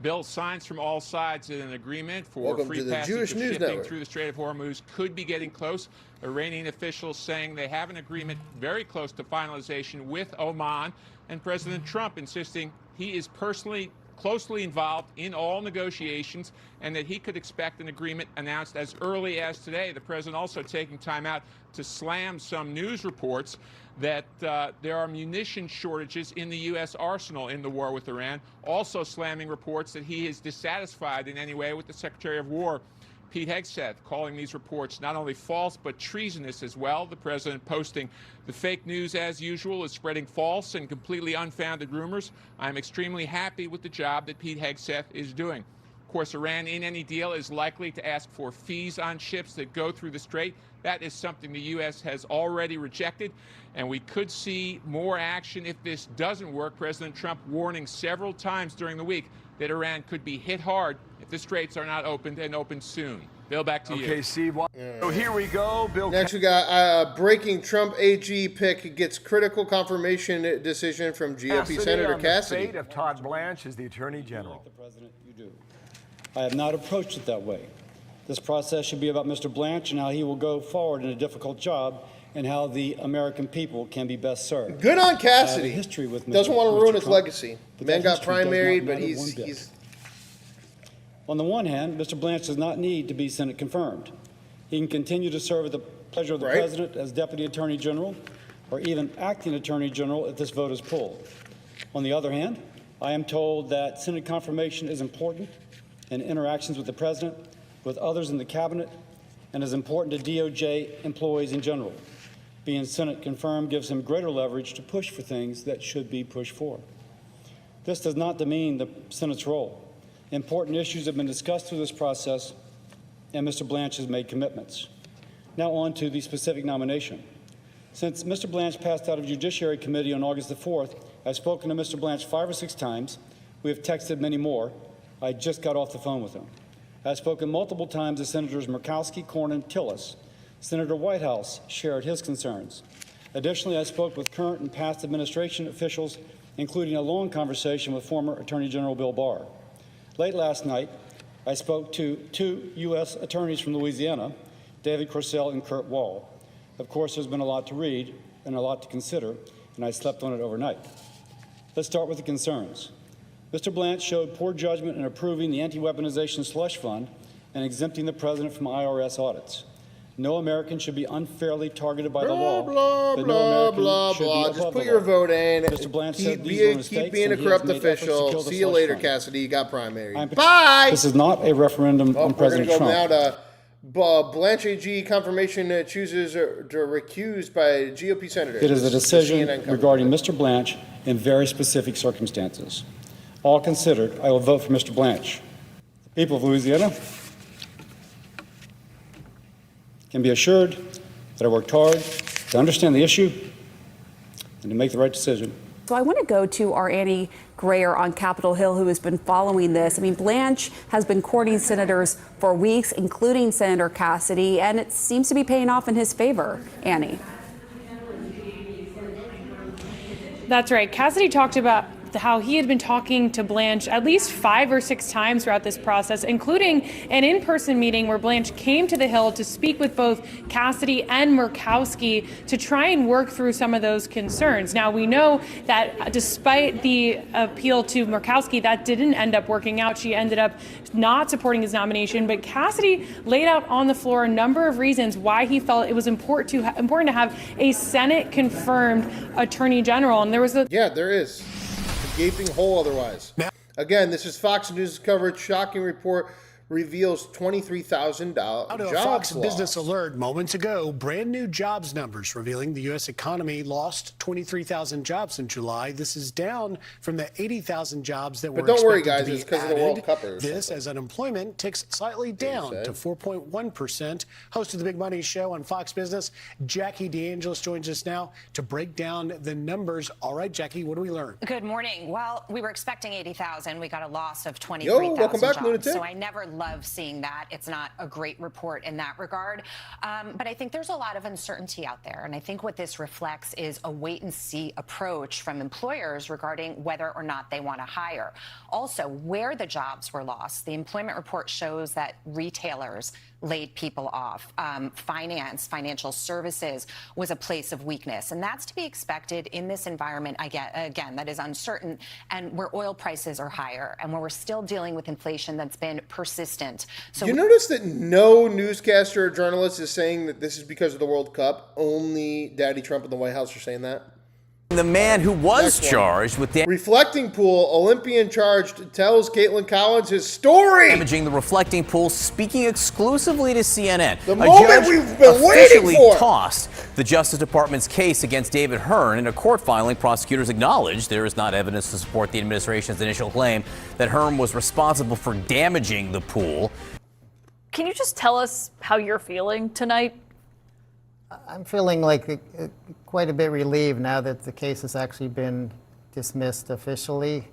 Bill, signs from all sides in an agreement for free passage of shipping through the Strait of Hormuz could be getting close. Iranian officials saying they have an agreement very close to finalization with Oman, and President Trump insisting he is personally closely involved in all negotiations and that he could expect an agreement announced as early as today. The president also taking time out to slam some news reports that there are munition shortages in the U.S. arsenal in the war with Iran, also slamming reports that he is dissatisfied in any way with the Secretary of War, Pete Hegseth, calling these reports not only false but treasonous as well. The president posting the fake news as usual is spreading false and completely unfounded rumors. I'm extremely happy with the job that Pete Hegseth is doing. Of course, Iran in any deal is likely to ask for fees on ships that go through the Strait. That is something the U.S. has already rejected, and we could see more action if this doesn't work. President Trump warning several times during the week that Iran could be hit hard if the straits are not opened and opened soon. Bill, back to you. Okay, Steve. So here we go. Bill. Next, we got breaking Trump AG pick gets critical confirmation decision from GOP Senator on Cassidy. The fate of Todd Blanche as the Attorney General. The President, you do. I have not approached it that way. This process should be about Mr. Blanche and how he will go forward in a difficult job and how the American people can be best served. Good on Cassidy. History with doesn't want to ruin his Trump, legacy. The man got primaried, but he's. On the one hand, Mr. Blanche does not need to be Senate confirmed. He can continue to serve at the pleasure of the President as Deputy Attorney General or even Acting Attorney General if this vote is pulled. On the other hand, I am told that Senate confirmation is important in interactions with the President, with others in the Cabinet, and is important to DOJ employees in general. Being Senate confirmed gives him greater leverage to push for things that should be pushed for. This does not demean the Senate's role. Important issues have been discussed through this process, and Mr. Blanche has made commitments. Now on to the specific nomination. Since Mr. Blanche passed out of Judiciary Committee on August the 4th, I've spoken to Mr. Blanche 5 or 6 times. We have texted many more. I just got off the phone with him. I've spoken multiple times to Senators Murkowski, Cornyn, Tillis. Senator Whitehouse shared his concerns. Additionally, I spoke with current and past administration officials, including a long conversation with former Attorney General Bill Barr. Late last night, I spoke to 2 U.S. attorneys from Louisiana, David Corsell and Kurt Wall. Of course, there's been a lot to read and a lot to consider, and I slept on it overnight. Let's start with the concerns. Mr. Blanche showed poor judgment in approving the anti-weaponization slush fund and exempting the president from IRS audits. No American should be unfairly targeted by the law. But no American should be above Just put the your law. vote in. Mr. Blanche said these were mistakes, Keep being a and he has corrupt made efforts to official. kill the See you slush later, fund. Cassidy. You got primary. Bye. This is not a referendum on President We're Trump. going to go now to Blanche AG confirmation chooses to recuse by GOP senators. It is a decision CNN regarding Mr. Blanche in very specific circumstances. All considered, I will vote for Mr. Blanche. The people of Louisiana can be assured that I worked hard to understand the issue and to make the right decision. So I want to go to our Annie Grayer on Capitol Hill, who has been following this. I mean, Blanche has been courting senators for weeks, including Senator Cassidy, and it seems to be paying off in his favor. Annie. That's right. Cassidy talked about how he had been talking to Blanche at least 5 or 6 times throughout this process, including an in-person meeting where Blanche came to the Hill to speak with both Cassidy and Murkowski to try and work through some of those concerns. Now, we know that despite the appeal to Murkowski, that didn't end up working out. She ended up not supporting his nomination, but Cassidy laid out on the floor a number of reasons why he felt it was important to have a Senate-confirmed Attorney General. And there was there is. Gaping hole otherwise. Again, this is Fox News coverage. Shocking report reveals $23,000 Out of a jobs Fox lost. Business alert moments ago, brand new jobs numbers revealing the U.S. economy lost 23,000 jobs in July. This is down from the 80,000 jobs that were But don't worry, expected guys, to be it's because of the added. World Cup or This something. as unemployment ticks slightly down to 4.1%. Host of the Big Money Show on Fox Business, Jackie DeAngelis joins us now to break down the numbers. All right, Jackie, what do we learn? Good morning. Well, we were expecting 80,000. We got a loss of 23,000 welcome back, jobs. Lunatic. So I never love seeing that. It's not a great report in that regard. But I think there's a lot of uncertainty out there. And I think what this reflects is a wait-and-see approach from employers regarding whether or not they want to hire. Also, where the jobs were lost, the employment report shows that retailers laid people off. Financial services was a place of weakness. And that's to be expected in this environment, again, that is uncertain and where oil prices are higher and where we're still dealing with inflation that's been persistent. So you notice that no newscaster or journalist is saying that this is because of the World Cup? Only Daddy Trump and the White House are saying that? The man who was charged with Reflecting Pool, Olympian charged, tells Caitlin Collins his story. damaging the reflecting pool, speaking exclusively to CNN. The moment we've been waiting officially for. tossed the Justice Department's case against David Hearn. In a court filing, prosecutors acknowledged there is not evidence to support the administration's initial claim that Hearn was responsible for damaging the pool. Can you just tell us how you're feeling tonight? I'm feeling like quite a bit relieved now that the case has actually been dismissed officially,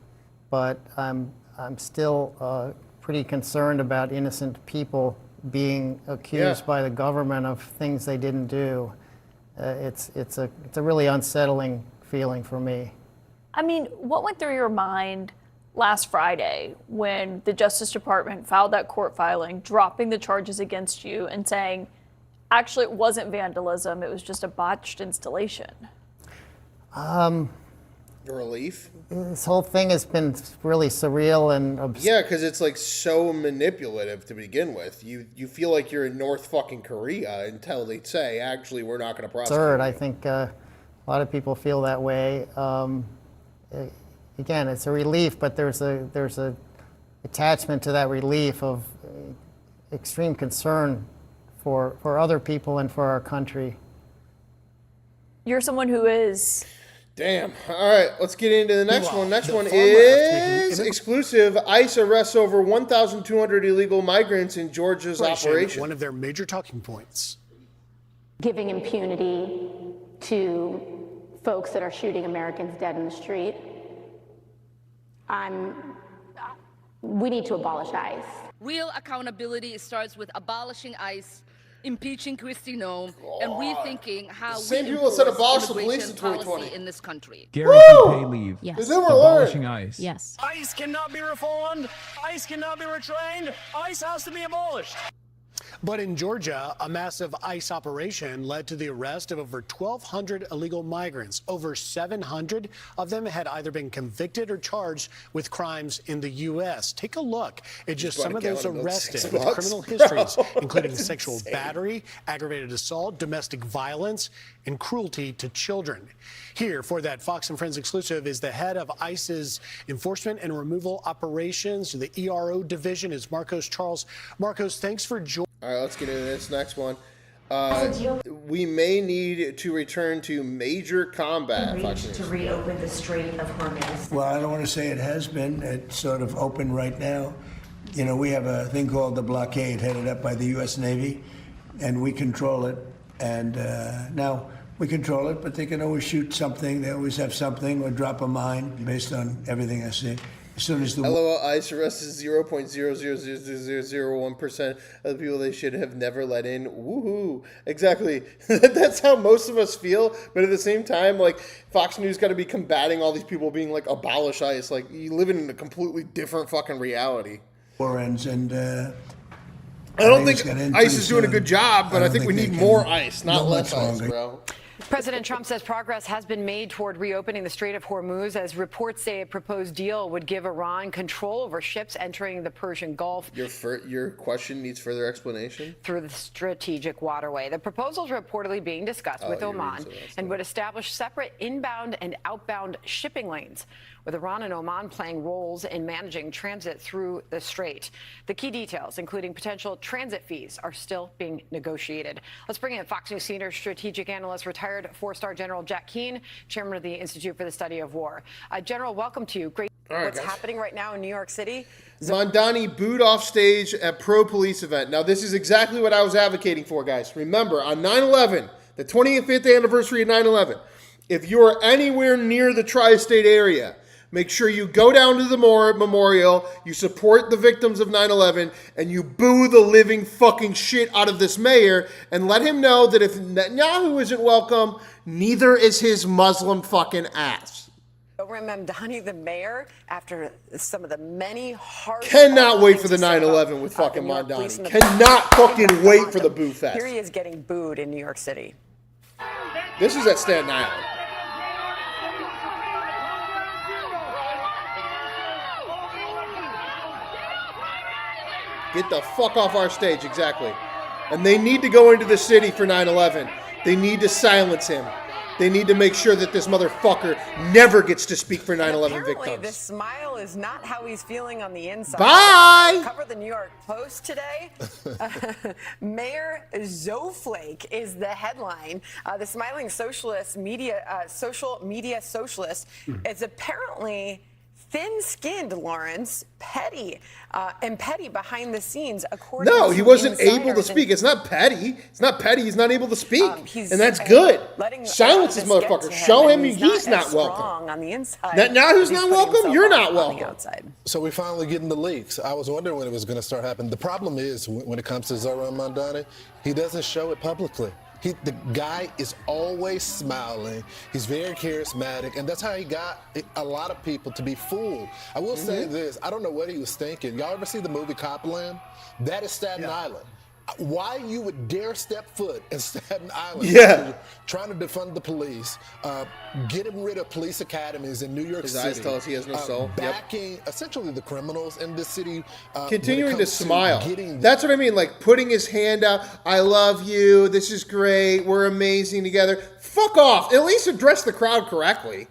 but I'm still pretty concerned about innocent people being accused by the government of things they didn't do. It's a really unsettling feeling for me. I mean, what went through your mind last Friday when the Justice Department filed that court filing, dropping the charges against you and saying, actually, it wasn't vandalism, it was just a botched installation? The relief? This whole thing has been really surreal and yeah, because it's like so manipulative to begin with. You feel like you're in North fucking Korea until they say, actually, we're not going to prosecute. Absurd. I think a lot of people feel that way. Again, it's a relief, but there's a attachment to that relief of extreme concern for other people and for our country. You're someone who is... Damn. All right, let's get into the next one. Next one is exclusive. ICE arrests over 1,200 illegal migrants in Georgia's operation. One of their major talking points. Giving impunity to folks that are shooting Americans dead in the street. We need to abolish ICE. Real accountability starts with abolishing ICE, impeaching Kristi Noem, and rethinking how Same we people said abolish enforce the police in immigration 2020. policy in this country. Guaranteed pay leave. Yes. They never Abolishing learned. ICE. Yes. ICE cannot be reformed. ICE cannot be retrained. ICE has to be abolished. But in Georgia, a massive ICE operation led to the arrest of over 1,200 illegal migrants. Over 700 of them had either been convicted or charged with crimes in the U.S. Take a look at just some of those arrested with criminal histories, including sexual battery, aggravated assault, domestic violence, and cruelty to children. Here for that Fox and Friends exclusive is the head of ICE's enforcement and removal operations, the ERO division, is Marcos Charles. Marcos, thanks for joining. All right, let's get into this next one. We may need to return to major combat. To reopen the Strait of Hormuz. Well, I don't want to say it has been. It's sort of open right now. You know, we have a thing called the blockade headed up by the U.S. Navy, and we control it. And now we control it, but they can always shoot something. They always have something or drop a mine based on everything I see. As soon as the LOL, ICE arrests 0.00001% of the people they should have never let in. Woohoo! Exactly. That's how most of us feel. But at the same time, like, Fox News got to be combating all these people being like, abolish ICE. Like, you live in a completely different fucking reality. war ends, and I don't think ICE is doing a good job, but I think we need more ICE, not less ICE, bro. President Trump says progress has been made toward reopening the Strait of Hormuz as reports say a proposed deal would give Iran control over ships entering the Persian Gulf. Your question needs further explanation? Through the strategic waterway. The proposal is reportedly being discussed with Oman and would establish separate inbound and outbound shipping lanes, with Iran and Oman playing roles in managing transit through the strait. The key details, including potential transit fees, are still being negotiated. Let's bring in Fox News senior strategic analyst, retired four-star General Jack Keane, chairman of the Institute for the Study of War. General, welcome to you. Great. What's happening right now in New York City? Mondani booed off stage at pro-police event. Now, this is exactly what I was advocating for, guys. Remember, on 9/11, the 25th anniversary of 9/11, if you are anywhere near the tri-state area, make sure you go down to the memorial, you support the victims of 9/11, and you boo the living fucking shit out of this mayor, and let him know that if Netanyahu isn't welcome, neither is his Muslim fucking ass. Mamdani, the mayor, after some of the many harsh... Cannot wait for the 9/11 with fucking Mondani. Cannot fucking wait for the boo fest. Here he is getting booed in New York City. This is at Staten Island. Get the fuck off our stage, exactly. And they need to go into the city for 9/11. They need to silence him. They need to make sure that this motherfucker never gets to speak for 9/11 Apparently, victims. this smile is not how he's feeling on the inside. Bye! Cover the New York Post today. Mayor Zoflake is the headline. The smiling social media socialist is apparently thin-skinned, Lawrence, petty, and petty behind the scenes, according to He wasn't able to insiders. speak. It's not petty. It's not petty. He's not able to speak. He's, and that's good. letting Silence this this get motherfucker. to him, Show and him he's not as welcome. strong on the inside. Now who's He's not putting welcome? himself You're on not the welcome. outside. So we're finally getting the leaks. I was wondering when it was going to start happening. The problem is when it comes to Zohran Mamdani, he doesn't show it publicly. The guy is always smiling. He's very charismatic, and that's how he got a lot of people to be fooled. I will say this. I don't know what he was thinking. Y'all ever see the movie Copland? That is Staten Island. Why you would dare step foot in Staten Island? Trying to defund the police, getting rid of police academies in New York City. His eyes tell us he has no soul. Backing essentially the criminals in the city. Continuing to smile. That's what I mean. Like putting his hand out. I love you. This is great. We're amazing together. Fuck off. At least address the crowd correctly.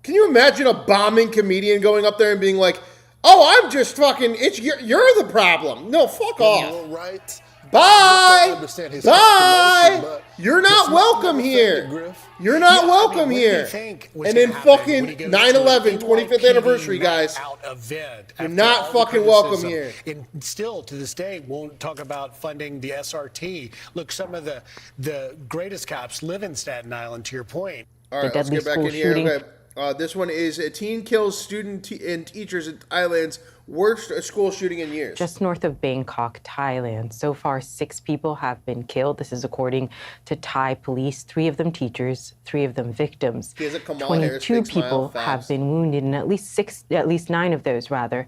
Can you imagine a bombing comedian going up there and being like, "Oh, I'm just fucking. You're the problem." No, fuck off. Right. Bye. Bye. You're not welcome here. You're not welcome here. And then fucking 9/11, 25th anniversary, guys. You're not fucking welcome here. And still, to this day, won't talk about funding the SRT. Look, some of the greatest cops live in Staten Island, to your point. All right, let's get back in here. Okay. This one is a teen kills student and teachers in Thailand's worst school shooting in years. Just north of Bangkok, Thailand. So far, 6 people have been killed. This is according to Thai police. 3 of them teachers, 3 of them victims. 22 people have been wounded, and at least 9 of those, are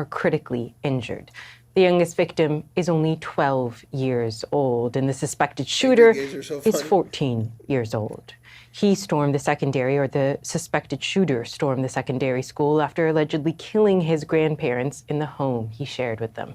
critically injured. The youngest victim is only 12 years old, and the suspected shooter is 14 years old. He stormed the suspected shooter stormed the secondary school after allegedly killing his grandparents in the home he shared with them.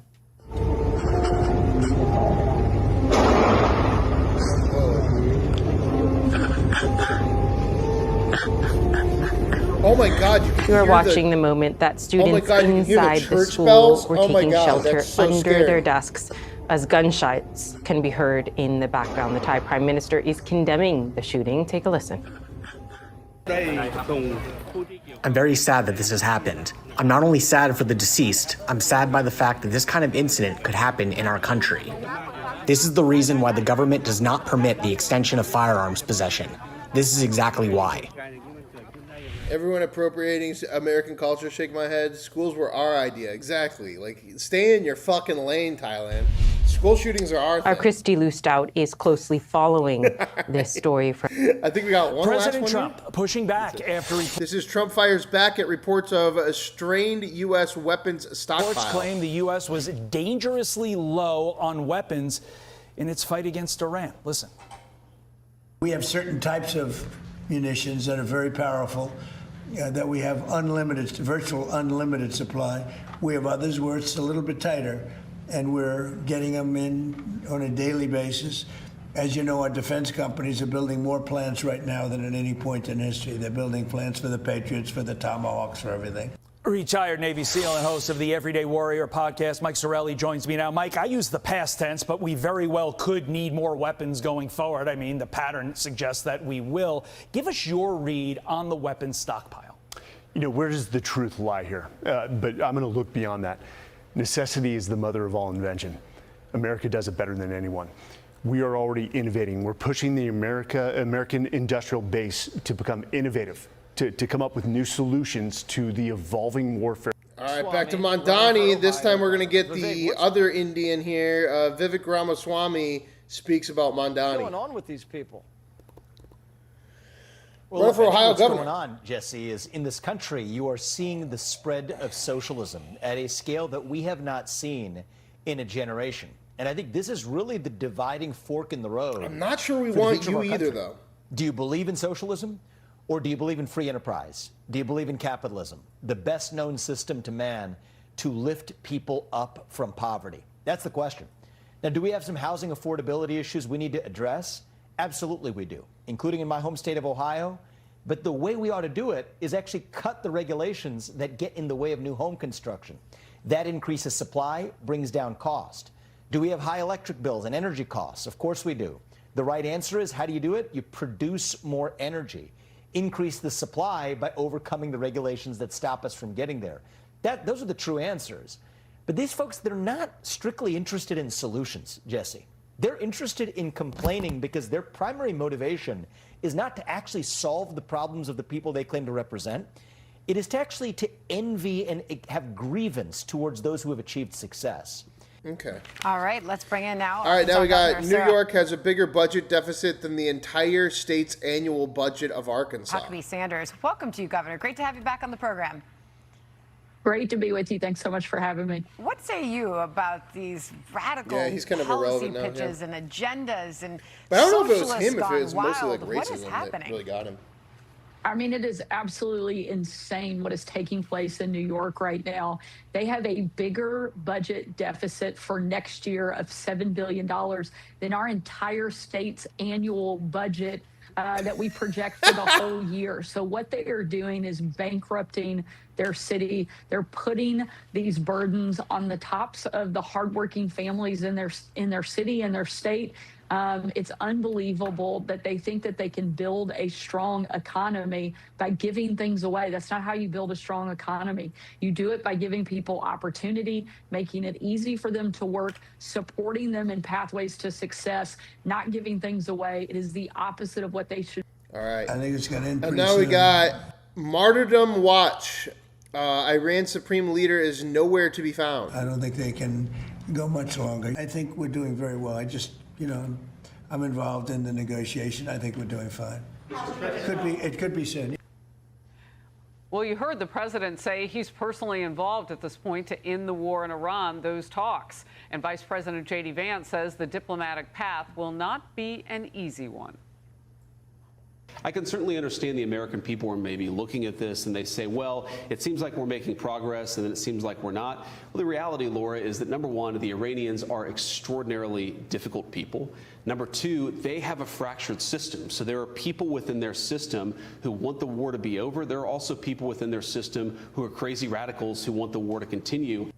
Oh my God! You are watching the moment that students inside the school were taking shelter under their desks as gunshots can be heard in the background. The Thai Prime Minister is condemning the shooting. Take a listen. I'm very sad that this has happened. I'm not only sad for the deceased, I'm sad by the fact that this kind of incident could happen in our country. This is the reason why the government does not permit the extension of firearms possession. This is exactly why. Everyone appropriating American culture, shake my head. Schools were our idea. Exactly. Like, stay in your fucking lane, Thailand. School shootings are our thing. Our Christy Lustout is closely following this story. I think we got one President last one Trump here. pushing back after he... This is Trump fires back at reports of a strained U.S. weapons stockpile. Reports claim the U.S. was dangerously low on weapons in its fight against Iran. Listen. We have certain types of munitions that are very powerful, that we have virtual unlimited supply. We have others where it's a little bit tighter, and we're getting them in on a daily basis. As you know, our defense companies are building more plants right now than at any point in history. They're building plants for the Patriots, for the Tomahawks, for everything. Retired Navy SEAL and host of the Everyday Warrior podcast, Mike Sorelli, joins me now. Mike, I use the past tense, but we very well could need more weapons going forward. I mean, the pattern suggests that we will. Give us your read on the weapons stockpile. You know, where does the truth lie here? But I'm going to look beyond that. Necessity is the mother of all invention. America does it better than anyone. We are already innovating. We're pushing the American industrial base to become innovative, to come up with new solutions to the evolving warfare. All right, back to Mamdani. This time we're going to get the other Indian here. Vivek Ramaswamy speaks about Mamdani. What's going on with these people? Well, for Ohio what's governor. going on, Jesse, is in this country you are seeing the spread of socialism at a scale that we have not seen in a generation. And I think this is really the dividing fork in the road. I'm not sure we want you either, though. Do you believe in socialism, or do you believe in free enterprise? Do you believe in capitalism, the best known system to man to lift people up from poverty? That's the question. Now, do we have some housing affordability issues we need to address? Absolutely we do. including in my home state of Ohio. But the way we ought to do it is actually cut the regulations that get in the way of new home construction. That increases supply, brings down cost. Do we have high electric bills and energy costs? Of course we do. The right answer is, how do you do it? You produce more energy. Increase the supply by overcoming the regulations that stop us from getting there. Those are the true answers. But these folks, they're not strictly interested in solutions, Jesse. They're interested in complaining because their primary motivation is not to actually solve the problems of the people they claim to represent. It is to envy and have grievance towards those who have achieved success. Okay. All right, let's bring in now. All right, now we got New York has a bigger budget deficit than the entire state's annual budget of Arkansas. Huckabee Sanders, welcome to you, Governor. Great to have you back on the program. Great to be with you. Thanks so much for having me. What say you about these radical he's kind of policy irrelevant now, pitches and agendas and But I don't know if it was socialists him, if it was gone mostly like wild? What is racism that happening? really got him. I mean, it is absolutely insane what is taking place in New York right now. They have a bigger budget deficit for next year of $7 billion than our entire state's annual budget that we project for the whole year. So what they are doing is bankrupting their city. They're putting these burdens on the tops of the hardworking families in their city and their state. It's unbelievable that they think that they can build a strong economy by giving things away. That's not how you build a strong economy. You do it by giving people opportunity, making it easy for them to work, supporting them in pathways to success, not giving things away. It is the opposite of what they should. All right. I think it's going to end And pretty now we soon. got Martyrdom Watch. Iran's supreme leader is nowhere to be found. I don't think they can go much longer. I think we're doing very well. I'm involved in the negotiation. I think we're doing fine. It could be soon. Well, you heard the president say he's personally involved at this point to end the war in Iran, those talks. And Vice President J.D. Vance says the diplomatic path will not be an easy one. I can certainly understand the American people are maybe looking at this and they say, well, it seems like we're making progress and then it seems like we're not. Well, the reality, Laura, is that number one, the Iranians are extraordinarily difficult people. Number two, they have a fractured system. So there are people within their system who want the war to be over. There are also people within their system who are crazy radicals who want the war to continue.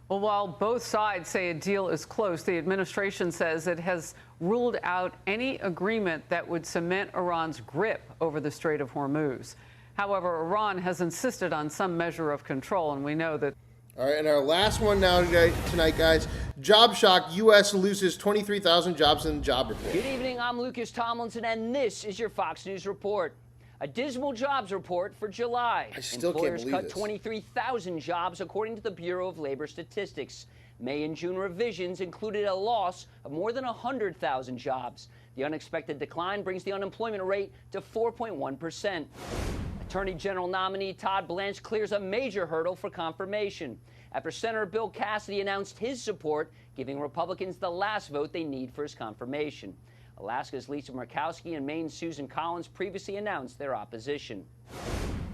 Well, while both sides say a deal is close, the administration says it has ruled out any agreement that would cement Iran's grip over the Strait of Hormuz. However, Iran has insisted on some measure of control, and we know that. All right, and our last one now tonight, guys. Job shock. U.S. loses 23,000 jobs in the job report. Good evening. I'm Lucas Tomlinson, and this is your Fox News report. A dismal jobs report for July. I still can't Employers believe cut this. 23,000 jobs, according to the Bureau of Labor Statistics. May and June revisions included a loss of more than 100,000 jobs. The unexpected decline brings the unemployment rate to 4.1%. Attorney General nominee Todd Blanche clears a major hurdle for confirmation after Senator Bill Cassidy announced his support, giving Republicans the last vote they need for his confirmation. Alaska's Lisa Murkowski and Maine's Susan Collins previously announced their opposition.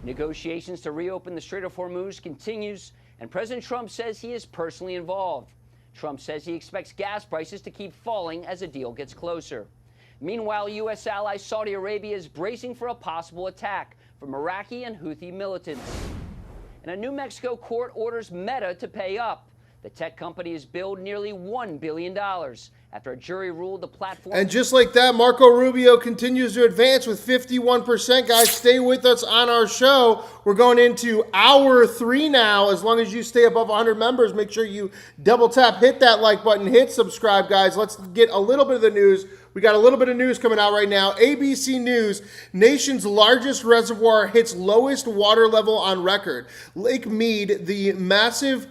Negotiations to reopen the Strait of Hormuz continues, and President Trump says he is personally involved. Trump says he expects gas prices to keep falling as the deal gets closer. Meanwhile, U.S. ally Saudi Arabia is bracing for a possible attack from Iraqi and Houthi militants. And a New Mexico court orders Meta to pay up. The tech company has billed nearly $1 billion after a jury ruled the platform. And just like that, Marco Rubio continues to advance with 51%. Guys, stay with us on our show. We're going into hour 3 now. As long as you stay above 100 members, make sure you double tap, hit that like button, hit subscribe, guys. Let's get a little bit of the news. We got a little bit of news coming out right now. ABC News, nation's largest reservoir hits lowest water level on record. Lake Mead, the massive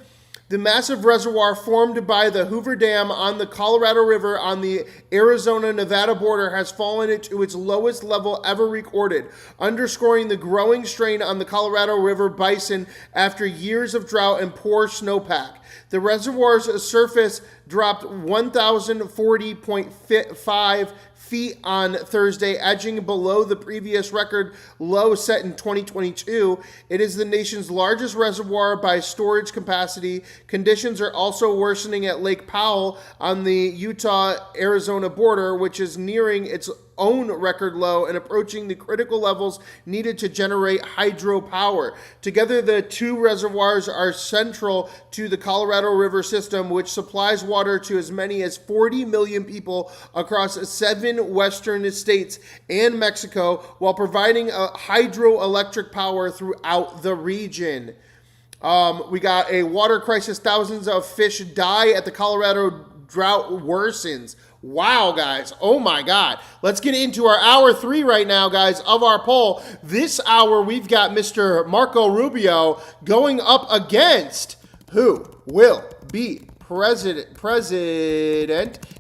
reservoir formed by the Hoover Dam on the Colorado River on the Arizona-Nevada border, has fallen to its lowest level ever recorded, underscoring the growing strain on the Colorado River bison after years of drought and poor snowpack. The reservoir's surface dropped 1,040.5 feet on Thursday, edging below the previous record low set in 2022. It is the nation's largest reservoir by storage capacity. Conditions are also worsening at Lake Powell on the Utah-Arizona border, which is nearing its own record low and approaching the critical levels needed to generate hydropower. Together, the two reservoirs are central to the Colorado River system, which supplies water to as many as 40 million people across 7 western states and Mexico, while providing hydroelectric power throughout the region. We got a water crisis. Thousands of fish die at the Colorado drought worsens. Wow, guys. Oh, my God. Let's get into our hour 3 right now, guys, of our poll. This hour, we've got Mr. Marco Rubio going up against who will be president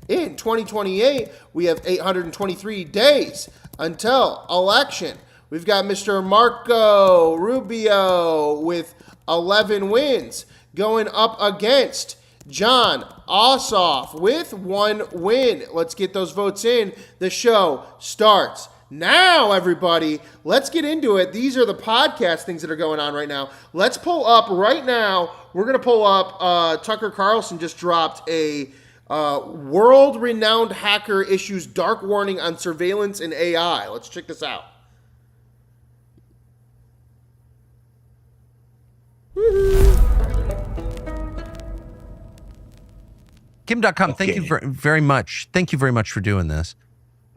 in 2028. We have 823 days until election. We've got Mr. Marco Rubio with 11 wins going up against John Ossoff with 1 win. Let's get those votes in. The show starts now, everybody. Let's get into it. These are the podcast things that are going on right now. Let's pull up right now. We're going to pull up Tucker Carlson just dropped a world-renowned hacker issues dark warning on surveillance and AI. Let's check this out. Kim.com, thank you very much. Thank you very much for doing this.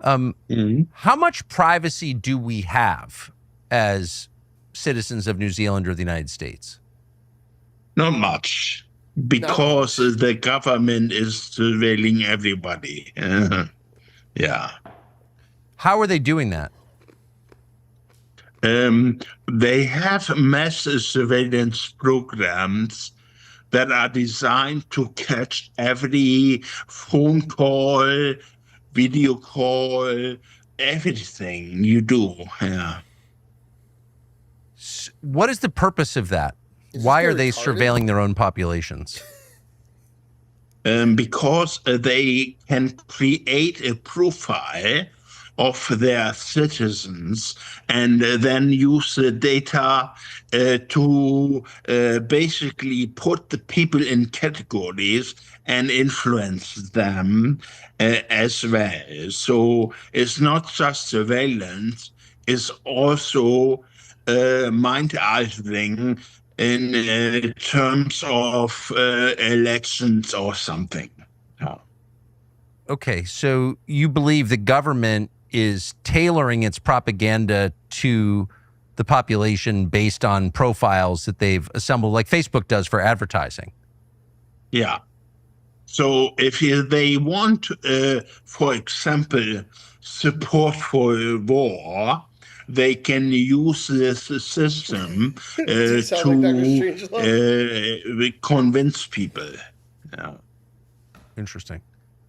How much privacy do we have as citizens of New Zealand or the United States? Not much, because the government is surveilling everybody. Yeah. How are they doing that? They have mass surveillance programs that are designed to catch every phone call, video call, everything you do. Yeah. What is the purpose of that? Why are they surveilling their own populations? Because they can create a profile of their citizens and then use the data to basically put the people in categories and influence them as well. So it's not just surveillance, it's also mind-altering in terms of elections or something. Okay, so you believe the government is tailoring its propaganda to the population based on profiles that they've assembled, like Facebook does for advertising. Yeah. So if they want, for example, support for a war, they can use this system to convince people. Yeah. Interesting.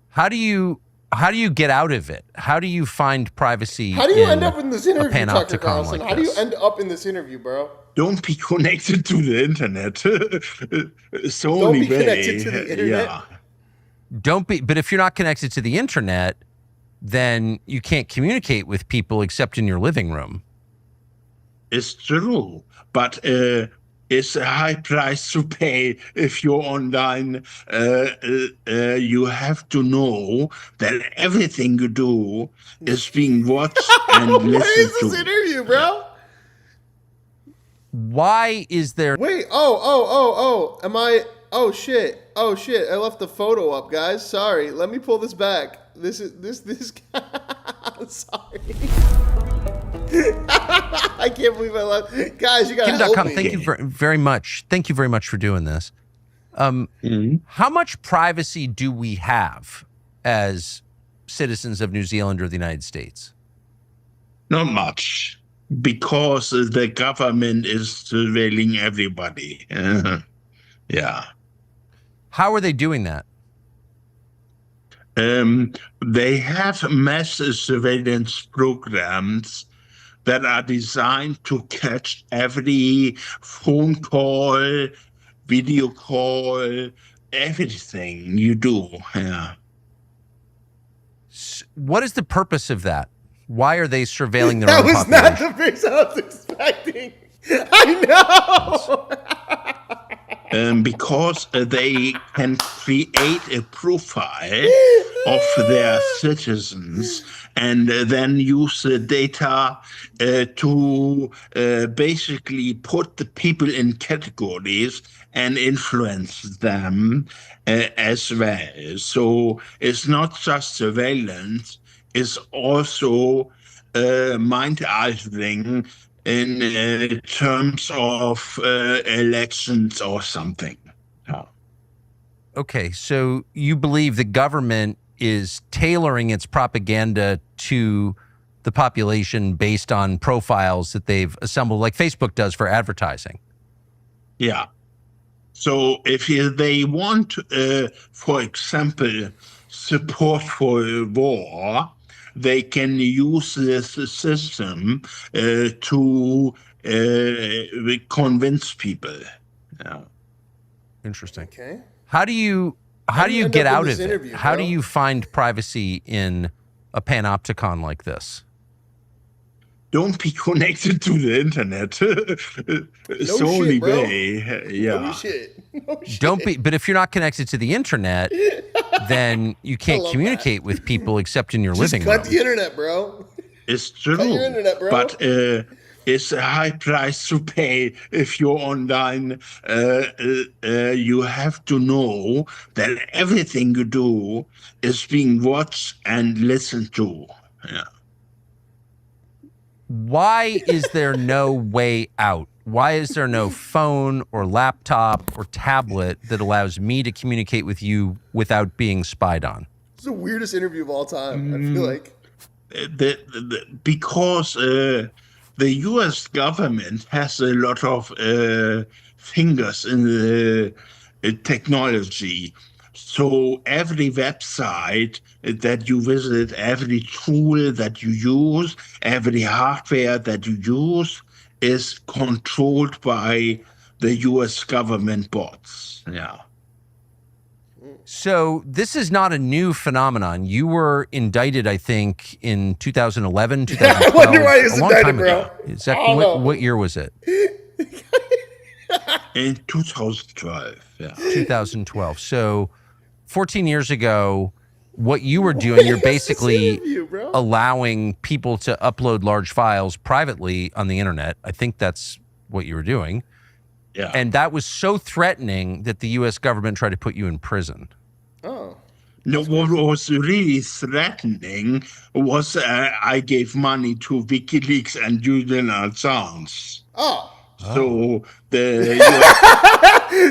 How do you get out of it? How do you find privacy? How do you end up in this interview, Tucker Carlson? Like How do you end up in this interview, bro? Don't be connected to the internet. It's the Don't only be way. connected to the internet. Yeah. But if you're not connected to the internet, then you can't communicate with people except in your living room. It's true, but it's a high price to pay if you're online. You have to know that everything you do is being watched and listened to. Where is this interview, bro? Why is there? Wait, am I? Oh shit! I left the photo up, guys. Sorry. Let me pull this back. This. I'm sorry. I can't believe I left. Guys, you gotta help me. Thank you very much. Thank you very much for doing this. How much privacy do we have as citizens of New Zealand or the United States? Not much, because the government is surveilling everybody. Yeah. How are they doing that? They have mass surveillance programs that are designed to catch every phone call, video call, everything you do. Yeah. What is the purpose of that? Why are they surveilling their That own was population? not the face I was expecting. I know. because they can create a profile of their citizens and then use the data to basically put the people in categories and influence them as well. So it's not just surveillance, it's also mind altering in terms of elections or something. Okay, so you believe the government is tailoring its propaganda to the population based on profiles that they've assembled, like Facebook does for advertising? Yeah. So if they want, for example, support for a war, they can use this system to convince people. Yeah. Interesting. Okay. How do you end get up in out this of it? interview, How do bro? you find privacy in a panopticon like this? Don't be connected to the internet. It's No only shit, bro. way. Yeah. No shit. No shit. Don't be, but if you're not connected to the internet, then you can't love communicate with people except in your Just living cut room. the internet, bro. It's Cut your true. internet, bro. But it's a high price to pay if you're online. You have to know that everything you do is being watched and listened to. Yeah. Why is there no way out? Why is there no phone or laptop or tablet that allows me to communicate with you without being spied on? It's the weirdest interview of all time, I feel like. Because the U.S. government has a lot of fingers in the technology. So every website that you visit, every tool that you use, every hardware that you use is controlled by the U.S. government bots. Yeah. So this is not a new phenomenon. You were indicted, I think, in 2011, 2012. I wonder why he's a long indicted, time bro. ago. Is that, I don't know. what year was it? In 2012, yeah. 2012. So 14 years ago, what you were doing, you're basically allowing people to upload large files privately on the internet. I think that's what you were doing. Yeah. And that was so threatening that the U.S. government tried to put you in prison. Oh. No, what was really threatening was I gave money to WikiLeaks and Julian Assange. Oh. So the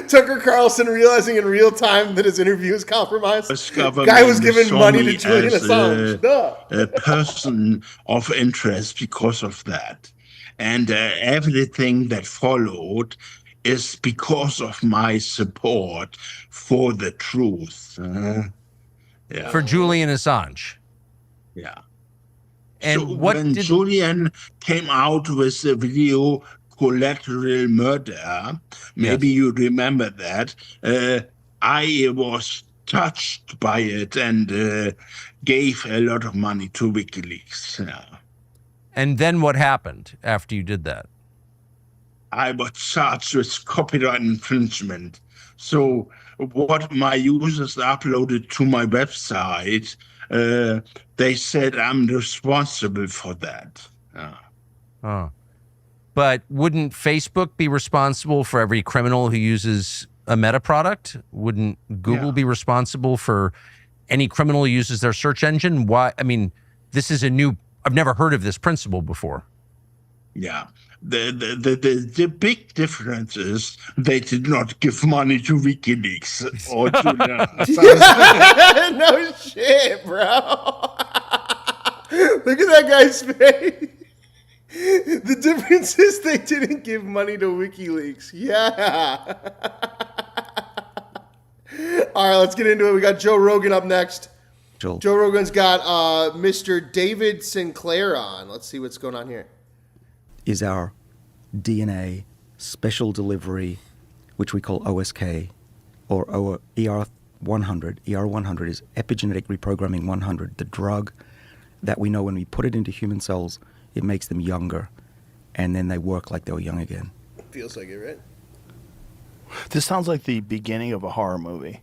Tucker Carlson realizing in real time that his interview is compromised. government Guy was giving saw money me to Julian as Assange. Duh. a person of interest because of that. And everything that followed is because of my support for the truth. Yeah. For Julian Assange. Yeah. And so what when did Julian came out with the video Collateral Murder, maybe you remember that, I was touched by it and gave a lot of money to WikiLeaks. Yeah. And then what happened after you did that? I was charged with copyright infringement. So what my users uploaded to my website, they said I'm responsible for that. Oh. But wouldn't Facebook be responsible for every criminal who uses a Meta product? Wouldn't Google be responsible for any criminal who uses their search engine? Why? I mean, this is I've never heard of this principle before. Yeah. The big difference is they did not give money to WikiLeaks or to No shit, bro. Look at that guy's face. The difference is they didn't give money to WikiLeaks. Yeah. All right, let's get into it. We got Joe Rogan up next. Joe Rogan's got Mr. David Sinclair on. Let's see what's going on here. Is our DNA special delivery, which we call OSK, or ER100. ER100 is epigenetic reprogramming 100, the drug that we know when we put it into human cells, it makes them younger, and then they work like they were young again. Feels like it, right? This sounds like the beginning of a horror movie.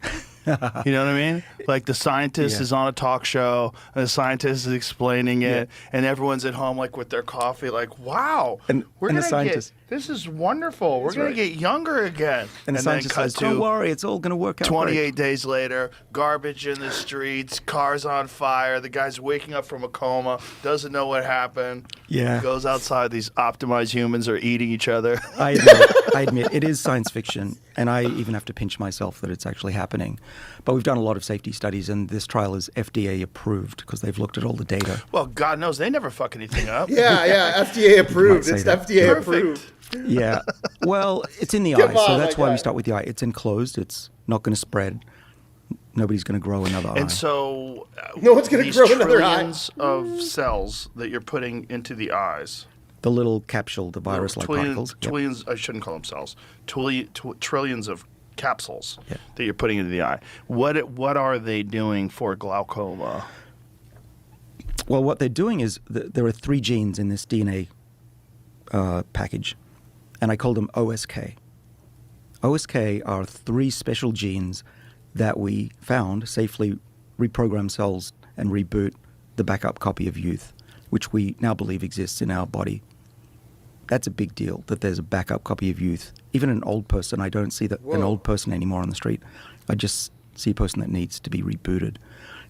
You know what I mean? Like the scientist is on a talk show, and the scientist is explaining it, and everyone's at home like with their coffee, like, "Wow, we're gonna get this is wonderful. We're gonna get younger again." And the scientist says, "Don't worry, it's all gonna work out." 28 days later, garbage in the streets, cars on fire. The guy's waking up from a coma, doesn't know what happened. Yeah, goes outside. These optimized humans are eating each other. I admit, it is science fiction, and I even have to pinch myself that it's actually happening. But we've done a lot of safety studies, and this trial is FDA approved because they've looked at all the data. Well, God knows they never fuck anything up. Yeah, FDA approved. It's FDA approved. Yeah. Well, it's in the eye, so that's why we start with the eye. It's enclosed. It's not going to spread. Nobody's going to grow another eye. And so, no one's going to grow another eye. Trillions of cells that you're putting into the eyes. The little capsule, the virus-like particles. Trillions. I shouldn't call them cells. Trillions of capsules that you're putting into the eye. What are they doing for glaucoma? Well, what they're doing is there are 3 genes in this DNA package, and I call them OSK. OSK are 3 special genes that we found safely reprogram cells and reboot the backup copy of youth, which we now believe exists in our body. That's a big deal, that there's a backup copy of youth. Even an old person, I don't see an old person anymore on the street. I just see a person that needs to be rebooted.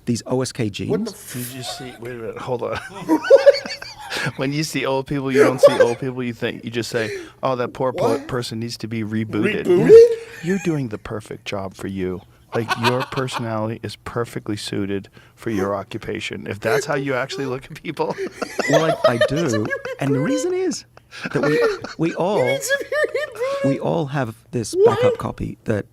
These OSK genes... What the you just see... Wait a minute, hold on. When you see old people, you don't see old people, you just say, oh, that poor person needs to be rebooted. You're doing the perfect job for you. Like, your personality is perfectly suited for your occupation. If that's how you actually look at people. Well, I do. And the reason is that we all have this backup copy, that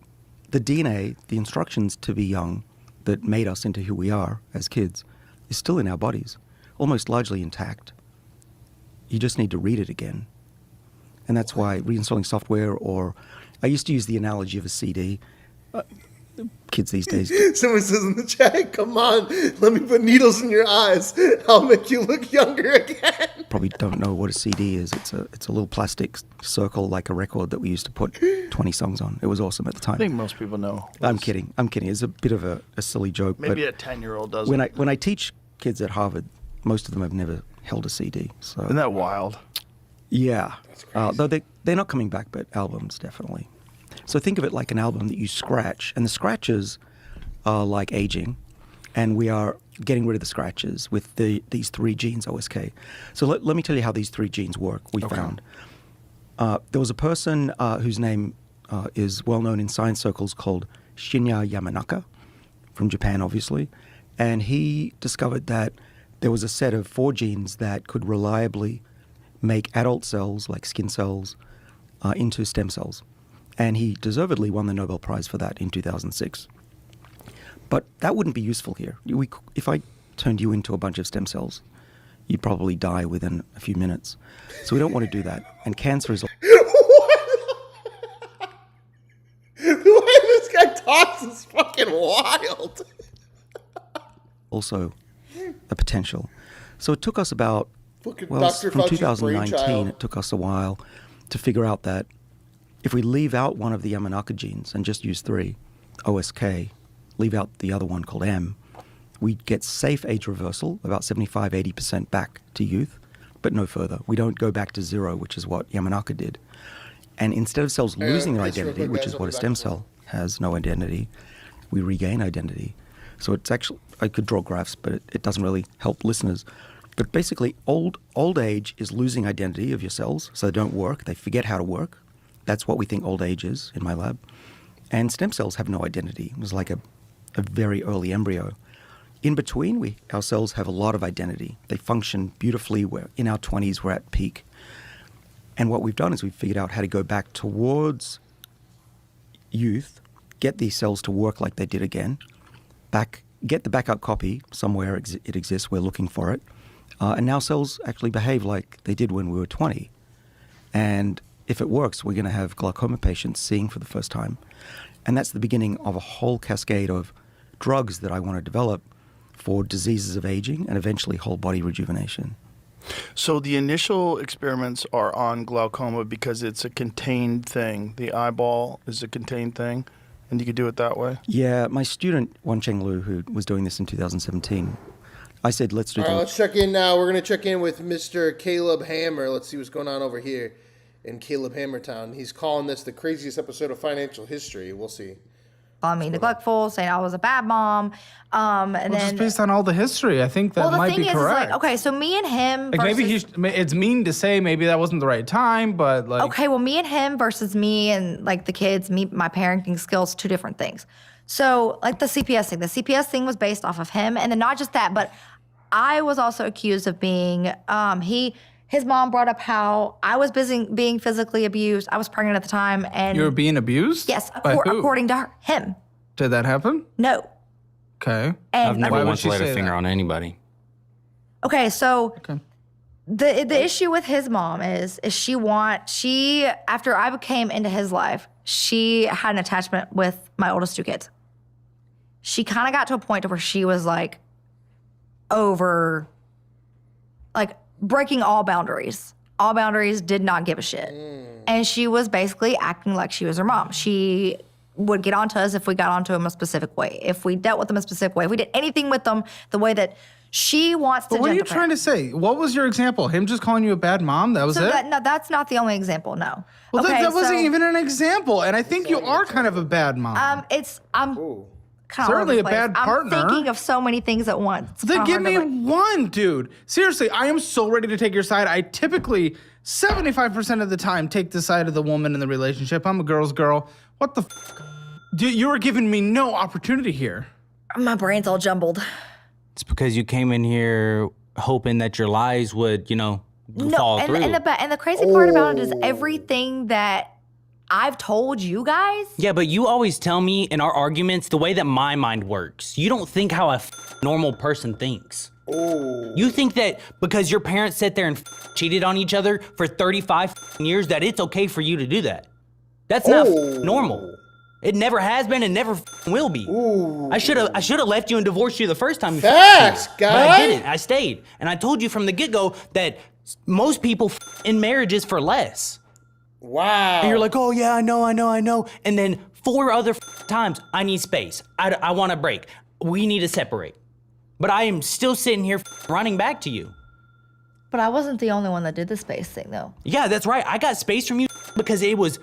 the DNA, the instructions to be young that made us into who we are as kids, is still in our bodies, almost largely intact. You just need to read it again. And that's why reinstalling software, or I used to use the analogy of a CD. Kids these days. Someone says in the chat, "Come on, let me put needles in your eyes. I'll make you look younger again." Probably don't know what a CD is. It's a little plastic circle like a record that we used to put 20 songs on. It was awesome at the time. I think most people know. I'm kidding. It's a bit of a silly joke. Maybe but a 10-year-old doesn't. When I teach kids at Harvard, most of them have never held a CD. So isn't that wild? Yeah. Though they're not coming back, but albums definitely. So think of it like an album that you scratch, and the scratches are like aging, and we are getting rid of the scratches with these 3 genes, OSK. So let me tell you how these 3 genes work, we found. There was a person whose name is well known in science circles called Shinya Yamanaka, from Japan, obviously, and he discovered that there was a set of 4 genes that could reliably make adult cells, like skin cells, into stem cells. And he deservedly won the Nobel Prize for that in 2006. But that wouldn't be useful here. If I turned you into a bunch of stem cells, you'd probably die within a few minutes. So we don't want to do that. And cancer is... The way this guy talks is fucking wild. also a potential. So it took us about... Fucking Well, Dr. from Fauci's 2019, brainchild. it took us a while to figure out that if we leave out one of the Yamanaka genes and just use 3, OSK, leave out the other one called M, we'd get safe age reversal, about 75-80% back to youth, but no further. We don't go back to 0, which is what Yamanaka did. And instead of cells losing their identity, which is what a stem cell has, no identity, we regain identity. So it's actually, I could draw graphs, but it doesn't really help listeners. But basically, old age is losing identity of your cells, so they don't work. They forget how to work. That's what we think old age is in my lab. And stem cells have no identity. It was like a very early embryo. In between, our cells have a lot of identity. They function beautifully. We're in our 20s, we're at peak. And what we've done is we've figured out how to go back towards youth, get these cells to work like they did again, get the backup copy somewhere it exists, we're looking for it, and now cells actually behave like they did when we were 20. And if it works, we're going to have glaucoma patients seeing for the first time. And that's the beginning of a whole cascade of drugs that I want to develop for diseases of aging and eventually whole body rejuvenation. So the initial experiments are on glaucoma because it's a contained thing. The eyeball is a contained thing, and you could do it that way? Yeah, my student, Wancheng Lu, who was doing this in 2017, I said, let's do All right, let's check in now. We're going to check in with Mr. Caleb Hammer. Let's see what's going on over here in Caleb Hammertown. He's calling this the craziest episode of financial history. We'll see. Calling me neglectful, saying I was a bad mom. And then just based on all the history, I think that might be correct. Like, okay, so me and him Like versus, maybe it's mean to say maybe that wasn't the right time, but like okay, well, me and him versus me and like the kids, my parenting skills, two different things. So like the CPS thing was based off of him, and then not just that, but I was also accused of being his mom brought up how I was being physically abused. I was pregnant at the time, and you were being abused. Yes, By who? according to him. Did that happen? No. Okay. And I've never once laid a finger on anybody. Okay, so the issue with his mom is she after I came into his life, she had an attachment with my oldest two kids. She kind of got to a point to where she was like breaking all boundaries. All boundaries, did not give a shit. And she was basically acting like she was her mom. She would get onto us if we got onto them a specific way. If we dealt with them a specific way. If we did anything with them the way that she wants to. But what are you trying to say? What was your example? Him just calling you a bad mom? That was it? No, that's not the only example, no. Well, okay, that wasn't even an example. And I think you are kind of a bad mom. I'm kind of certainly a all over the bad place. partner. I'm thinking of so many things at once. It's Then kinda give hard me to, one, dude. Seriously, I am so ready to take your side. I typically, 75% of the time, take the side of the woman in the relationship. I'm a girl's girl. What the f***? Dude, you are giving me no opportunity here. My brain's all jumbled. It's because you came in here hoping that your lies would, fall through. And the crazy part about it is everything that I've told you guys. Yeah, but you always tell me in our arguments the way that my mind works. You don't think how a normal person thinks. You think that because your parents sat there and cheated on each other for 35 years that it's okay for you to do that. That's not normal. It never has been and never will be. I should have left you and divorced you the first time you Facts, But I didn't. I stayed. And I told you from the get-go that most people in marriages for less. Wow. And you're like, oh yeah, I know. And then 4 other times, I need space. I want a break. We need to separate. But I am still sitting here running back to you. But I wasn't the only one that did the space thing, though. Yeah, that's right. I got space from you because it was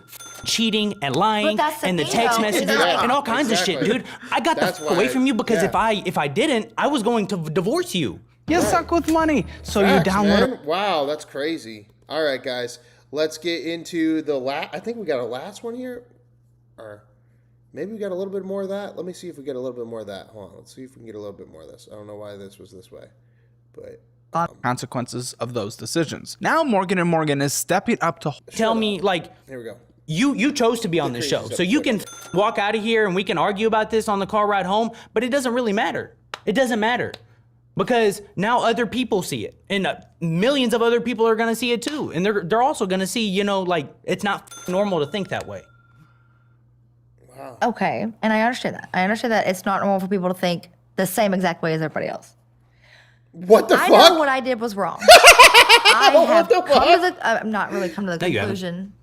cheating and lying and the thing, text though. messages and all kinds of shit, dude. I got away from you because if I didn't, I was going to divorce you. You suck with money, so Facts, you download. man. Wow, that's crazy. All right, guys, let's get into the last. I think we got a last one here, or maybe we got a little bit more of that. Let me see if we get a little bit more of that. Hold on, let's see if we can get a little bit more of this. I don't know why this was this way, but. Consequences of those decisions. Now Morgan & Morgan is stepping up to tell me, like, here we go. You chose to be on this show, so you can walk out of here and we can argue about this on the car ride home, but it doesn't really matter. It doesn't matter because now other people see it, and millions of other people are gonna see it too, and they're also gonna see, like it's not normal to think that way. Wow. Okay, and I understand that. I understand that it's not normal for people to think the same exact way as everybody else. What the fuck? I know what I did was wrong. I have the come to the. I'm not really come to the No, you haven't. conclusion.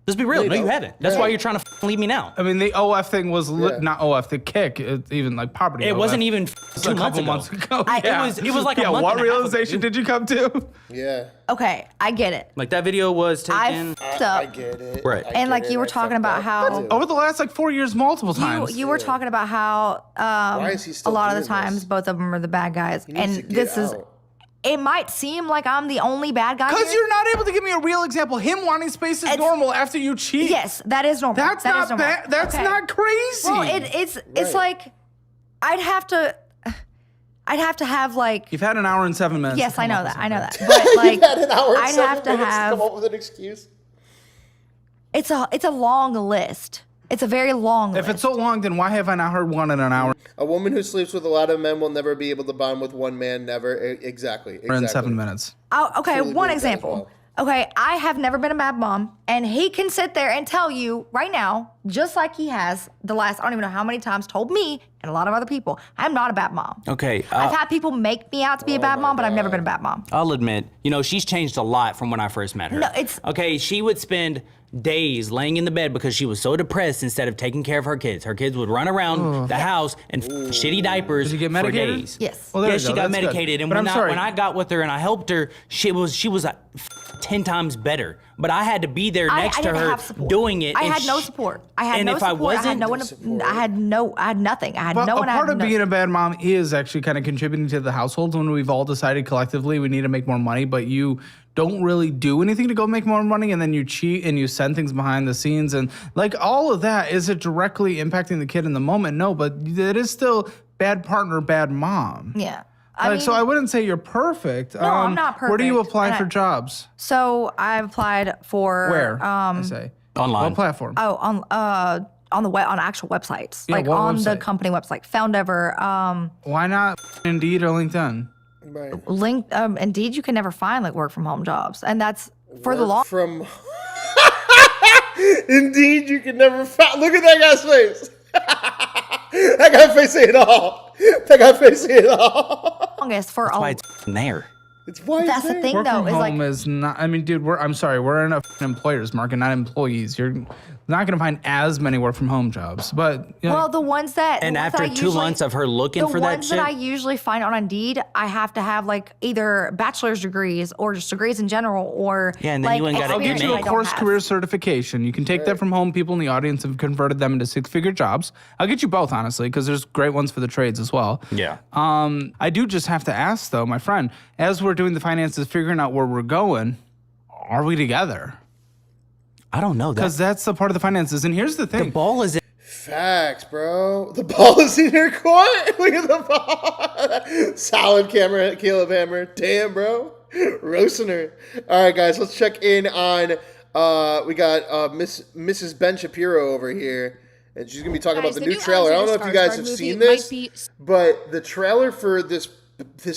Let's be real. No, you haven't. That's why you're trying to leave me now. I mean, the OF thing was not OF. The kick, even like poverty. It OF. wasn't even It's 2 a months couple ago. months ago. Yeah. It was like a month what and a half ago, realization dude. did you come to? Yeah. Okay, I get it. Like that video was taken. I fucked up. I get it. Right. And like you were talking about how Over the last 4 years, multiple times. you were talking about how Why is he a still lot of doing the times this? both of them are the bad guys, He needs and to this get is. out. It might seem like I'm the only bad guy. Because here. you're not able to give me a real example. Him wanting space is normal after you cheat. Yes, that is normal. That's That not is normal. bad. That's Okay. not crazy. Well, it's like I'd have to have like. You've had an hour and 7 minutes. Yes, to I come know up with that. I know that. something. But like, You've had an hour and I'd 7 have to minutes have. come up with an excuse. It's a long list. It's a very long list. If it's so long, then why have I not heard one in an hour? A woman who sleeps with a lot of men will never be able to bond with one man. Never. Exactly. In 7 minutes. Okay, Truly one believe that as example. well. Okay, I have never been a bad mom, and he can sit there and tell you right now, just like he has the last, I don't even know how many times, told me and a lot of other people, I'm not a bad mom. Okay. I've had people make me out to be a bad mom, but I've never been a bad mom. I'll admit, she's changed a lot from when I first met her. No, it's... Okay, she would spend days laying in the bed because she was so depressed instead of taking care of her kids. Her kids would run around the house in shitty diapers Did you get for medicated? days. Yes. Well, there yes, you she go. got That's medicated. good. And But when I got with her and I helped her, she was 10 times better. But I had to be there next to her doing it. I had no support. I had no support. I had no one. I had nothing. I had But no one. a part of being a bad mom is actually kind of contributing to the household when we've all decided collectively we need to make more money, but you don't really do anything to go make more money, and then you cheat and you send things behind the scenes, and like all of that. Is it directly impacting the kid in the moment? No, but it is still bad partner, bad mom. Yeah. So I wouldn't say you're perfect. No, I'm not perfect. Where do you apply And for jobs? So I've applied for Where? I say online. What platform? Oh, on actual websites, Yeah, like what on the website? company website, Foundever. Why not Indeed or LinkedIn? Right. Indeed, you can never find like work from home jobs, and that's for the long. From Indeed, you can never find. Look at that guy's face. That guy facing it all. That guy facing it all. Longest for That's why it's there. It's why That's the thing, Work though, from is like home is not. I mean, dude, I'm sorry. We're in a employer's market, not employees. You're not going to find as many work from home jobs, but well, the ones that And the ones after that I 2 months of her looking for the that ones shit, that I usually find on Indeed, I have to have like either bachelor's degrees or just degrees in general, or Yeah, and then like you ain't gotta I'll get get you experience a I don't course have. career certification. You can take that from home. People in the audience have converted them into 6-figure jobs. I'll get you both, honestly, because there's great ones for the trades as well. yeah. I do just have to ask, though, my friend, as we're doing the finances, figuring out where we're going, are we together? I don't know. Because that's the part of the finances. And here's the thing. The ball is in. Facts, bro. The ball is in your court. Look at the ball. Solid camera, Caleb Hammer. Damn, bro. Roasting her. All right, guys, let's check in on. We got Mrs. Ben Shapiro over here. And she's going to be talking about the new trailer. I don't know if you guys have seen this, but the trailer for this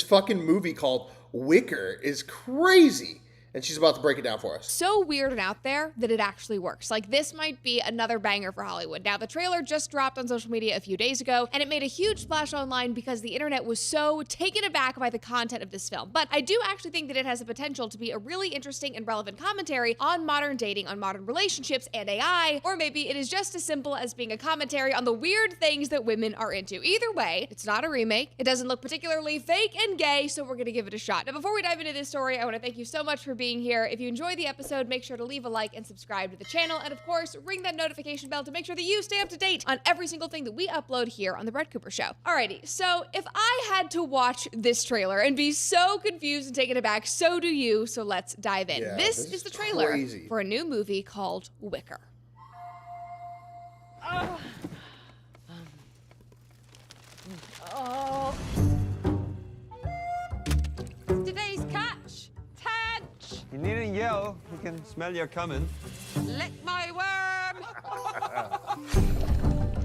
fucking movie called Wicker is crazy. And she's about to break it down for us. So weird and out there that it actually works. Like, this might be another banger for Hollywood. Now, the trailer just dropped on social media a few days ago, and it made a huge splash online because the internet was so taken aback by the content of this film. But I do actually think that it has the potential to be a really interesting and relevant commentary on modern dating, on modern relationships, and AI, or maybe it is just as simple as being a commentary on the weird things that women are into. Either way, it's not a remake. It doesn't look particularly fake and gay, so we're gonna give it a shot. Now, before we dive into this story, I want to thank you so much for being here. If you enjoyed the episode, make sure to leave a like and subscribe to the channel. And of course, ring that notification bell to make sure that you stay up to date on every single thing that we upload here on The Brett Cooper Show. Alrighty, so if I had to watch this trailer and be so confused and taken aback, so do you. So let's dive in. Yeah, this is the trailer crazy. for a new movie called Wicker. Today's catch. Tench. You needn't yell. We can smell you coming. Lick my worm.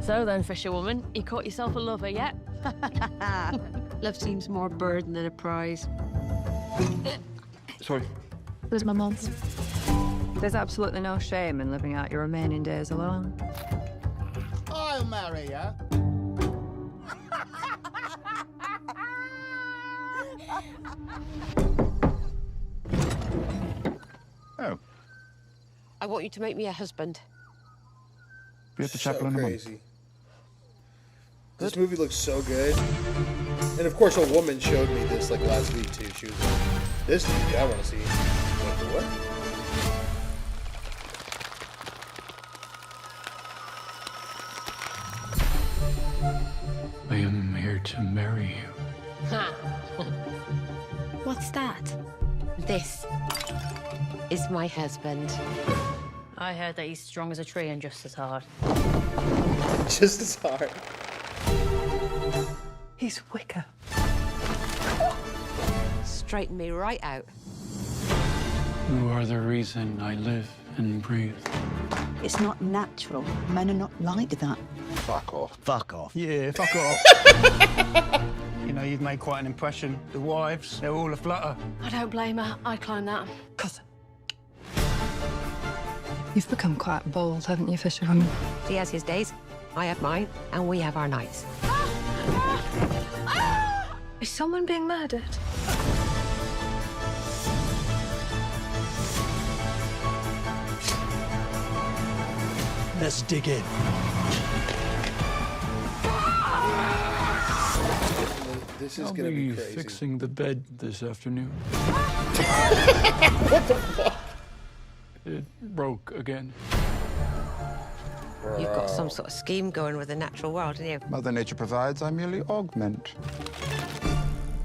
So then, fisherwoman, you caught yourself a lover yet? Love seems more a burden than a prize. Sorry. Where's my mom? There's absolutely no shame in living out your remaining days alone. I'll marry you. Oh. I want you to make me a husband. We have to So chapel in a month. crazy. This movie looks so good. And of course, a woman showed me this like last week too. She was like, "This movie I want to see." I'm like, what? I am here to marry you. What's that? This is my husband. I heard that he's strong as a tree and just as hard. Just as hard. He's Wicker. Straighten me right out. You are the reason I live and breathe. It's not natural. Men are not like that. Fuck off. Fuck off. Yeah, fuck off. You know, you've made quite an impression. The wives, they're all aflutter. I don't blame her. I'd climb that. You've become quite bold, haven't you, Fisherwoman? He has his days, I have mine, and we have our nights. Is someone being murdered? Let's dig in. This is I'll gonna be be crazy. fixing the bed this afternoon. What the fuck? It broke again. You've got some sort of scheme going with the natural world, haven't you? Mother Nature provides, I merely augment.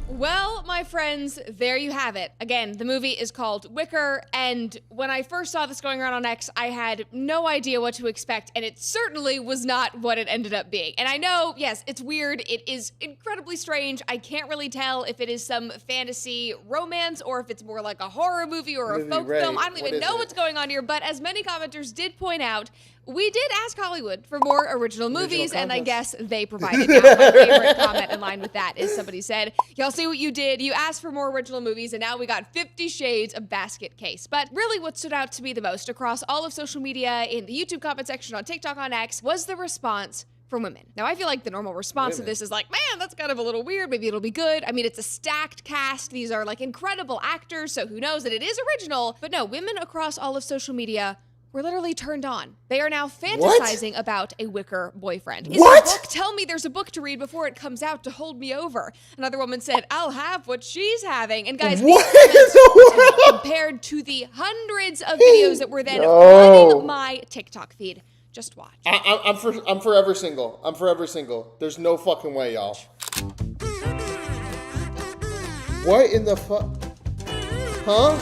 Well, my friends, there you have it. Again, the movie is called Wicker, and when I first saw this going around on X, I had no idea what to expect, and it certainly was not what it ended up being. And I know, yes, it's weird, it is incredibly strange. I can't really tell if it is some fantasy romance or if it's more like a horror movie or a folk film. I don't even know what's going on here, but as many commenters did point out, we did ask Hollywood for more original movies, and I guess they provided. Now, my favorite comment in line with that is somebody said, y'all see what you did? You asked for more original movies, and now we got 50 Shades of Basket Case. But really what stood out to me the most across all of social media, in the YouTube comment section, on TikTok, on X, was the response from women. Now, I feel like the normal response to this is like, man, that's kind of a little weird. Maybe it'll be good. I mean, it's a stacked cast. These are like incredible actors, so who knows that it is original. But no, women across all of social media were literally turned on. They are now fantasizing about a wicker boyfriend. Is What? it a book? Tell me there's a book to read before it comes out to hold me over. Another woman said, I'll have what she's having. And guys, these comments were compared to the hundreds of videos that were then flooding my TikTok feed. Just watch. I'm forever single. I'm forever single. There's no fucking way, y'all. What in the fuck? Huh?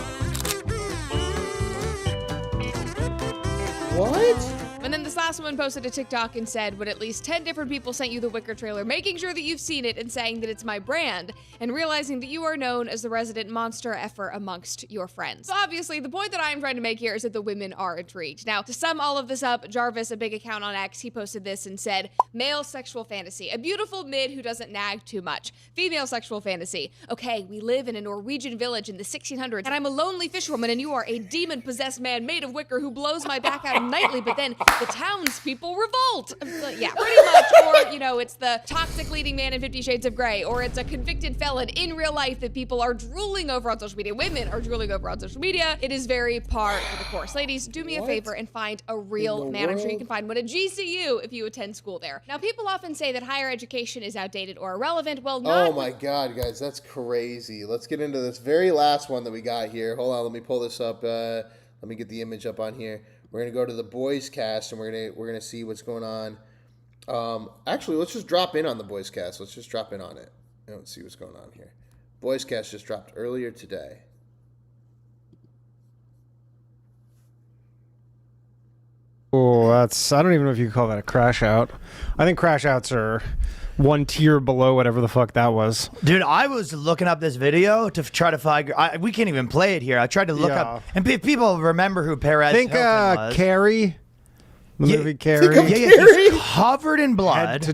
What? And then this last one posted a TikTok and said, when at least 10 different people sent you the Wicker trailer, making sure that you've seen it and saying that it's my brand, and realizing that you are known as the resident monster effer amongst your friends. So obviously, the point that I am trying to make here is that the women are intrigued. Now, to sum all of this up, Jarvis, a big account on X, he posted this and said, male sexual fantasy, a beautiful mid who doesn't nag too much. Female sexual fantasy, okay, we live in a Norwegian village in the 1600s, and I'm a lonely fisherwoman, and you are a demon-possessed man made of wicker who blows my back out nightly, but then the townspeople revolt. Yeah, pretty much. Or, you know, it's the toxic leading man in 50 Shades of Grey, or it's a convicted felon in real life that people are drooling over on social media. Women are drooling over on social media. It is very par for the course. Ladies, do me a favor and find a real man. I'm sure you can find one at GCU if you attend school there. Now, people often say that higher education is outdated or irrelevant. Well, not. Oh my God, guys, that's crazy. Let's get into this very last one that we got here. Hold on, let me pull this up. Let me get the image up on here. We're gonna go to the boys cast and we're gonna see what's going on. Actually, let's just drop in on the boys cast. Let's just drop in on it. Let's see what's going on here. Boys cast just dropped earlier today. Oh, I don't even know if you can call that a crash out. I think crash outs are one tier below whatever the fuck that was. Dude, I was looking up this video to try to figure. We can't even play it here. I tried to look up, and people remember who Perez Hilton was. Carrie, the movie Carrie. He's covered in blood,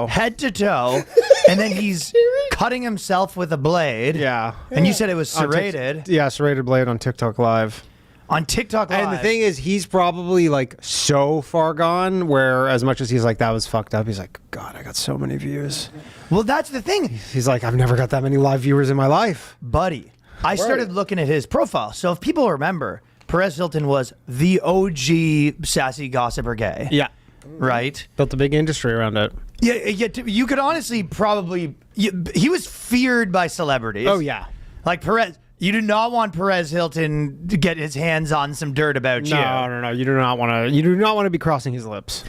head to toe, and then he's cutting himself with a blade. Yeah, and you said it was serrated. Serrated blade on TikTok Live. On TikTok Live. And the thing is, he's probably like so far gone where as much as he's like, that was fucked up, he's like, God, I got so many views. Well, that's the thing. He's like, I've never got that many live viewers in my life. Buddy, I started looking at his profile. So if people remember, Perez Hilton was the OG sassy gossiper gay. Yeah. Right? Built a big industry around it. Yeah, you could honestly probably... he was feared by celebrities. Oh, yeah. Like Perez... You do not want Perez Hilton to get his hands on some dirt about you. No. You do not want to. You do not want to be crossing his lips.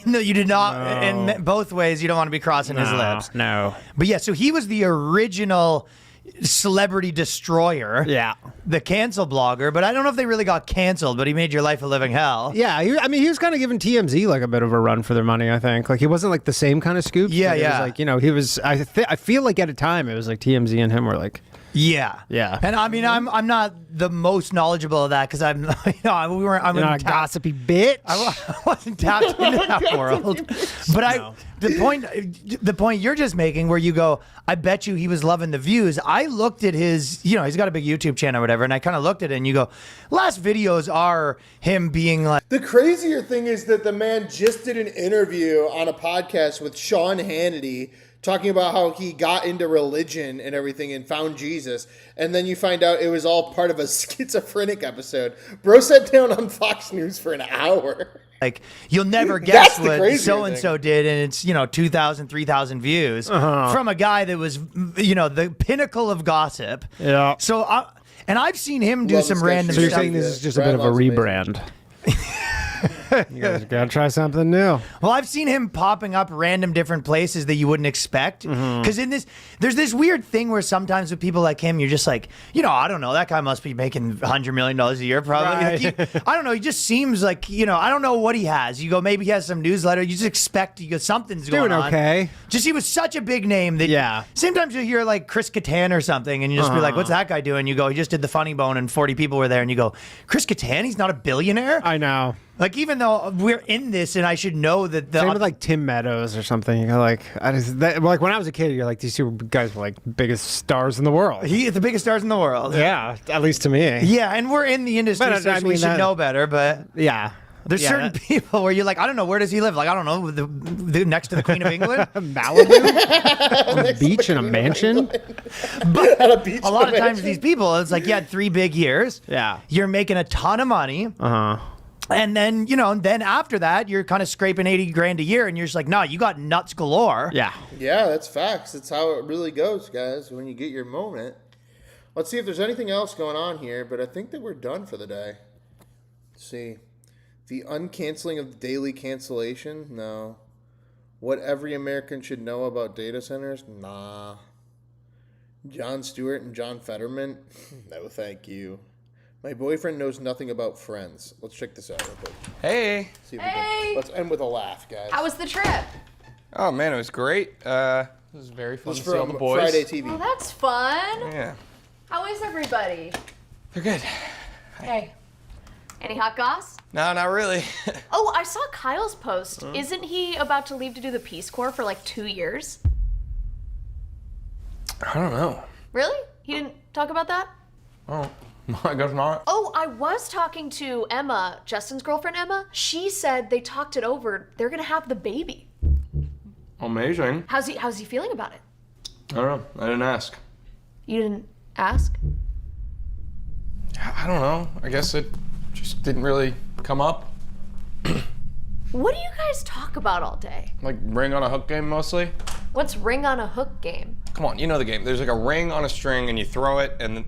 No, you do not. No. In both ways, you don't want to be crossing his lips. No. But yeah, so he was the original celebrity destroyer. Yeah. The cancel blogger. But I don't know if they really got canceled. But he made your life a living hell. Yeah. He was kind of giving TMZ like a bit of a run for their money. I think like he wasn't like the same kind of scoop. Yeah. It was like he was. I feel like at a time it was like TMZ and him were like Yeah. Yeah. And I mean, I'm not the most knowledge,able of that because I'm I'm a gossipy bitch. I wasn't tapped into that world. But the point you're just making where you go, I bet you he was loving the views. I looked at his, he's got a big YouTube channel or whatever, and I kind of looked at it and you go, last videos are him being like. The crazier thing is that the man just did an interview on a podcast with Sean Hannity talking about how he got into religion and everything and found Jesus. And then you find out it was all part of a schizophrenic episode. Bro sat down on Fox News for an hour. Like, you'll never guess what crazier so-and-so did, and it's, 2,000, 3,000 views from a guy that was, the pinnacle of gossip. Yeah. So, and I've seen him do some random So you're stuff. saying this is just a bit of a rebrand? You guys gotta try something new. Well, I've seen him popping up random different places that you wouldn't expect. Because there's this weird thing where sometimes with people like him, you're just like, I don't know, that guy must be making $100 million a year probably. Right. Like I don't know, he just seems like, I don't know what he has. You go, maybe he has some newsletter. You just expect something's going on. Okay. Just he was such a big name that sometimes you hear like Chris Kattan or something and you just be like, what's that guy doing? You go, he just did the Funny Bone and 40 people were there and you go, Chris Kattan, he's not a billionaire? I know. Like, even though we're in this and I should know that Same with like Tim Meadows or something. You go like, like when I was a kid, you're like, these two guys were like biggest stars in the world. He the biggest stars in the world. Yeah, at least to me. Yeah, and we're in the industry, But, so I we mean, should know better, but yeah. There's certain people where you're like, I don't know, where does he live? Like, I don't know, the next to the Queen of England? Malibu? On the beach in a mansion? But a lot of times these people, it's like, you had 3 big years. Yeah. You're making a ton of money. And then, then after that, you're kind of scraping 80 grand a year and you're just like, no, you got nuts galore. Yeah. Yeah, that's facts. That's how it really goes, guys, when you get your moment. Let's see if there's anything else going on here, but I think that we're done for the day. Let's see. The uncanceling of daily cancellation? No. What every American should know about data centers? Nah. Jon Stewart and John Fetterman? No, thank you. My boyfriend knows nothing about Friends. Let's check this out real quick. Hey. See if we can, let's end with a laugh, guys. How was the trip? Oh man, it was great. It was very fun to see all the boys. Friday TV. Oh, that's fun. Yeah. How is everybody? They're good. Hey. Any hot goss? No, not really. Oh, I saw Kyle's post. Isn't he about to leave to do the Peace Corps for like 2 years? I don't know. Really? He didn't talk about that? Oh, I guess not. Oh, I was talking to Emma, Justin's girlfriend Emma. She said they talked it over. They're gonna have the baby. Amazing. How's he feeling about it? I don't know. I didn't ask. You didn't ask? I don't know. I guess it just didn't really come up. What do you guys talk about all day? Like ring on a hook game mostly. What's ring on a hook game? Come on, you know the game. There's like a ring on a string and you throw it and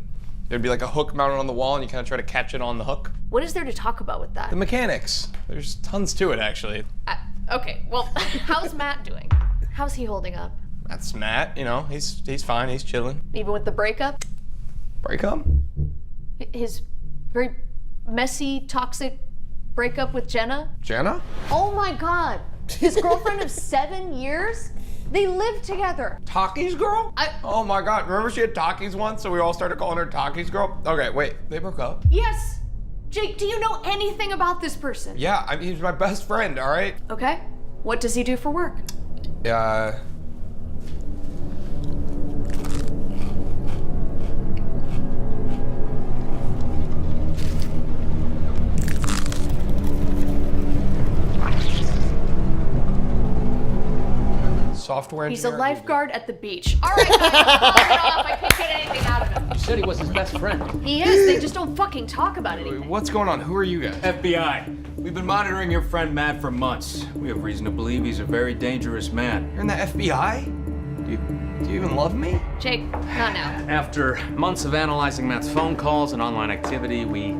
there'd be like a hook mounted on the wall and you kind of try to catch it on the hook. What is there to talk about with that? The mechanics. There's tons to it actually. Okay, well, how's Matt doing? How's he holding up? That's Matt, he's fine, he's chilling. Even with the breakup? Breakup? His very messy, toxic breakup with Jenna? Jenna? Oh my God, his girlfriend of 7 years? They lived together. Taki's girl? Oh my God, remember she had Taki's once, so we all started calling her Taki's girl? Okay, wait, they broke up? Yes. Jake, do you know anything about this person? Yeah, he's my best friend, all right? Okay, what does he do for work? Software He's a engineer. lifeguard at the beach. All right, guys, turn it off. I can't get anything out of him. You said he was his best friend. He is. They just don't fucking talk about anything. What's going on? Who are you guys? FBI. We've been monitoring your friend Matt for months. We have reason to believe he's a very dangerous man. You're in the FBI? Do you even love me? Jake, not now. After months of analyzing Matt's phone calls and online activity, we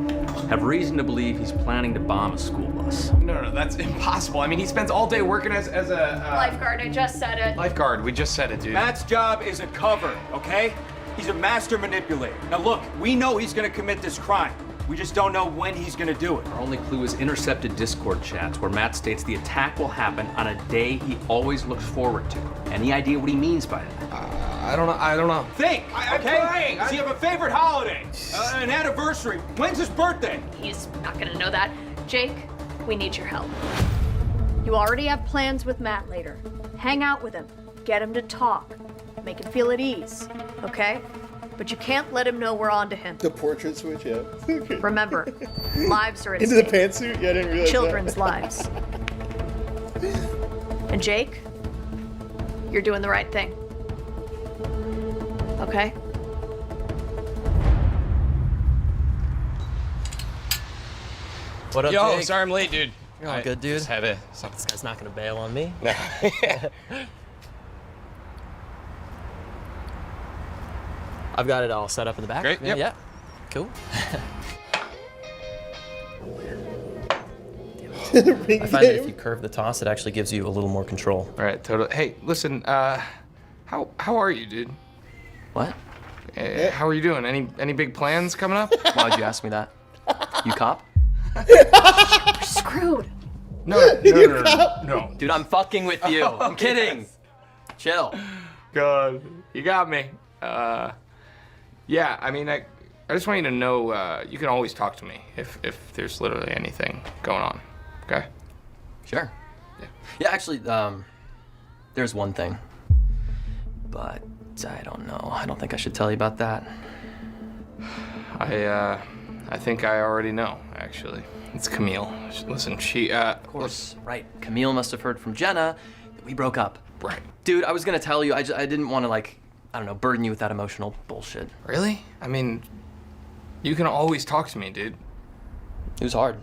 have reason to believe he's planning to bomb a school bus. No, that's impossible. I mean, he spends all day working as a... Lifeguard, I just said it. Lifeguard, we just said it, dude. Matt's job is a cover, okay? He's a master manipulator. Now look, we know he's gonna commit this crime. We just don't know when he's gonna do it. Our only clue is intercepted Discord chats where Matt states the attack will happen on a day he always looks forward to. Any idea what he means by that? I don't know. Think, I'm okay? trying. Does he have a favorite holiday? An anniversary? When's his birthday? He's not gonna know that. Jake, we need your help. You already have plans with Matt later. Hang out with him. Get him to talk. Make him feel at ease, okay? But you can't let him know we're on to him. The portrait switch, yeah. Remember, lives are at Into the stake. pantsuit? Yeah, I didn't realize Children's that. lives. And Jake, you're doing the right thing. Okay? What up, Yo, Jake? sorry I'm late, dude. All good, dude? Just had to... This guy's not gonna bail on me. No. I've got it all set up in the back. Great, yep. Yeah. Cool. I find that if you curve the toss, it actually gives you a little more control. All right, totally. Hey, listen, how are you, dude? What? How are you doing? Any big plans coming up? Why'd you ask me that? You cop? You're screwed. No. Dude, I'm fucking with you. I'm kidding. Chill. God, you got me. Yeah, I mean, I just want you to know you can always talk to me if there's literally anything going on. Okay? Sure. Yeah. Yeah, actually, there's one thing. But I don't know. I don't think I should tell you about that. I think I already know, actually. It's Camille. Listen, she, Of course, right. Camille must have heard from Jenna that we broke up. Right. Dude, I was gonna tell you, I didn't want to, like, I don't know, burden you with that emotional bullshit. Really? I mean, you can always talk to me, dude. It was hard.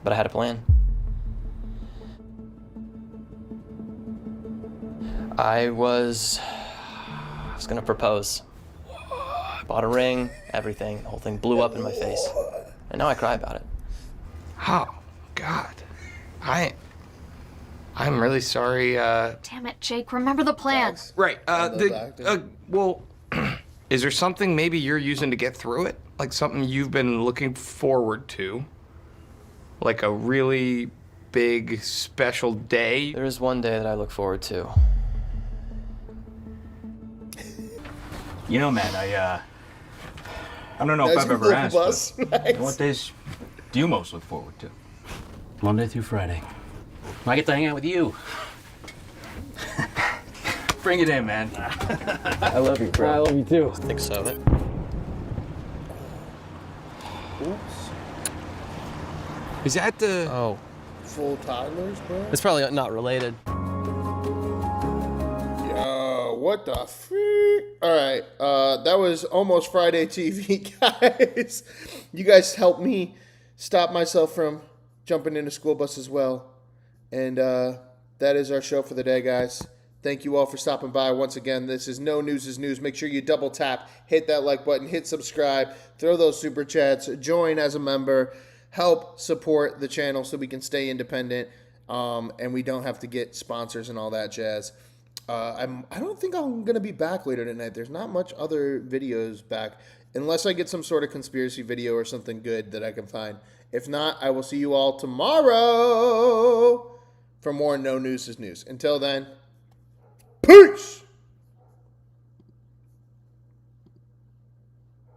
But I had a plan. I was gonna propose. Bought a ring, everything. The whole thing blew up in my face. And now I cry about it. How? God. I'm really sorry, Damn it, Jake. Remember the plan. Right, well, is there something maybe you're using to get through it? Like something you've been looking forward to? Like a really big, special day? There is one day that I look forward to. You know, man, I don't know if That's I've ever your asked, bus, but right? what days do you most look forward to? Monday through Friday. I get to hang out with you. Bring it in, man. I love you, bro. I love you too. I think so. Oops. Is that the... Oh. Full toddlers, bro? It's probably not related. Yo, what the freak? All right, that was Almost Friday TV, guys. You guys helped me stop myself from jumping in a school bus as well. And that is our show for the day, guys. Thank you all for stopping by. Once again, this is No News is News. Make sure you double tap, hit that like button, hit subscribe, throw those super chats, join as a member, help support the channel so we can stay independent and we don't have to get sponsors and all that jazz. I don't think I'm going to be back later tonight. There's not much other videos back unless I get some sort of conspiracy video or something good that I can find. If not, I will see you all tomorrow for more No News is News. Until then, peace!